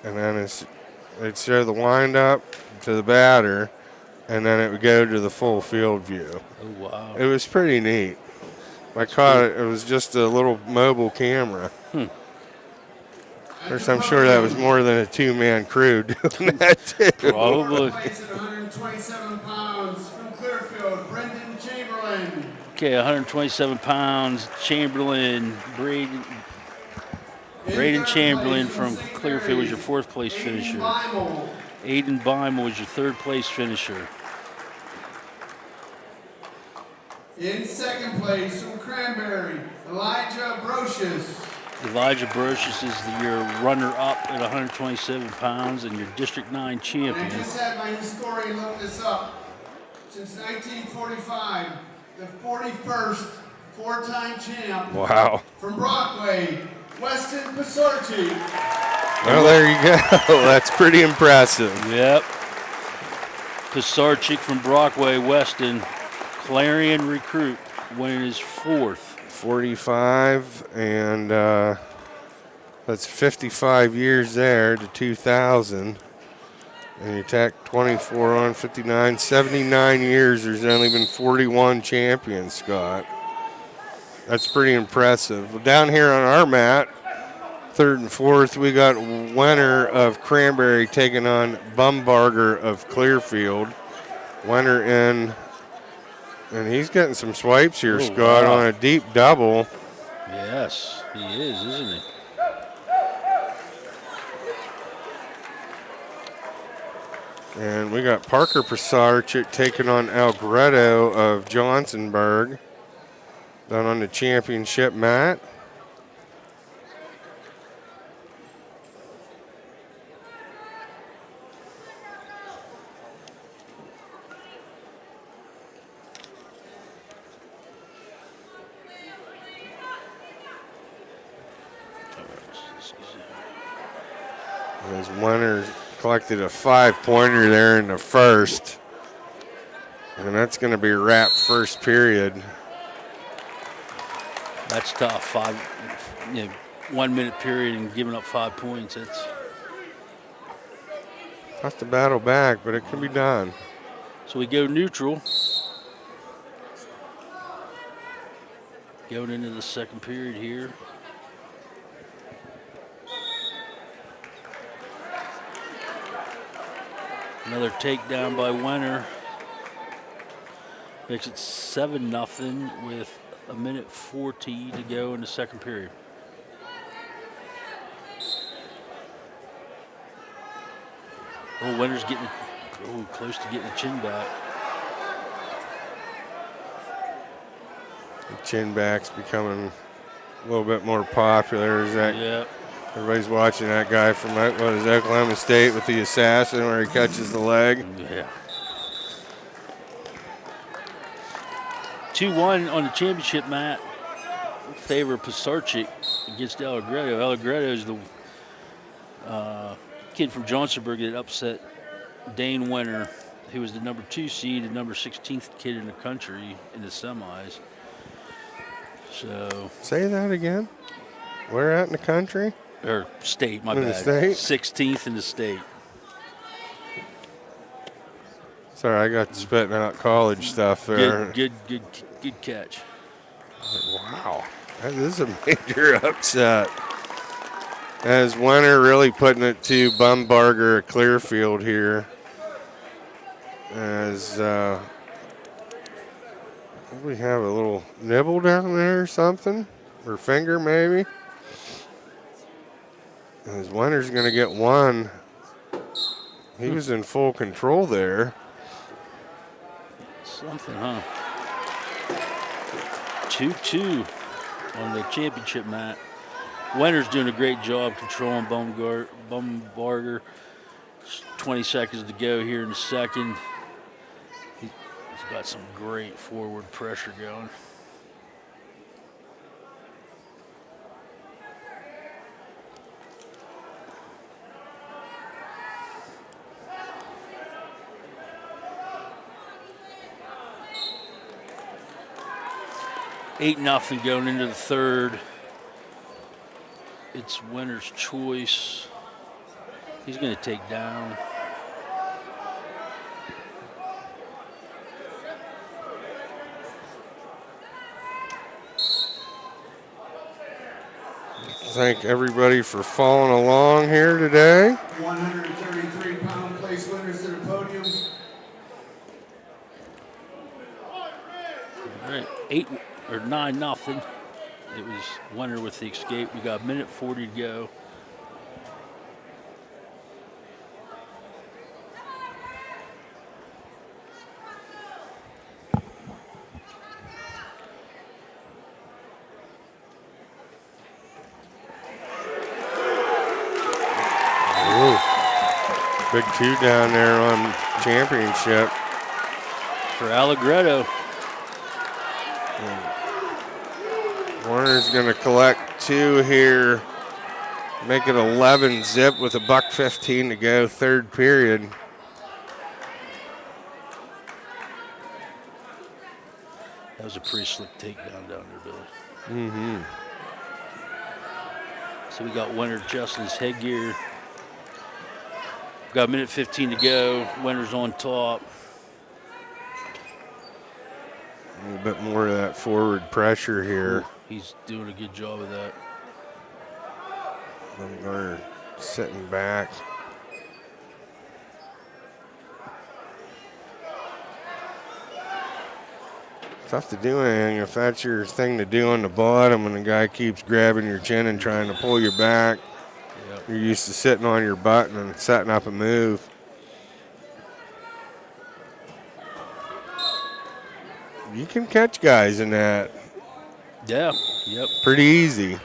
and then it'd show the windup to the batter, and then it would go to the full field view.
Oh, wow.
It was pretty neat. I caught it. It was just a little mobile camera. Of course, I'm sure that was more than a two-man crew doing that, too.
Probably.
127 pounds from Clearfield, Brendan Chamberlain.
Okay, 127 pounds, Chamberlain, Braden Chamberlain from Clearfield was your fourth place finisher. Aiden Beimel was your third place finisher.
In second place from Cranberry, Elijah Brocious.
Elijah Brocious is your runner-up at 127 pounds and your District 9
And
champion.
I just had my historian look this up. Since 1945, the 41st four-time champ.
Wow.
From Brockway, Weston Pasarchi.
Well, there you go. That's pretty impressive.
Yep. Pisarchik from Brockway, Weston, Clarion recruit, winning his 4th.
45, and that's 55 years there to 2000. And you tack 24 on 59, 79 years. There's only been 41 champions, Scott. That's pretty impressive. Well, down here on our mat, 3rd and 4th, we got Wenner of Cranberry taking on Bumbarger of Clearfield. Wenner in, and he's getting some swipes here, Scott,
wow.
on a deep double.
Yes, he is, isn't he?
And we got Parker Pisarchik taking on Algretto of Johnsonburg down on the championship mat. As Wenner collected a 5-pointer there in the first. And that's going to be wrapped first period.
That's tough. 1 minute period and giving up 5 points. It's
tough to battle back, but it can be done.
So we go neutral. Going into the second period here. Another takedown by Wenner. Makes it 7-0 with 1:40 to go in the second period. Oh, Wenner's getting close to getting a chin back.
The chin back's becoming a little bit more popular. Is that?
Yep.
Everybody's watching that guy from Oklahoma State with the assassin where he catches the leg.
Yeah. 2-1 on the championship mat in favor of Pisarchik against Allegretto. Allegretto is the kid from Johnsonburg that upset Dane Wenner, who was the number 2 seed and number 16th kid in the country in the semis. So.
Say that again. Where at in the country?
Or state, my
in
bad.
The state?
16th in the state.
Sorry, I got spitting out college stuff there.
Good catch.
Wow, this is a major upset. As Wenner really putting it to Bumbarger at Clearfield here. As we have a little nibble down there or something, or finger maybe. As Wenner's going to get one. He was in full control there.
Something, huh? 2-2 on the championship mat. Wenner's doing a great job controlling Bumbarger. 20 seconds to go here in the second. He's got some great forward pressure going. Eight nothing going into the third. It's Wenner's choice. He's going to take down.
Thank everybody for following along here today.
133-pound place winners to the podium.
All right, 9-0. It was Wenner with the escape. We got 1:40 to go.
Big 2 down there on championship.
For Allegretto.
Warner's going to collect 2 here. Make it 11 zip with $1:15 to go, third period.
That was a pretty slick takedown down there, Billy.
Mm-hmm.
So we got Winter adjusting his headgear. Got a minute 15 to go. Winter's on top.
A little bit more of that forward pressure here.
Ooh, he's doing a good job of that.
Bumgarner sitting back. Tough to do anything if that's your thing to do on the bottom and the guy keeps grabbing your chin and trying to pull you back.
Yep.
You're used to sitting on your butt and setting up a move. You can catch guys in that.
Yeah, yep.
Pretty easy.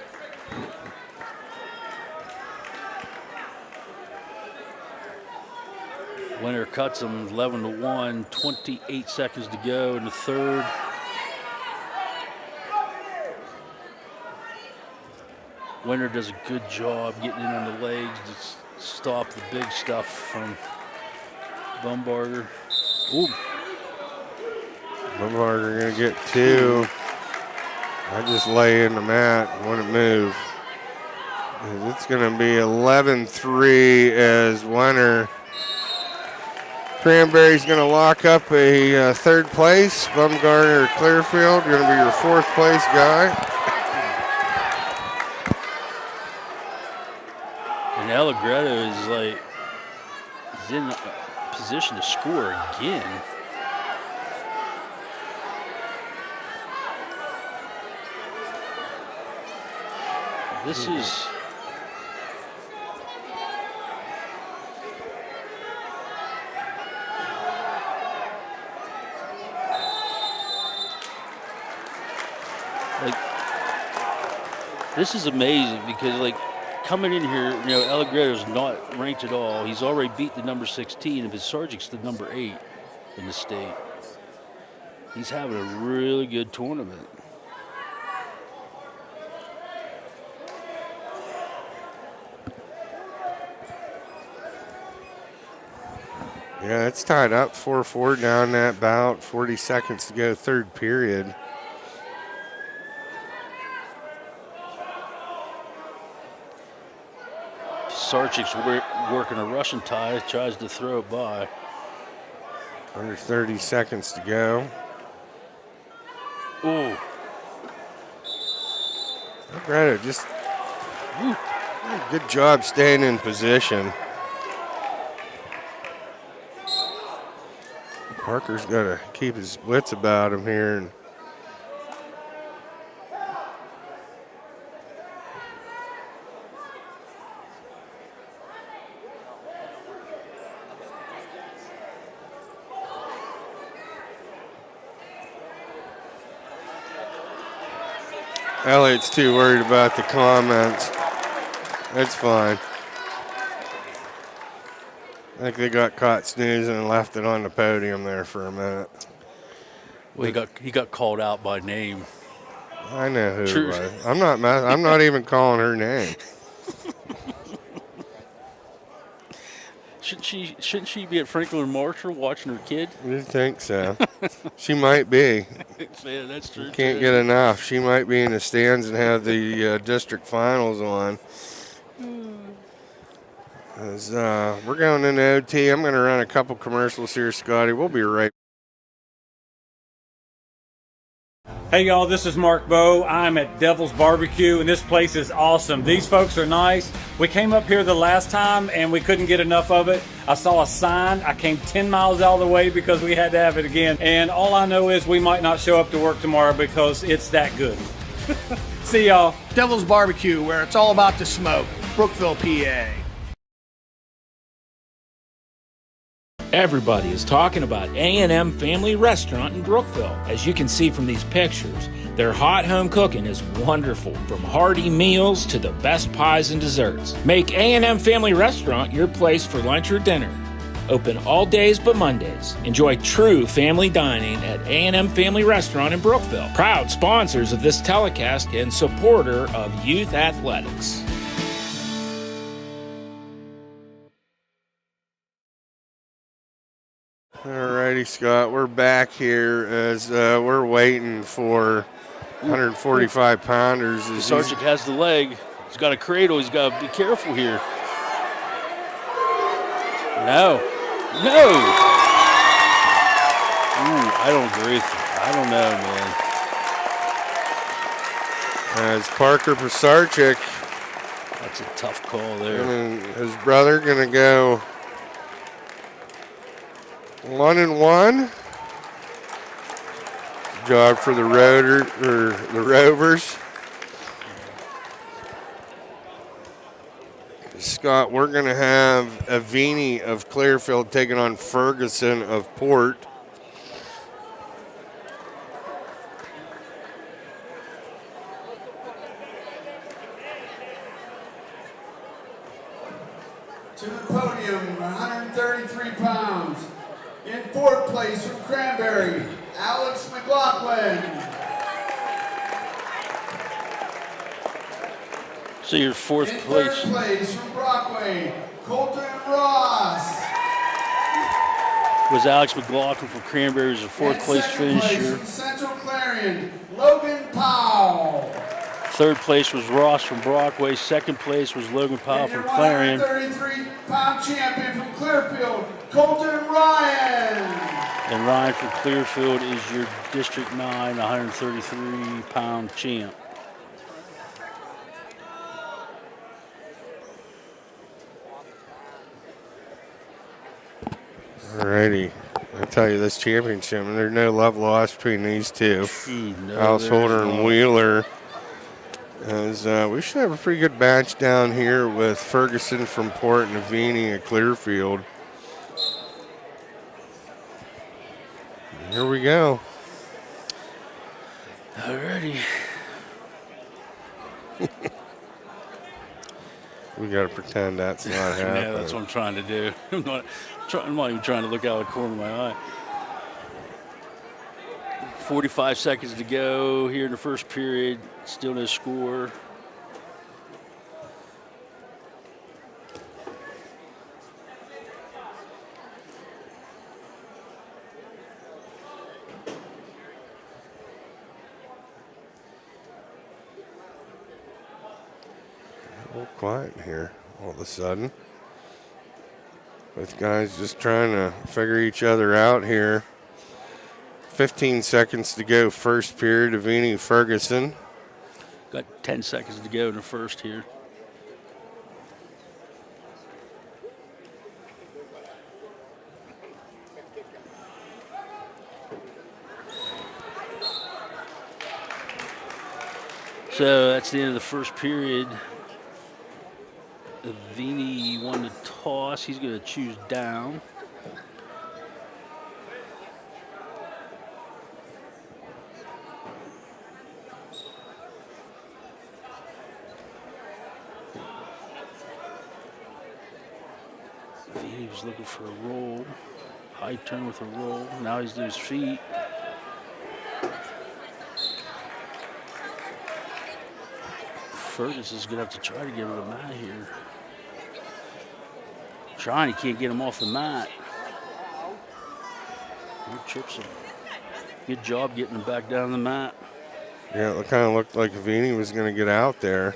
Winter cuts him 11-1, 28 seconds to go in the third. Winter does a good job getting in on the legs to stop the big stuff from Bumgarner. Ooh.
Bumgarner gonna get 2. I just lay in the mat and want to move. It's gonna be 11-3 as Winter. Cranberry's gonna lock up a third place. Bumgarner Clearfield gonna be your 4th place guy.
And Allegretto is like, he's in a position to score again. This is like, this is amazing because like coming in here, you know, Allegretto's not ranked at all. He's already beat the number 16 and Pisarcic's the number 8 in the state. He's having a really good tournament.
Yeah, it's tied up 4-4 down that bout. 40 seconds to go, third period.
Pisarcic's working a Russian tie, tries to throw it by.
Under 30 seconds to go.
Ooh.
Allegretto just good job staying in position. Parker's got to keep his wits about him here. And Elliot's too worried about the comments. That's fine. I think they got caught snoozing and left it on the podium there for a minute.
Well, he got called out by name.
I know who it was. I'm not even calling her name.
Shouldn't she be at Franklin Marshall watching her kid?
You think so? She might be.
Yeah, that's true.
Can't get enough. She might be in the stands and have the district finals on. As we're going into OT, I'm going to run a couple commercials here, Scotty. We'll be right back.
Hey y'all, this is Mark Bowe. I'm at Devil's Barbecue and this place is awesome. These folks are nice. We came up here the last time and we couldn't get enough of it. I saw a sign. I came 10 miles out of the way because we had to have it again. And all I know is we might not show up to work tomorrow because it's that good. See y'all.
Devil's Barbecue, where it's all about the smoke. Brookville, PA.
Everybody is talking about A&M Family Restaurant in Brookville. As you can see from these pictures, Their hot home cooking is wonderful, from hearty meals to the best pies and desserts. Make A&M Family Restaurant your place for lunch or dinner. Open all days but Mondays. Enjoy true family dining at A&M Family Restaurant in Brookville. Proud sponsors of this telecast and supporter of youth athletics.
Alrighty, Scott, we're back here as we're waiting for 145 pounders.
Sarchik has the leg. He's got a cradle. He's got to be careful here. No. Ooh, I don't agree. I don't know, man.
As Parker Pisarchik.
That's a tough call there.
And his brother going to go 1-1. Job for the Rovers. Scott, we're going to have Avini of Clearfield taking on Ferguson of Port.
To the podium, 133 pounds. In fourth place from Cranberry, Alex McLaughlin.
So your fourth
In
place.
third place from Brockway, Colton Ross.
Was Alex McLaughlin from Cranberry, who's a fourth place finisher.
From Central Clarion, Logan Powell.
Third place was Ross from Brockway. Second place was Logan Powell from Clarion.
133-pound champion from Clearfield, Colton Ryan.
And Ryan from Clearfield is your District 9 133-pound champ.
Alrighty. I tell you, this championship, there's no love lost between these two. Householder and Wheeler. As we should have a pretty good match down here with Ferguson from Port and Avini at Clearfield. Here we go.
Alrighty.
We got to pretend that's not happening.
Yeah, that's what I'm trying to do. I'm not even trying to look out of the corner of my eye. 45 seconds to go here in the first period. Still no score.
A little quiet here all of a sudden. Both guys just trying to figure each other out here. 15 seconds to go, first period. Avini Ferguson.
Got 10 seconds to go in the first here. So that's the end of the first period. Avini won the toss. He's going to choose down. Avini was looking for a roll. High turn with a roll. Now he's to his feet. Ferguson's going to have to try to get him to the mat here. Trying, he can't get him off the mat. He trips him. Good job getting him back down the mat.
Yeah, it kind of looked like Avini was going to get out there.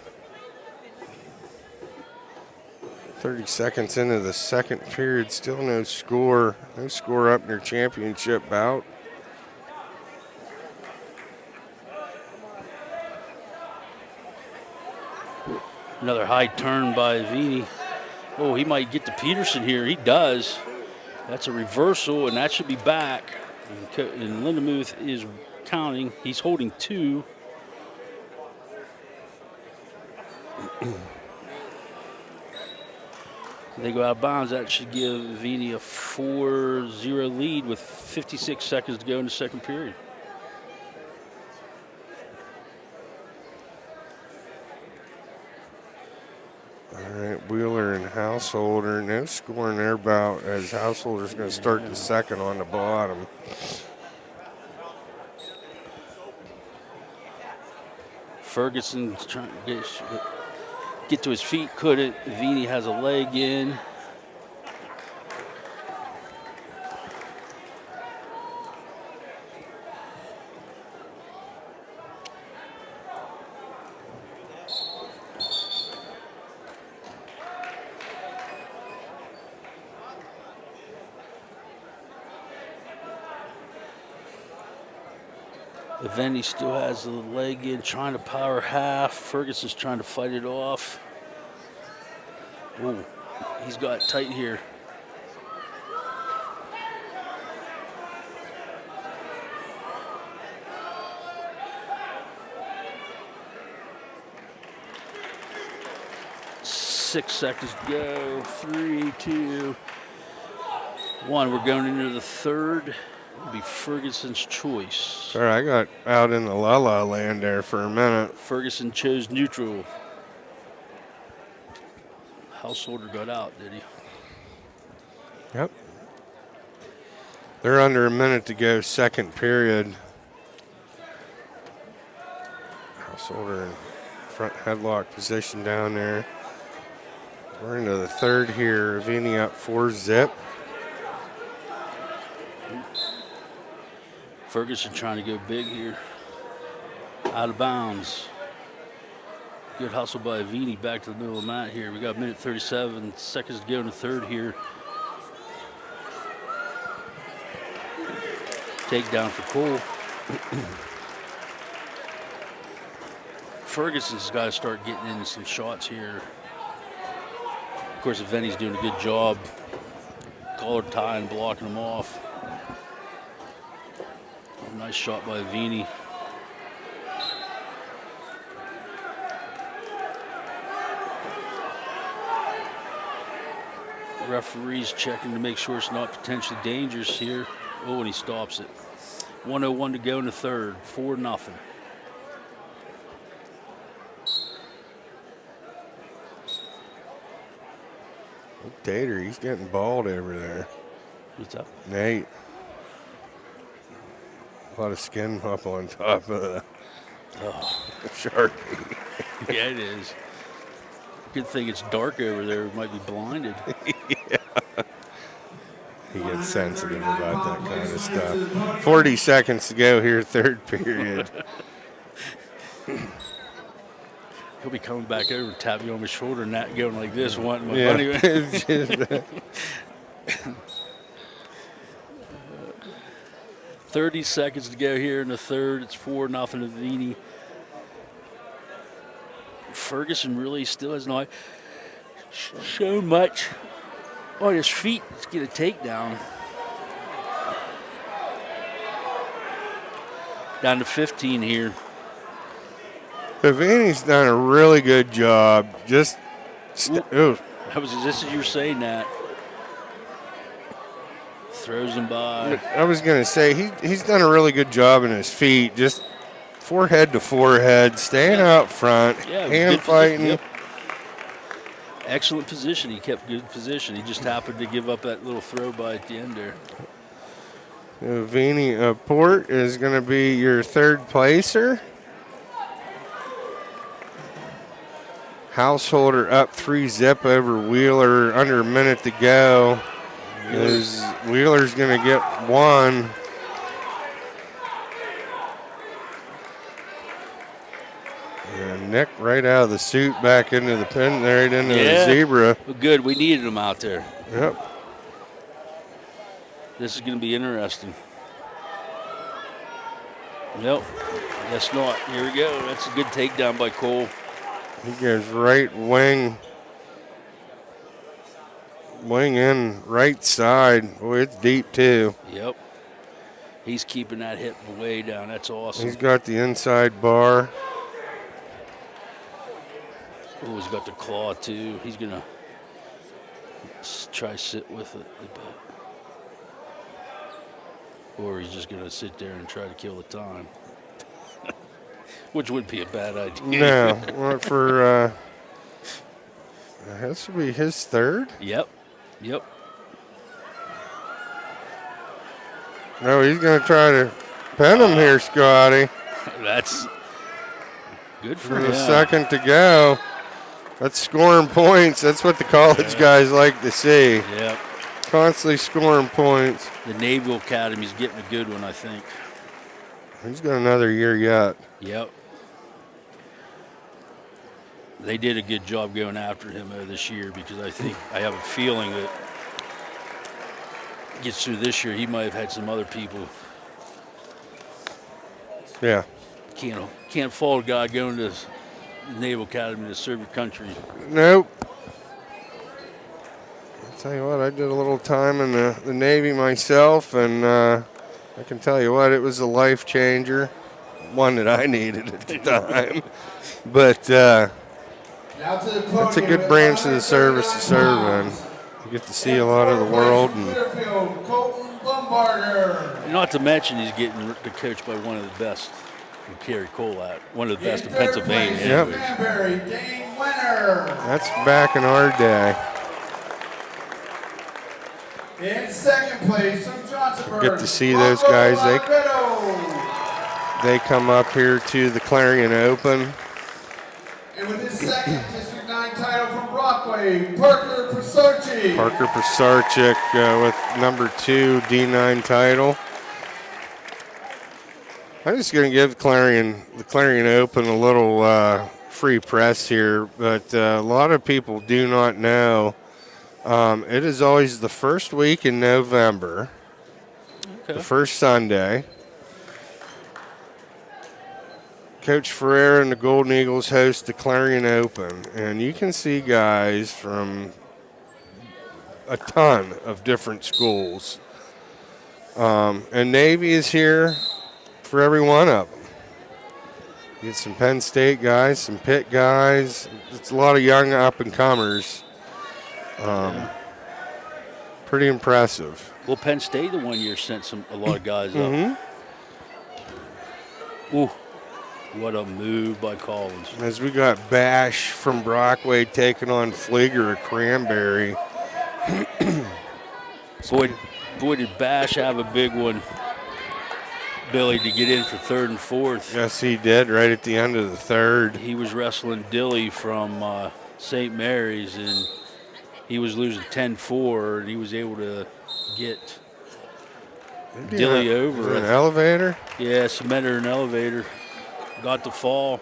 30 seconds into the second period, still no score. No score up in your championship bout.
Another high turn by Avini. Oh, he might get to Peterson here. He does. That's a reversal, and that should be back. And Lindemuth is counting. He's holding two. They go out of bounds. That should give Avini a 4-0 lead with 56 seconds to go in the second period.
All right, Wheeler and Householder. No score in their bout as Householder's going to start the second on the bottom.
Ferguson's trying to get to his feet, couldn't. Vini has a leg in. Vini still has the leg in, trying to power half. Ferguson's trying to fight it off. Ooh, he's got it tight here. Six seconds to go. 3, 2, 1. We're going into the third. It'll be Ferguson's choice.
Sorry, I got out in the la-la land there for a minute.
Ferguson chose neutral. Householder got out, did he?
Yep. They're under a minute to go, second period. Householder in front headlock position down there. We're into the third here. Vini up 4-zip.
Ferguson trying to go big here. Out of bounds. Good hustle by Vini back to the middle of the mat here. We got a minute 37 seconds to go in the third here. Takedown for Cole. Ferguson's got to start getting into some shots here. Of course, Vini's doing a good job. Collar tie and blocking him off. Nice shot by Vini. Referee's checking to make sure it's not potentially dangerous here. Oh, and he stops it. 1:01 to go in the third. 4-0.
Tater, he's getting balled over there.
What's up?
Nate. A lot of skin up on top of the Sharpie.
Yeah, it is. Good thing it's dark over there. We might be blinded.
Yeah. He gets sensitive about that kind of stuff. 40 seconds to go here, third period.
He'll be coming back over, tapping you on my shoulder and that going like this, wanting my
Yeah.
money. 30 seconds to go here in the third. It's 4-0 to Vini. Ferguson really still has not shown much on his feet to get a takedown. Down to 15 here.
Vini's done a really good job. Just,
this is you were saying that. Throws him by.
I was going to say, he's done a really good job in his feet. Just forehead to forehead, staying out front, hand fighting.
Yep. Excellent position. He kept good position. He just happened to give up that little throw by at the end there.
Vini Port is going to be your third placer. Householder up 3-zip over Wheeler, under a minute to go. Wheeler's going to get one. And Nick right out of the suit back into the pin, right into the zebra.
Well, good. We needed him out there.
Yep.
This is going to be interesting. Nope. Guess not. Here we go. That's a good takedown by Cole.
He goes right wing in, right side. Boy, it's deep too.
Yep. He's keeping that hip way down. That's awesome.
He's got the inside bar.
Oh, he's got the claw too. He's going to try sit with it. Or he's just going to sit there and try to kill the time. Which would be a bad idea.
No, for This will be his third.
Yep.
No, he's going to try to pen him here, Scotty.
That's good for
With
him.
a second to go. That's scoring points. That's what the college guys like to see.
Yep.
Constantly scoring points.
The Naval Academy's getting a good one, I think.
He's got another year yet.
Yep. They did a good job going after him this year, because I have a feeling that gets through this year, he might have had some other people.
Yeah.
Can't fault a guy going to the Naval Academy to serve your country.
Nope. I'll tell you what, I did a little time in the Navy myself, and I can tell you what, it was a life changer, one that I needed at the time. But it's a good branch of the service to serve in. You get to see a lot of the world. And
not to mention, he's getting coached by one of the best in Kerry Colat, one of the best in Pennsylvania.
Yep. That's back in our day.
In second place from Johnsonburg.
Get to see those guys. They come up here to the Clarion Open.
And with his second District 9 title from Brockway, Parker Prasarchik.
Parker Prasarchik with number 2 D9 title. I'm just going to give the Clarion Open a little free press here, but a lot of people do not know. It is always the first week in November, the first Sunday. Coach Ferreira and the Golden Eagles host the Clarion Open, and you can see guys from a ton of different schools. And Navy is here for every one of them. You get some Penn State guys, some Pitt guys. It's a lot of young up-and-comers. Pretty impressive.
Well, Penn State the one year sent a lot of guys up. Ooh, what a move by Collins.
As we got Bash from Brockway taking on Flieger of Cranberry.
Boy, did Bash have a big one, Billy, to get in for third and fourth.
Yes, he did, right at the end of the third.
He was wrestling Dilly from St. Mary's, and he was losing 10-4, and he was able to get Dilly over.
An elevator?
Yeah, cemented an elevator. Got the fall.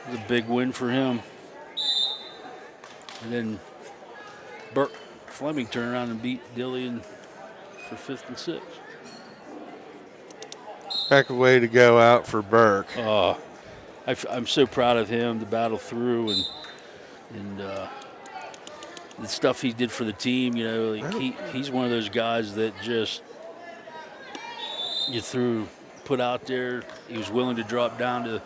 It was a big win for him. And then Burke Fleming turned around and beat Dilly for 5th and 6th.
Heck of a way to go out for Burke.
I'm so proud of him to battle through and the stuff he did for the team. You know, like he's one of those guys that just put out there. He was willing to drop down to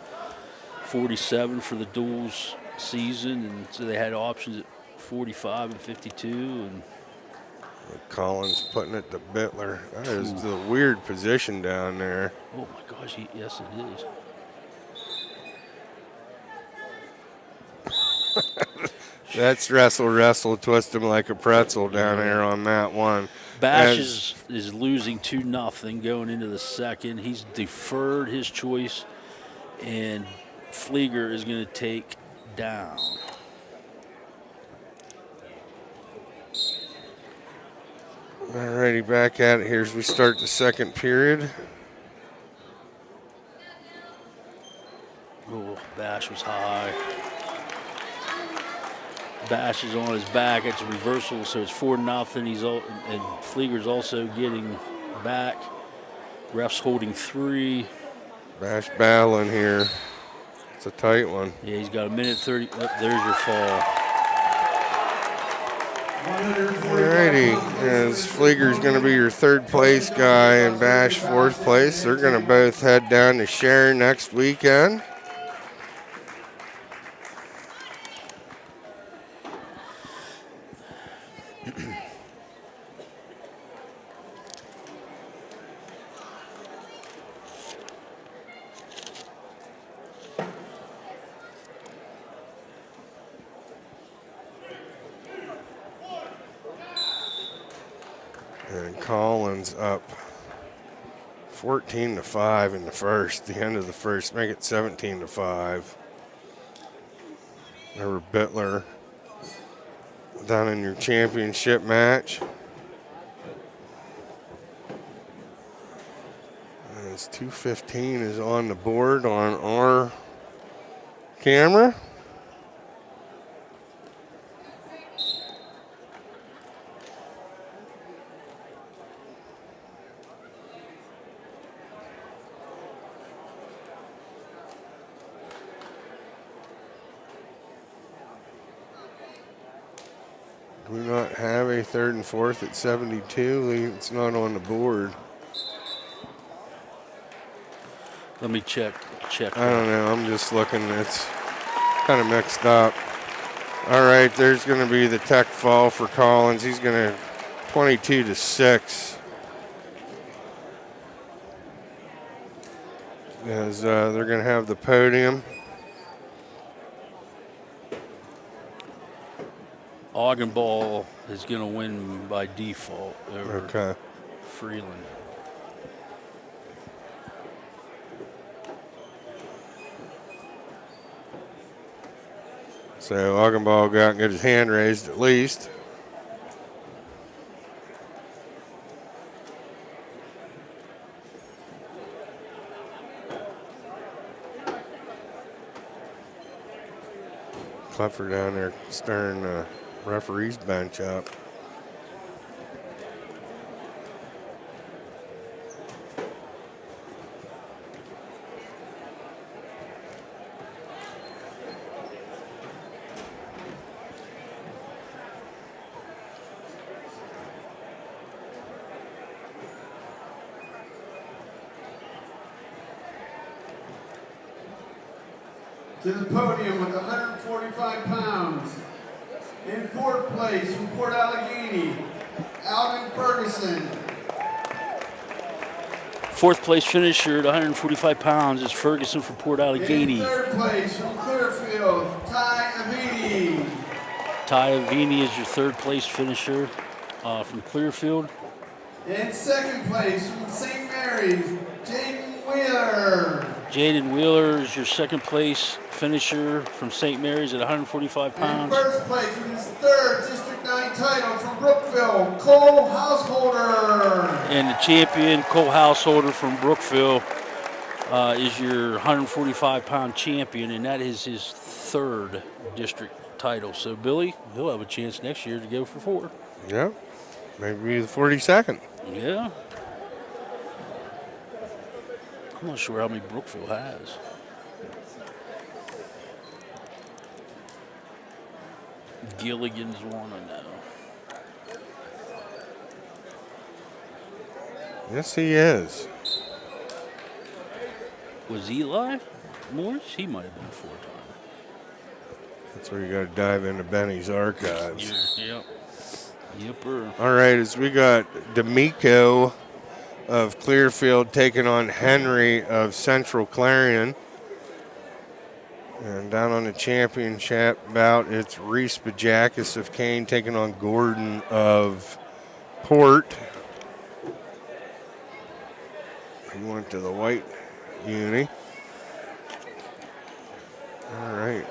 47 for the duels season, and so they had options at 45 and 52. And
Collins putting it to Bittler. That is the weird position down there.
Oh my gosh, yes it is.
That's wrestle, twist him like a pretzel down there on that one.
Bash is losing 2-0 going into the second. He's deferred his choice, and Flieger is going to take down.
Alrighty, back at it here as we start the second period.
Oh, Bash was high. Bash is on his back. It's a reversal, so it's 4-0. And Flieger's also getting back. Ref's holding 3.
Bash battling here. It's a tight one.
Yeah, he's got a minute 30. Oh, there's your fall.
Alrighty, as Flieger's going to be your third place guy and Bash fourth place. They're going to both head down to Sharon next weekend. And Collins up 14-5 in the first, the end of the first, make it 17-5. Remember Bittler down in your championship match. And it's 2:15 is on the board on our camera. Do we not have a third and fourth at 72? It's not on the board.
Let me check.
I don't know. I'm just looking. It's kind of mixed up. All right, there's going to be the tech fall for Collins. He's going to 22-6. As they're going to have the podium.
Augenball is going to win by default over Freeland.
So Augenball got his hand raised at least. Clifford down there stirring the referee's bench up.
To the podium with 145 pounds. In fourth place from Port Allegheny, Alvin Ferguson.
Fourth place finisher at 145 pounds is Ferguson from Port Allegheny.
In third place from Clearfield, Ty Avini.
Ty Avini is your third place finisher from Clearfield.
In second place from St. Mary's, Jaden Wheeler.
Jaden Wheeler is your second place finisher from St. Mary's at 145 pounds.
In first place with his third District 9 title from Brookville, Cole Householder.
And the champion, Cole Householder from Brookville, is your 145-pound champion, and that is his third district title. So, Billy, he'll have a chance next year to go for 4.
Yeah, maybe the 42nd.
Yeah. I'm not sure how many Brookville has. Gilligan's one, I know.
Yes, he is.
Was Eli Morris? He might have been 4-time.
That's where you got to dive into Benny's archives.
Yep. Yipper.
All right, as we got D'Amico of Clearfield taking on Henry of Central Clarion. And down on the championship bout, it's Reese Bajakis of Kane taking on Gordon of Port. He went to the white uni. All right.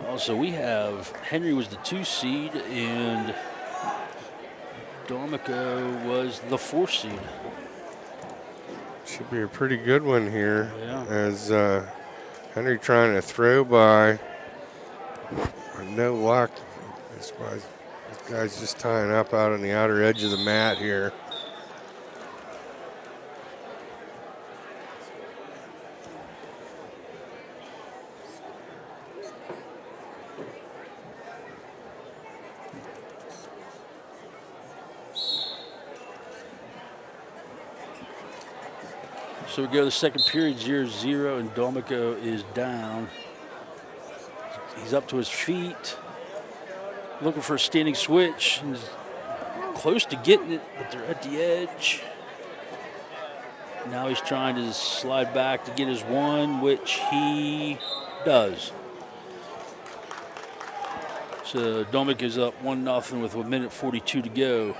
Also, we have Henry was the 2 seed and D'Amico was the 4 seed.
Should be a pretty good one here.
Yeah.
As Henry trying to throw by. No luck. This guy's just tying up out on the outer edge of the mat here.
So we go to the second period, 0-0, and D'Amico is down. He's up to his feet, looking for a standing switch. And he's close to getting it, but they're at the edge. Now he's trying to slide back to get his one, which he does. So Domick is up 1-0 with 1:42 to go.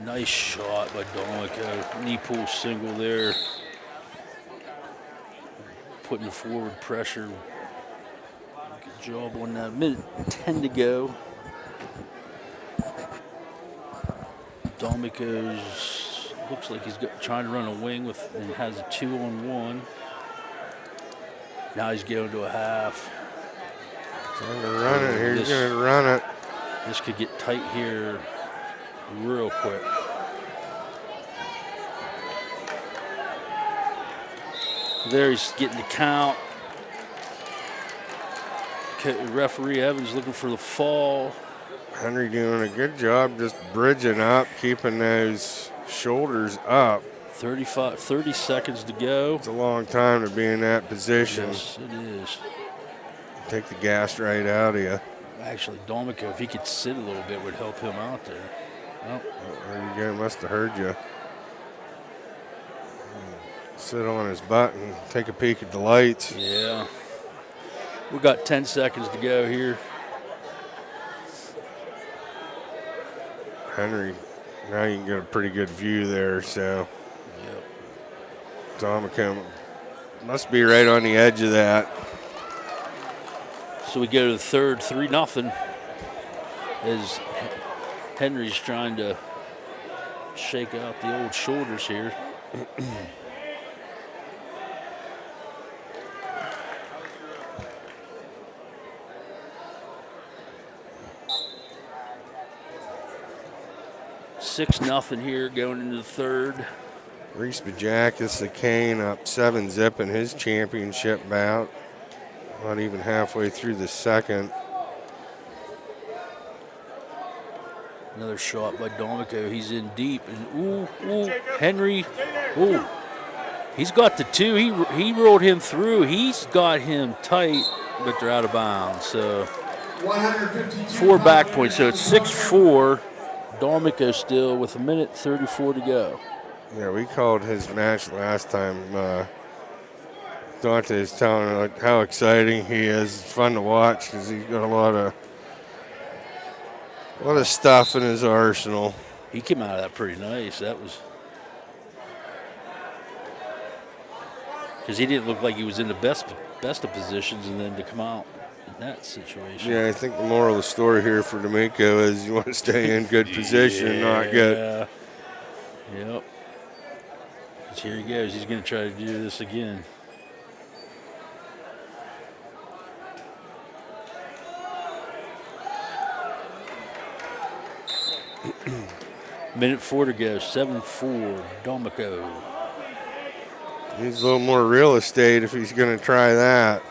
Nice shot by Domick. Knee pull single there. Putting forward pressure. Good job on that. 1:10 to go. Domick looks like he's trying to run a wing and has a 2-on-1. Now he's going to a half.
Trying to run it. He's going to run it.
This could get tight here real quick. There he's getting the count. Referee Evans looking for the fall.
Henry doing a good job just bridging up, keeping those shoulders up.
30 seconds to go.
It's a long time to be in that position.
Yes, it is.
Take the gas right out of you.
Actually, Domick, if he could sit a little bit, would help him out there. Well,
there you go. Must have heard you. Sit on his butt and take a peek at the lights.
Yeah. We got 10 seconds to go here.
Henry, now you can get a pretty good view there, so.
Yep.
Domick must be right on the edge of that.
So we go to the third, 3-0. As Henry's trying to shake out the old shoulders here. 6-0 here going into the third.
Reese Bajakis, the Kane, up 7-0 in his championship bout. Not even halfway through the second.
Another shot by Domico. He's in deep. And Henry. Ooh. He's got the two. He rolled him through. He's got him tight, but they're out of bounds. So 4 back points. So it's 6-4. Domico still with 1:34 to go.
Yeah, we called his match last time. Dante's telling how exciting he is. It's fun to watch because he's got a lot of stuff in his arsenal.
He came out of that pretty nice. That was because he didn't look like he was in the best of positions, and then to come out in that situation.
Yeah, I think the moral of the story here for D'Amico is you want to stay in good position, not get.
Yep. Here he goes. He's going to try to do this again. Minute 4 to go. 7-4. Domico.
Needs a little more real estate if he's going to try that.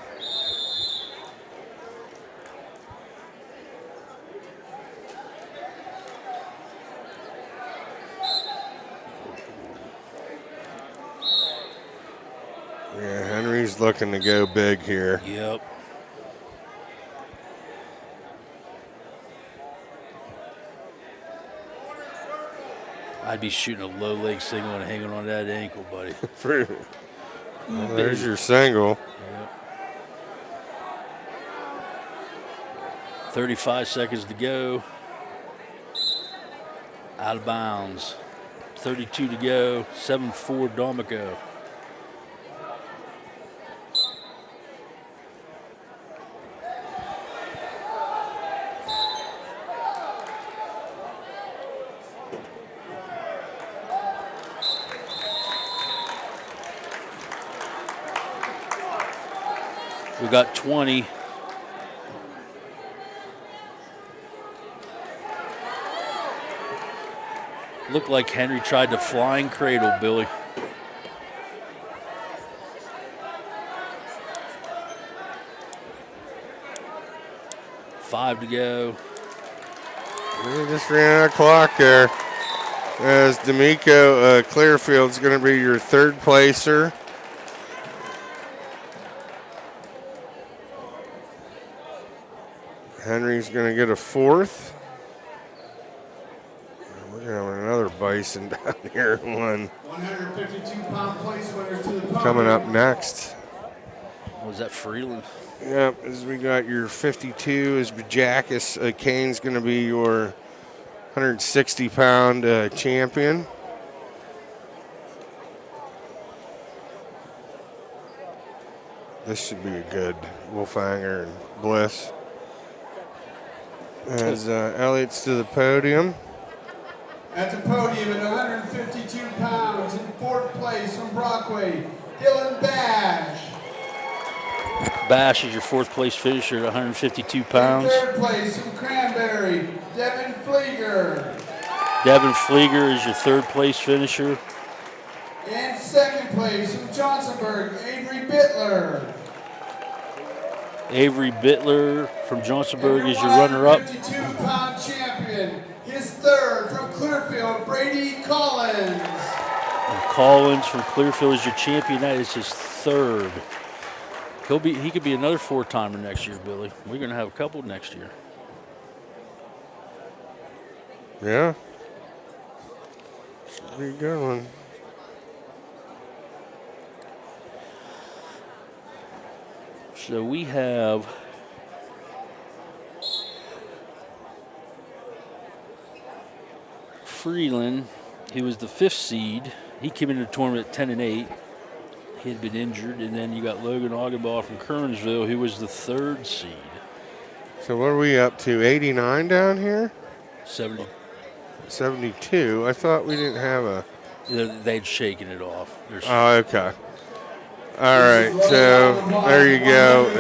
Yeah, Henry's looking to go big here.
Yep. I'd be shooting a low leg single and hanging on that ankle, buddy.
Well, there's your single.
Yep. 35 seconds to go. Out of bounds. 32 to go. 7-4 Domico. We got 20. Looked like Henry tried to flying cradle, Billy. $5 to go.
We just ran out of clock there. As D'Amico Clearfield's going to be your third placer. Henry's going to get a fourth. We're going to have another bison down here.
152-pound place winners to the podium.
Coming up next.
Was that Freeland?
Yep, as we got your 52 is Bajakis. Kane's going to be your 160-pound champion. This should be a good Wolfhanger and Bliss. As Elliott's to the podium.
At the podium at 152 pounds in fourth place from Brockway, Dylan Bash.
Bash is your fourth place finisher at 152 pounds.
In third place from Cranberry, Devin Flieger.
Devin Flieger is your third place finisher.
In second place from Johnsonburg, Avery Bittler.
Avery Bittler from Johnsonburg is your runner-up.
152-pound champion. His third from Clearfield, Brady Collins.
And Collins from Clearfield is your champion. That is his third. He could be another four-timer next year, Billy. We're going to have a couple next year.
Yeah. Should be a good one.
So we have Freeland, he was the 5th seed. He came into the tournament at 10-8. He had been injured. And then you got Logan Augenbaugh from Kernsville, who was the 3rd seed.
So what are we up to, 89 down here?
70.
72. I thought we didn't have a...
They'd shaken it off.
Oh, okay. All right, so there you go.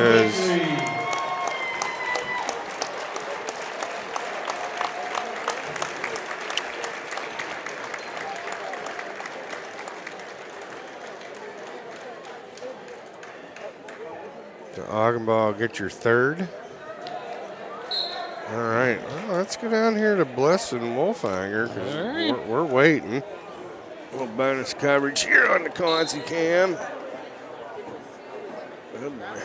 The Augenbaugh will get your third. All right, well, let's go down here to Bliss and Wolfhanger because we're waiting. A little bonus coverage here on the Consi Cam. Good boy.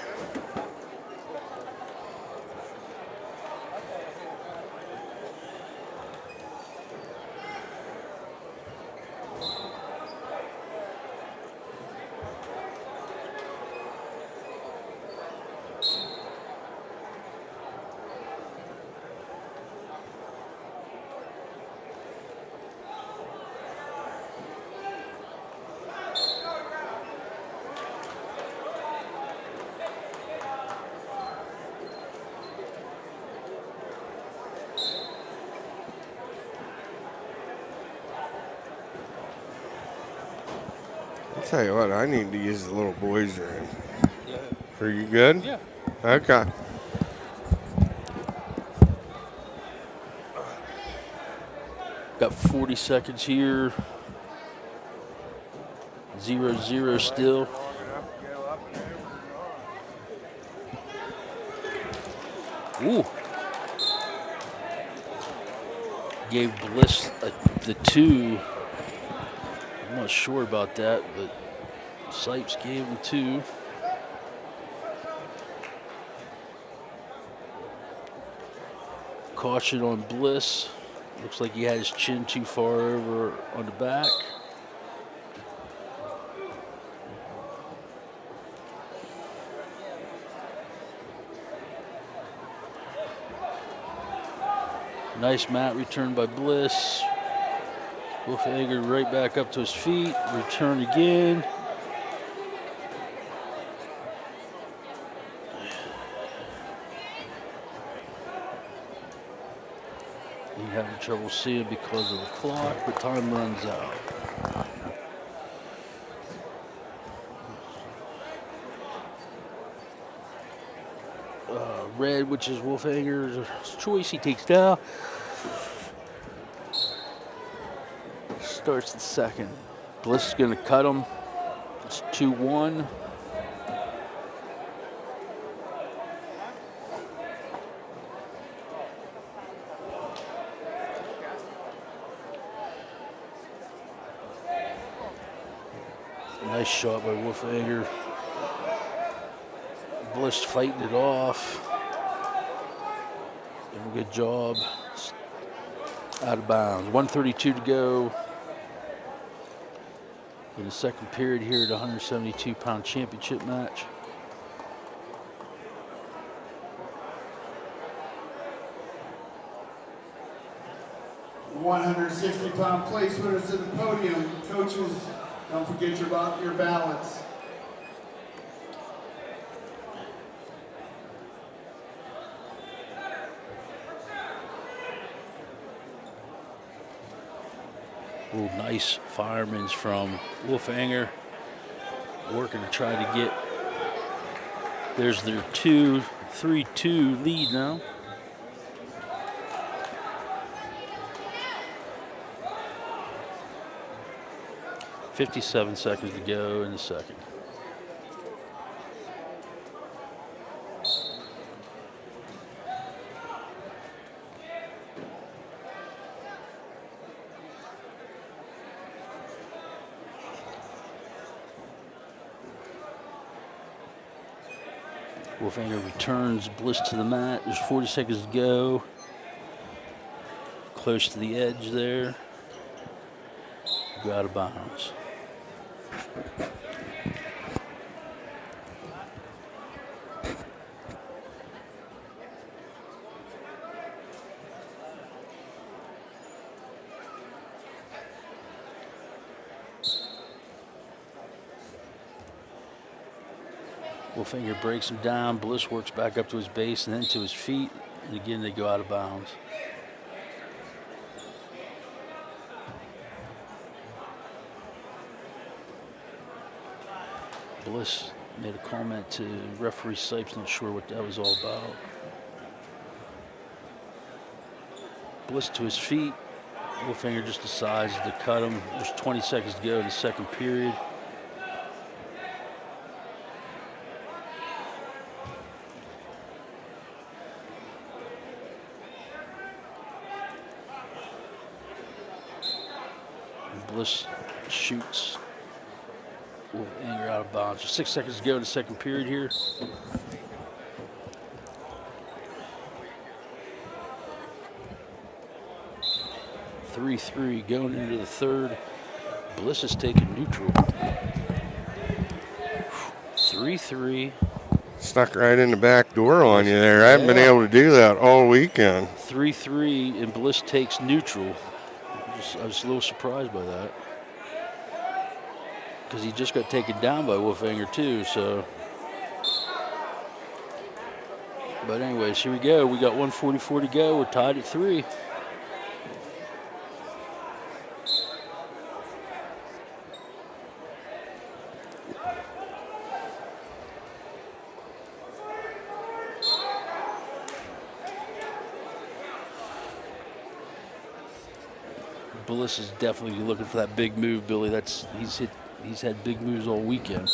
I'll tell you what, I need to use the little boys' room.
Yeah.
Are you good?
Yeah.
Okay.
Got 40 seconds here. 0-0 still. Ooh. Gave Bliss the 2. I'm not sure about that, but Sipes gave him 2. Caution on Bliss. Looks like he had his chin too far over on the back. Nice mat return by Bliss. Wolfhanger right back up to his feet. Return again. He's having trouble seeing because of the clock, but time runs out. Red, which is Wolfhanger's choice, he takes down. Starts the second. Bliss is going to cut him. It's 2-1. Nice shot by Wolfhanger. Bliss fighting it off. Doing a good job. Out of bounds. 1:32 to go in the second period here at the 172-pound championship match.
The 160-pound place winners to the podium. Coaches, don't forget your balance.
Ooh, nice firemen's from Wolfhanger. Working to try to get, there's their 3-2 lead now. .57 seconds to go in the second. Wolfhanger returns Bliss to the mat. There's 40 seconds to go. Close to the edge there. Go out of bounds. Wolfhanger breaks him down. Bliss works back up to his base and then to his feet. And again, they go out of bounds. Bliss made a comment to referee Sipes, not sure what that was all about. Bliss to his feet. Wolfhanger just decides to cut him. There's 20 seconds to go in the second period. Bliss shoots Wolfhanger out of bounds. 6 seconds to go in the second period here. .33 going into the third. Bliss is taking neutral. 3-3.
Snuck right in the back door on you there. I haven't been able to do that all weekend.
3-3 and Bliss takes neutral. I was a little surprised by that. Because he just got taken down by Wolfhanger too, so. But anyways, here we go. We got 1:44 to go. We're tied at 3. Bliss is definitely looking for that big move, Billy. He's had big moves all weekend.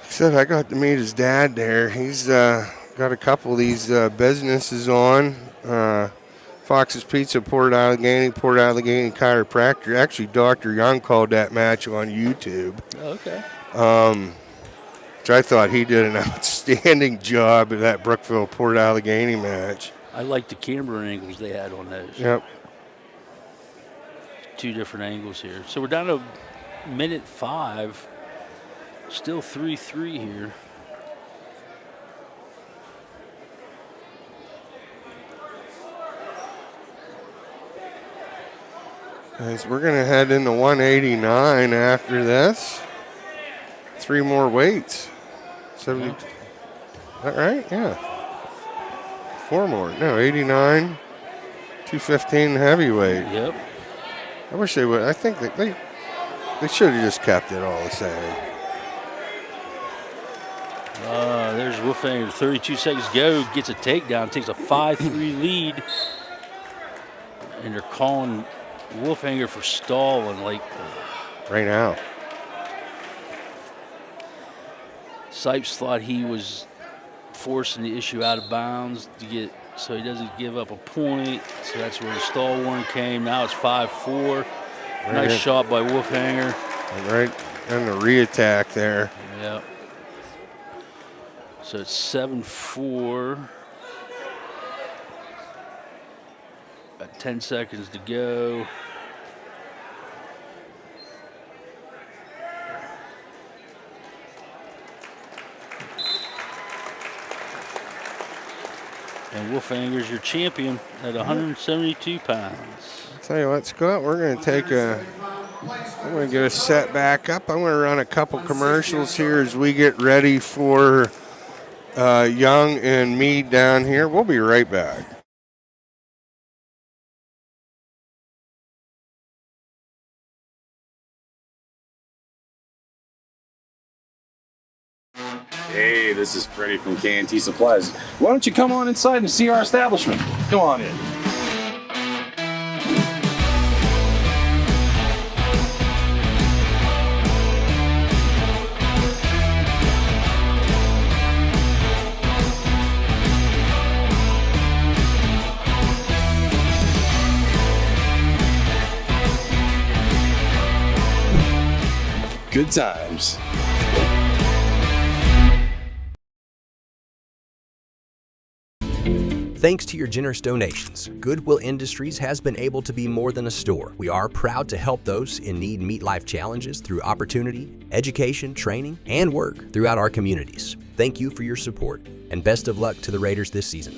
Said I got to meet his dad there. He's got a couple of these businesses on. Fox's Pizza, Port Allegheny Chiropractor. Actually, Dr. Young called that match on YouTube.
Okay.
Which I thought he did an outstanding job of that Brookville Port Allegheny match.
I like the camera angles they had on those.
Yep.
2 different angles here. So we're down to minute 5. Still 3-3 here.
Guys, we're going to head into 189 after this. 3 more weights. 70. Is that right? Yeah. 4 more. No, 89, 215 heavyweight.
Yep.
I wish they would. I think that they should have just kept it all the same.
There's Wolfhanger. 32 seconds to go. Gets a takedown. Takes a 5-3 lead. And they're calling Wolfhanger for stalling.
Right now.
Sipes thought he was forcing the issue out of bounds to get so he doesn't give up a point. So that's where the stall warning came. Now it's 5-4. Nice shot by Wolfhanger.
Right on the re-attack there.
Yeah. So it's 7-4. 10 seconds to go. And Wolfanger's your champion at 172 pounds.
I'll tell you what, Scott, we're going to I'm going to get us set back up. I'm going to run a couple commercials here as we get ready for Young and Meade down here. We'll be right back.
Hey, this is Freddie from K&T Supplies. Why don't you come on inside and see our establishment? Come on in. Good times.
Thanks to your generous donations, Goodwill Industries has been able to be more than a store. We are proud to help those in need meet life challenges through opportunity, education, training, and work throughout our communities. Thank you for your support, and best of luck to the Raiders this season.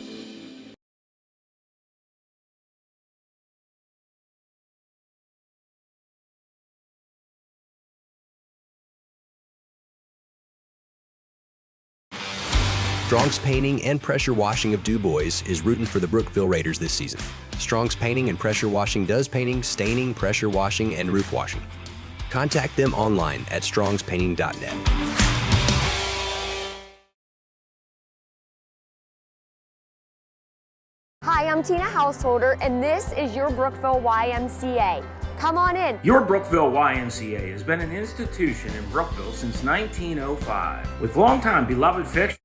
Strong's Painting and Pressure Washing of DuBois is rooting for the Brookville Raiders this season. Strong's Painting and Pressure Washing does painting, staining, pressure washing, and roof washing. Contact them online at strongspainting.net.
Hi, I'm Tina Householder, and this is your Brookville YMCA. Come on in.
Your Brookville YMCA has been an institution in Brookville since 1905, with longtime beloved fixtures.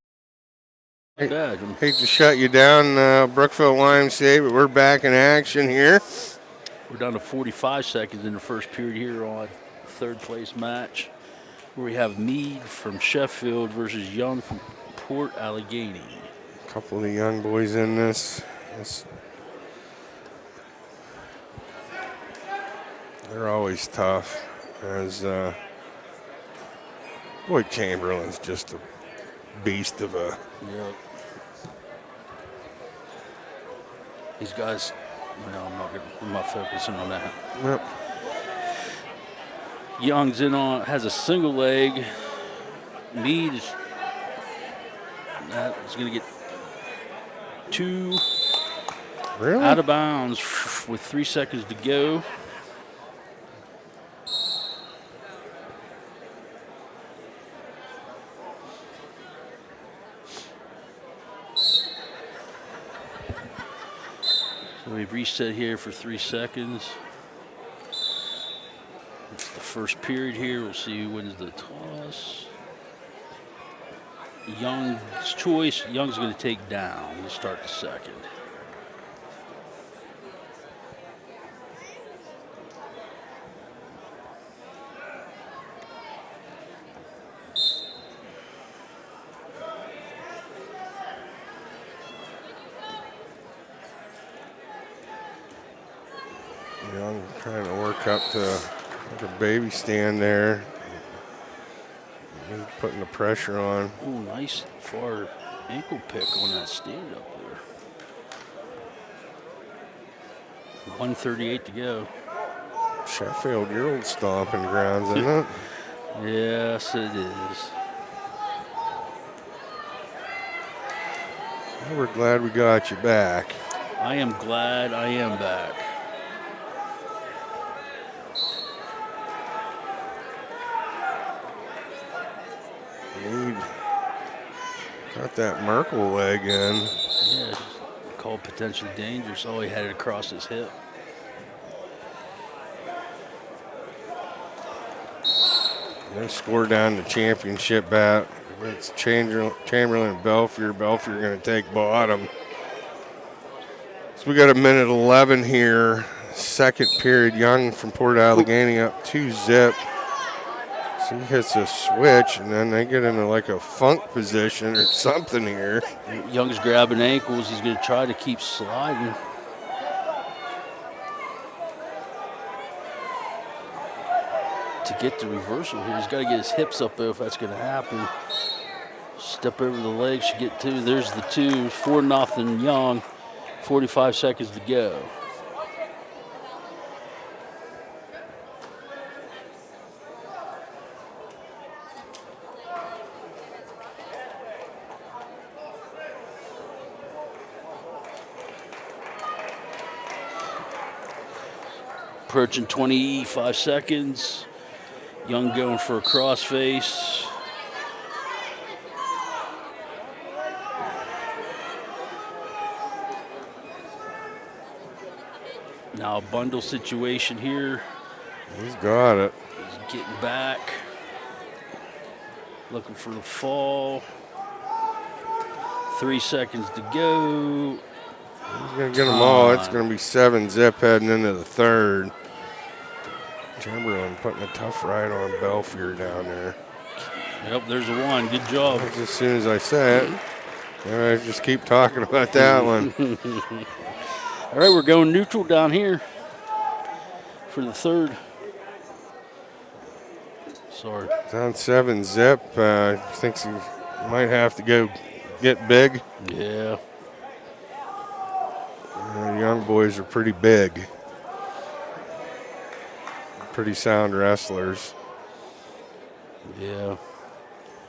Hate to shut you down, Brookville YMCA, but we're back in action here.
We're down to 45 seconds in the first period here on third place match, where we have Meade from Sheffield versus Young from Port Allegheny.
A couple of the young boys in this. They're always tough. As boy, Chamberlain's just a beast of a.
Yep. These guys, I'm not focusing on that.
Yep.
Young's in on, has a single leg. Meade is going to get two out of bounds with 3 seconds to go. We've reset here for 3 seconds. It's the first period here. We'll see who wins the toss. Young's choice. Young's going to take down to start the second.
Young trying to work up to like a baby stand there. He's putting the pressure on.
Oh, nice far ankle pick on that stand up there. 1:38 to go.
Sheffield, your old stomping grounds, isn't it?
Yes, it is.
Well, we're glad we got you back.
I am glad I am back.
Got that Merkel leg in.
Yeah, called potentially dangerous. Oh, he had it across his hip.
They score down the championship bout. It's Chamberlain and Belfier. Belfier going to take bottom. So we got a minute 11 here. Second period. Young from Port Allegheny up 2-0. He hits a switch, and then they get into like a funk position or something here.
Young's grabbing ankles. He's going to try to keep sliding. To get the reversal here, he's got to get his hips up there if that's going to happen. Step over the leg, should get two. There's the two. 4-0 Young. 45 seconds to go. Approaching 25 seconds. Young going for a crossface. Now a bundle situation here.
He's got it.
He's getting back. Looking for the fall. 3 seconds to go.
He's going to get them all. It's going to be 7-zip heading into the third. Chamberlain putting a tough ride on Belfier down there.
Yep, there's a one. Good job.
That's as soon as I say it. All right, just keep talking about that one.
All right, we're going neutral down here for the third. Sorry.
Down 7-zip. Thinks he might have to go get big.
Yeah.
The young boys are pretty big. Pretty sound wrestlers.
Yeah.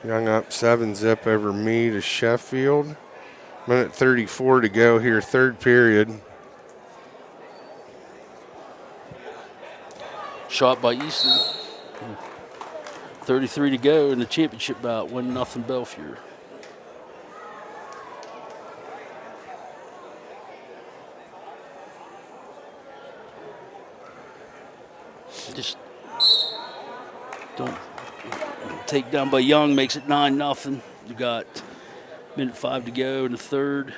Young up 7-zip over me to Sheffield. Minute 34 to go here, third period.
Shot by Easton. 33 to go in the championship bout. 1-0 Belfier. Just don't take down by Young, makes it 9-0. You got minute 5 to go in the third.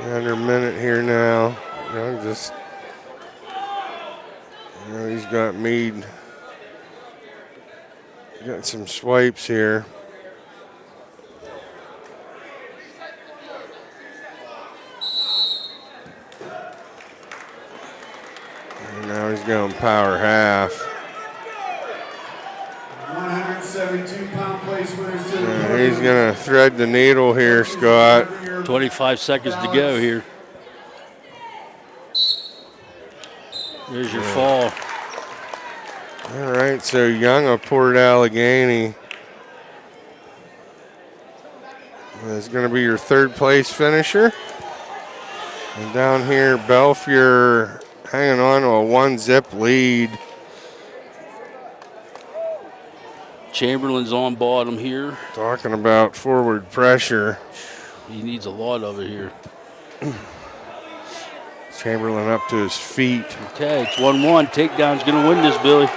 Under a minute here now. Young just, he's got Mead. Got some swipes here. Now he's going power half.
172-pound place winners to the
He's going to thread the needle here, Scott.
25 seconds to go here. There's your fall.
All right, so Young of Port Allegheny is going to be your third place finisher. And down here, Belfier hanging on to a 1-zip lead.
Chamberlain's on bottom here.
Talking about forward pressure.
He needs a lot of it here.
Chamberlain up to his feet.
Okay, it's 1-1. Takedown's going to win this, Billy.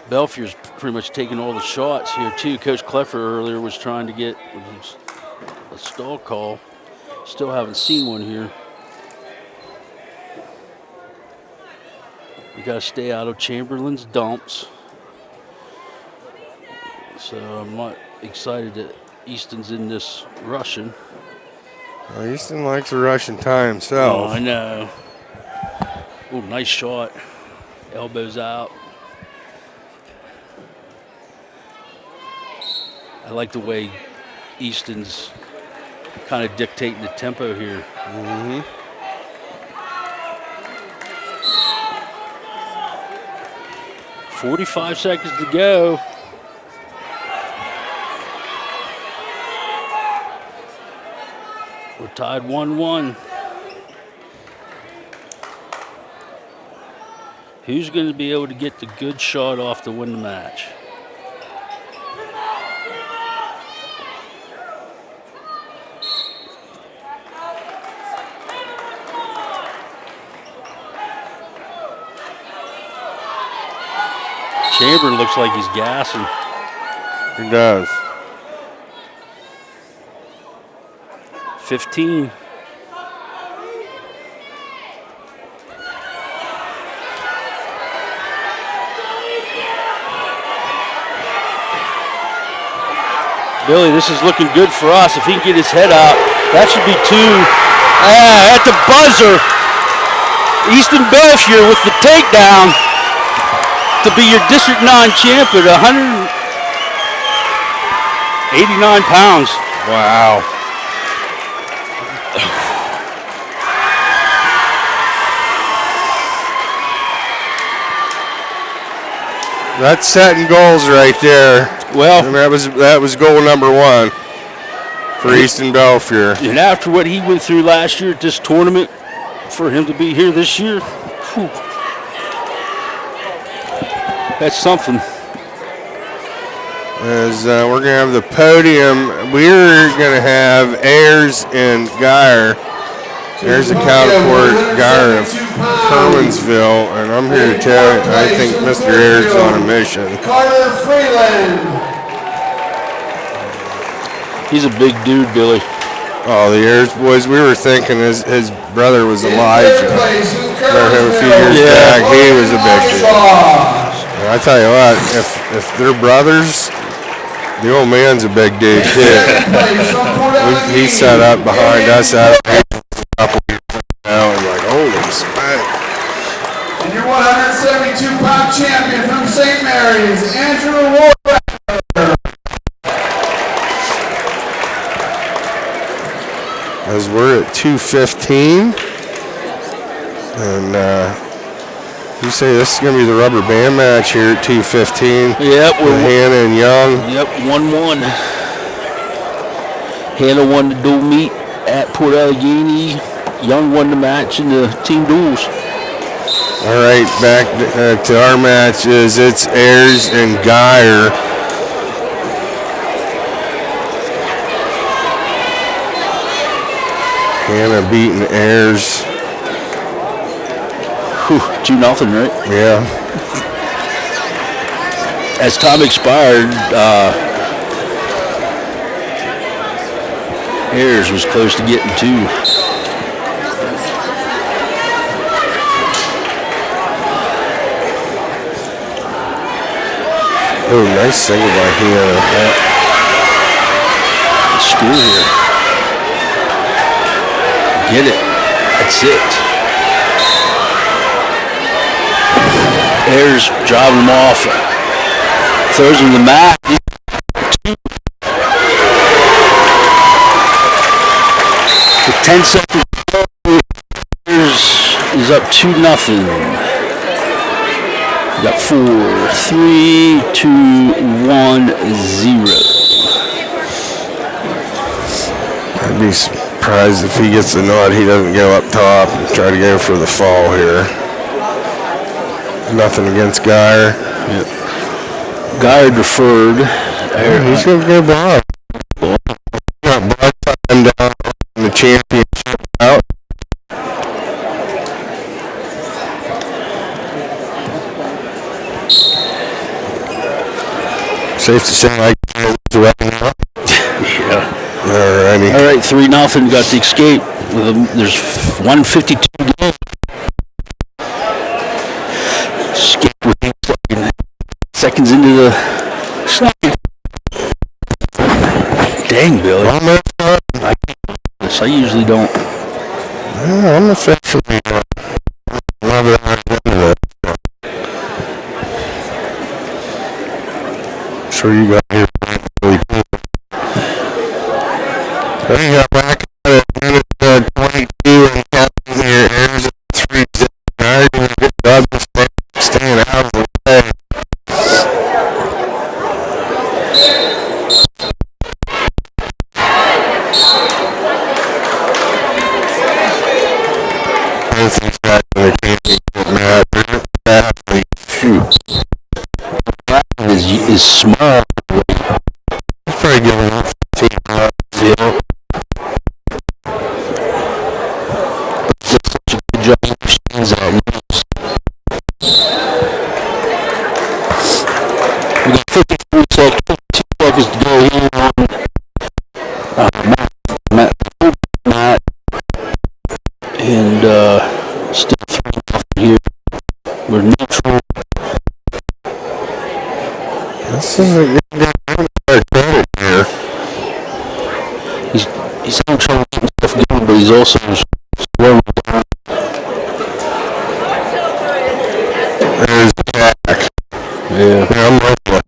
Belfier's pretty much taking all the shots here, too. Coach Kleffer earlier was trying to get a stall call. Still haven't seen one here. You got to stay out of Chamberlain's dumps. So I'm not excited that Easton's in this Russian.
Well, Easton likes a Russian tie himself.
Oh, I know. Oh, nice shot. Elbows out. I like the way Easton's kind of dictating the tempo here. 45 seconds to go. We're tied 1-1. Who's going to be able to get the good shot off to win the match? Sanborn looks like he's gassing.
He does.
15. Billy, this is looking good for us. If he can get his head out, that should be 2. At the buzzer, Easton Belfier with the takedown to be your District 9 champ at 189 pounds.
Wow. That's setting goals right there.
Well,
and that was goal number 1 for Easton Belfier.
And after what he went through last year at this tournament, for him to be here this year, whew, that's something.
As we're going to have the podium, we're going to have Ayers and Geyer. There's the counterpart, Geyer of Hermansville, and I'm here to tell you, I think Mr. Ayers is on a mission.
Carter Freeland.
He's a big dude, Billy.
Oh, the Ayers boys, we were thinking his brother was Elijah. Met him a few years back, he was a big dude. And I tell you what, if they're brothers, the old man's a big dude too. He set up behind us out a couple years now, and like, holy smack.
And your 172-pound champion from St. Mary's, Andrew Ward.
As we're at 215, and you say this is going to be the rubber band match here at 215.
Yep,
with Hannah and Young.
Yep, 1-1. Hannah won the dual meet at Port Allegheny. Young won the match in the team duels.
All right, back to our matches. It's Ayers and Geyer. Hannah beating Ayers.
2-0, right?
Yeah.
As time expired, Ayers was close to getting 2.
Oh, nice single by Hannah.
Score here. Get it. That's it. Ayers driving him off. Throws him the mat. With 10 seconds to go, Ayers is up 2-0. Got 4, 3, 2, 1, 0.
I'd be surprised if he gets the nod. He doesn't go up top and try to go for the fall here. Nothing against Geyer.
Yep. Geyer deferred.
He's going to go back. Got blood time down in the championship out. Safe to say I can right now.
Yeah.
Alrighty.
All right, 3-0. Got the escape. There's 152 games. Escape with seconds into the slide. Dang, Billy. I usually don't.
Yeah, I'm officially love it. Sure you got here. Anyhow, back at minute 22 and captain here, Ayers at 3-0. Now you're going to get Douglas staying out of the way. Anthony's back in the championship match.
Is small.
He's probably giving up 15 feel. Such a good job. This is a good credit here.
He's having trouble getting stuff going, but he's also slowing down.
There's Jack.
Yeah.
I'm loving it.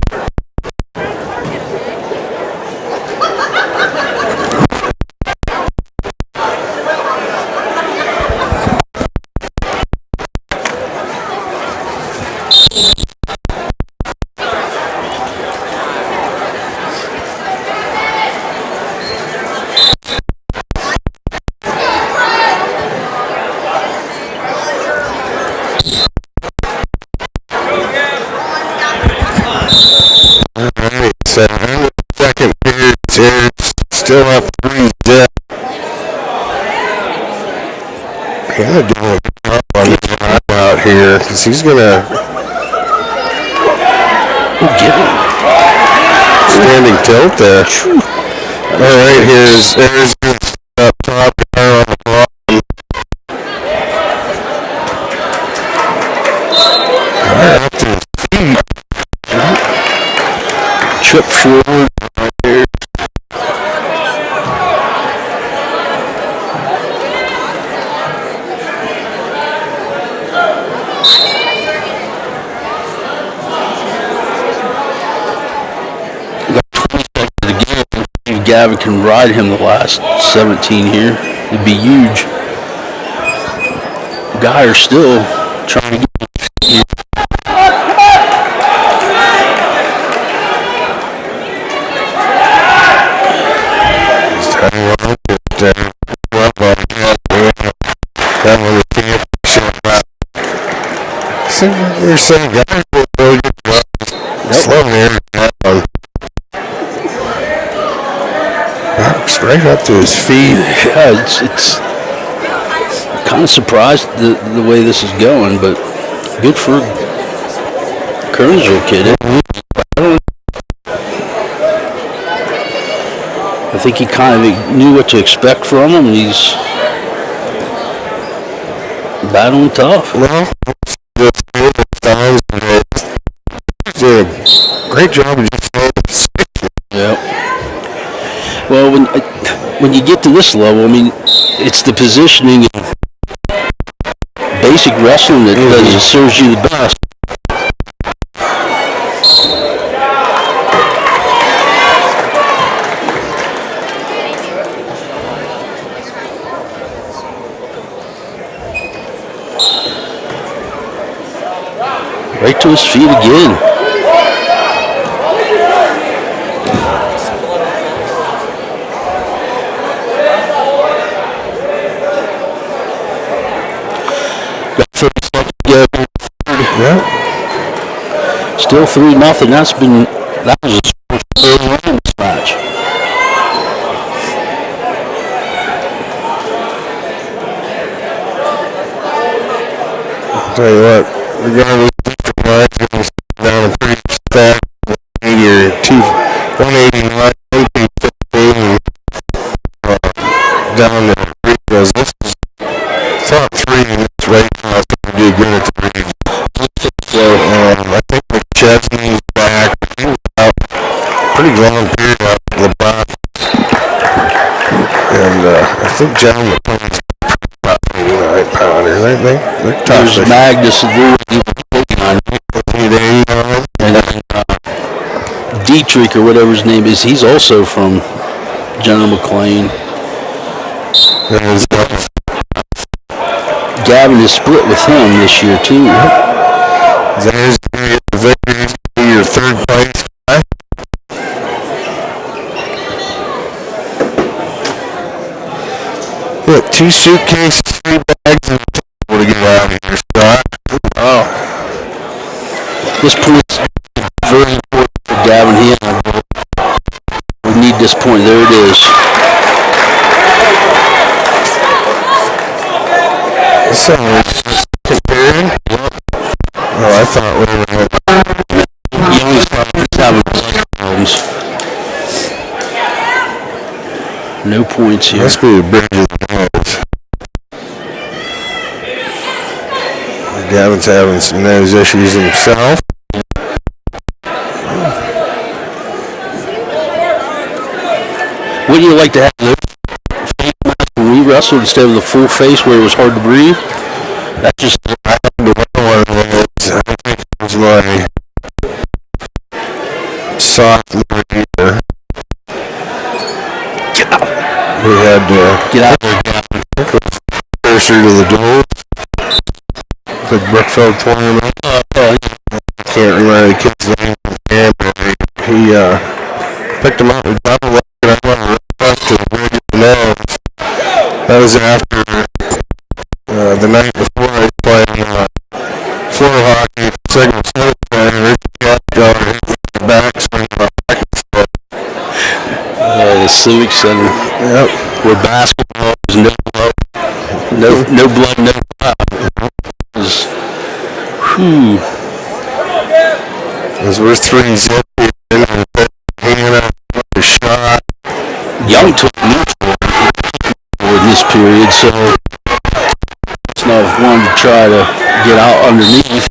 Alright, so in the second period, it's still up 3-0. Kind of doing a good job on the drive out here, because he's going to
get him.
Standing tilt there. Alright, here's up top there on the bottom. Alright, up to his feet.
Trip forward right there. Got 20 seconds to go. If Gavin can ride him the last 17 here, it'd be huge. Geyer still trying to get here.
That one was championship round. So you're saying guys will really good job. Slow there down. Straight up to his feet.
Yeah, it's kind of surprised the way this is going, but good for Kernsville kid. I think he kind of knew what to expect from him. He's battling tough.
Well, did a great job of just throwing the stick.
Yeah. Well, when you get to this level, I mean, it's the positioning and basic wrestling that serves you the best. Right to his feet again. Got 30 seconds to go.
Yeah.
Still 3-0. That was his first early run in this match.
I'll tell you what, regardless of the line, goes down a pretty fast 189, 215, down the three goes. This is top 3 in this right now. It's going to do good at the ring. So I think McChesney's back. He was out pretty long period out of the box. And I think John McClain's about 89 pounders. They're tough.
There's Magnus and Dietrich or whatever his name is. He's also from General McClain. Gavin is split with him this year too.
There's the victory for your third place guy. Look, 2 suitcases, 3 bags, and a table to get out of here, Scott.
Oh. This point's very important for Gavin. We need this point. There it is.
So, comparing? Oh, I thought we were
You always thought he was having problems. No points here.
Must be the bridge of the nose. Gavin's having some nose issues himself.
Wouldn't you like to have the face mask when we wrestled instead of the full face where it was hard to breathe? That just
I think it was my sophomore year. We had to
get out
closer to the door. The Brookfield tournament. I can't remember the kid's name. He picked him up and double leg, and I went right to the bridge of the nose. That was after the night before I was playing floor hockey, second set and Richard Castro hit the backswing of my second set.
The Civic Center.
Yep.
Where basketball was no blood, no blood, no foul.
As we're 3-0 and hanging out a shot.
Young took neutral in this period, so it's not one to try to get out underneath.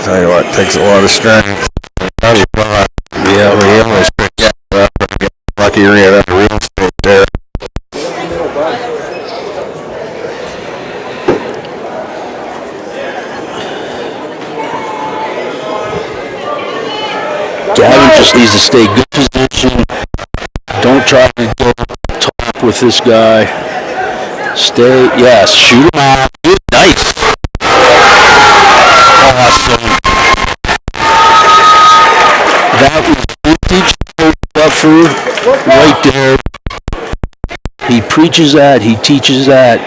Tell you what, it takes a lot of strength. Yeah, we almost picked that up. Lucky we had a real estate there.
Gavin just needs to stay good position. Don't try to go talk with this guy. Stay, yes, shoot him out. Good, nice. Awesome. That was vintage buffer right there. He preaches that, he teaches that.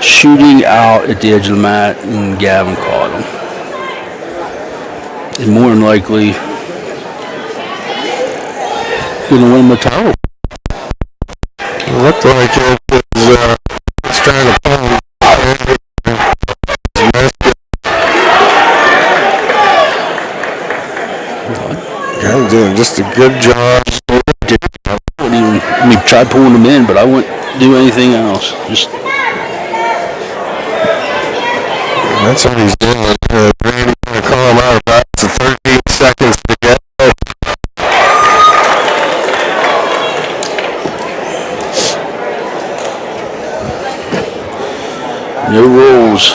Shooting out at the edge of the mat, and Gavin caught him. And more than likely, going to win the title.
It looked like it was trying to pull him. I'm doing just a good job.
I tried pulling him in, but I wouldn't do anything else. Just
that's what he's doing. Randy's going to call him out about 13 seconds to get.
No rules.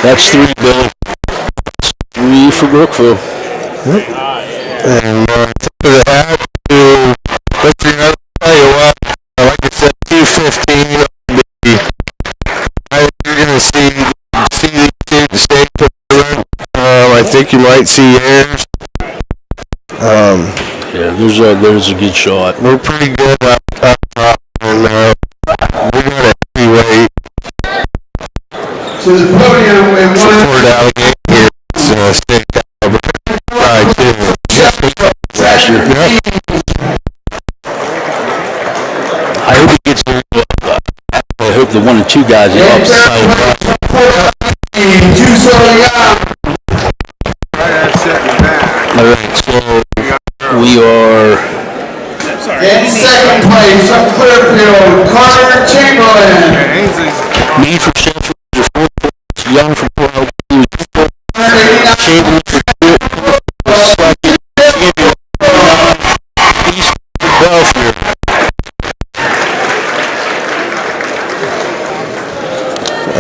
That's 3, Bill. 3 for Brookfield.
Yep. And tip of the hat to, let's tell you what, like I said, 215. I think you're going to see these kids stay together. I think you might see Ayers.
Yeah, there's a good shot.
We're pretty good up top, and we got a heavyweight.
To the podium in
Support Alligator. State caliber.
Rasher. I hope he gets I hope the 1 and 2 guys are up. All right, so we are
in second place from Clearfield, Carter Chamberlain.
Mead from Sheffield, Young from Port Chamberlain for East Belfield.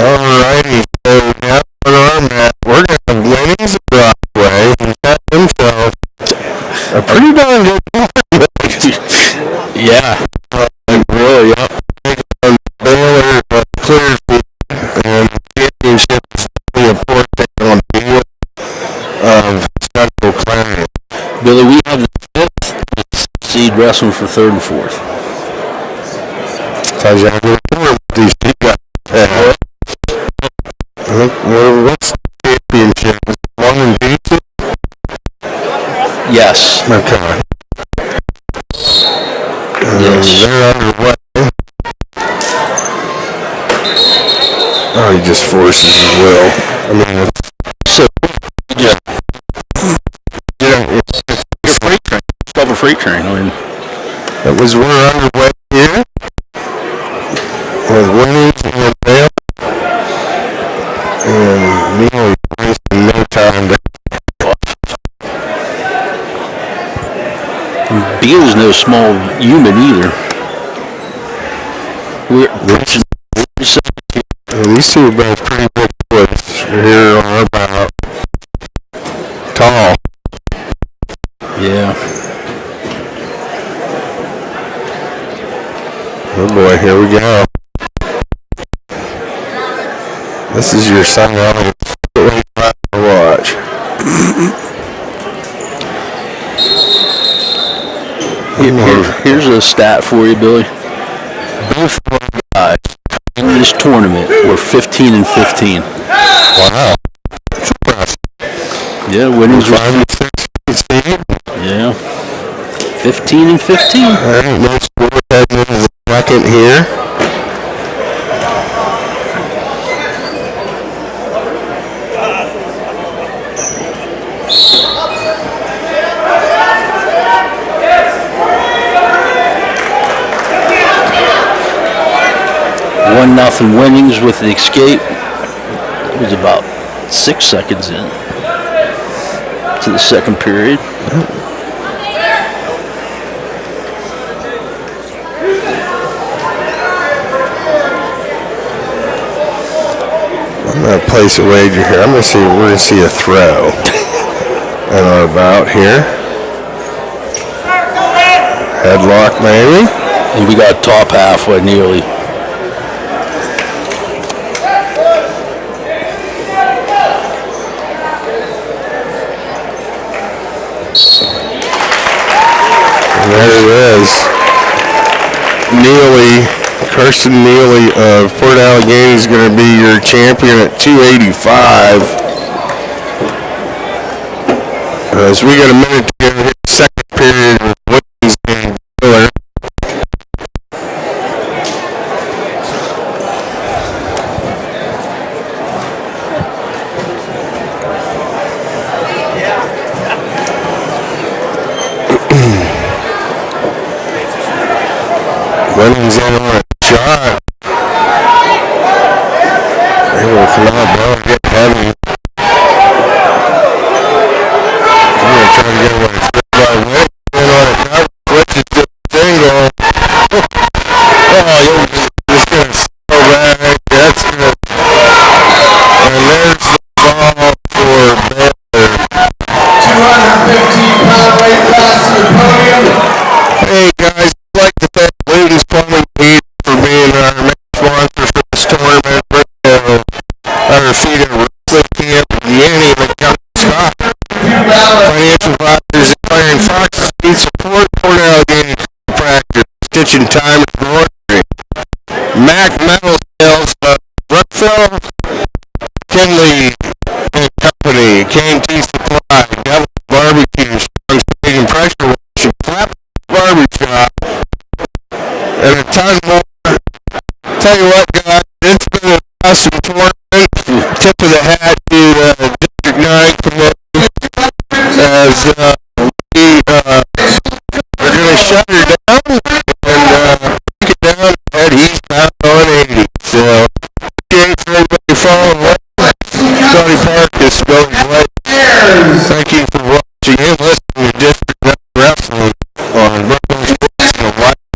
Alrighty, so now on our map, we're going to have Lenny's Broadway. He's got himself a pretty darn good
yeah.
Really, yep. Baylor, Clearfield, and the championship is really important on the field of Central Clarion.
Billy, we have the 5th seed wrestling for 3rd and 4th.
Tells you how to report these two guys. What's the championship? 1 and 2?
Yes.
Okay.
Yes.
They're underway. Oh, he just forces his will. I mean,
so he freight train. I mean,
It was we're underway here with Williams and Bale. And Neely wasting no time.
Beal's no small human either.
These two are both pretty big boys. Here are about tall.
Yeah.
Oh boy, here we go. This is your son out to watch.
Here's a stat for you, Billy. Both of our guys in this tournament were 15 and 15.
Wow. That's impressive.
Yeah, winnings were
5 and 6, 16.
Yeah. 15 and 15.
All right, no score heading into the second here.
One nothing winnings with the escape. It was about 6 seconds in to the second period.
I'm going to place a wager here. We're going to see a throw in our bout here. Headlock maybe.
And we got top halfway nearly.
And there it is. Kirsten Neely of Port Allegheny is going to be your champion at 285. As we got a minute to go here, second period with Williams and Miller. Williams in on a shot. They will come out, ball get heavy. I'm going to try to get away by Wick. In on a cover, switches to the single. Oh, you're just going to slow back. That's good. And there's the ball for Baylor.
215-pound weight class to the podium.
Hey guys, I'd like to thank Luton's Plumbing Pete for being our main sponsor for this tournament. Our feet at Wrestling Camp, Yanny, McCombie, Scott. Financial advisors, Iron Fox, Speed Support, Port Allegheny Practice, Stitching Time and Embroidery. Mac Metal Sales of Brookville, Kinley and Company, K&T Supply, Devil's Barbecue, Strong Speed and Pressure Washing, Flap Barbershop, and a ton more. Tell you what, guys, it's been an awesome tournament. Tip of the hat to District 9 Committee as we are going to shut her down and take it down at eastbound on 80. So, appreciate everybody following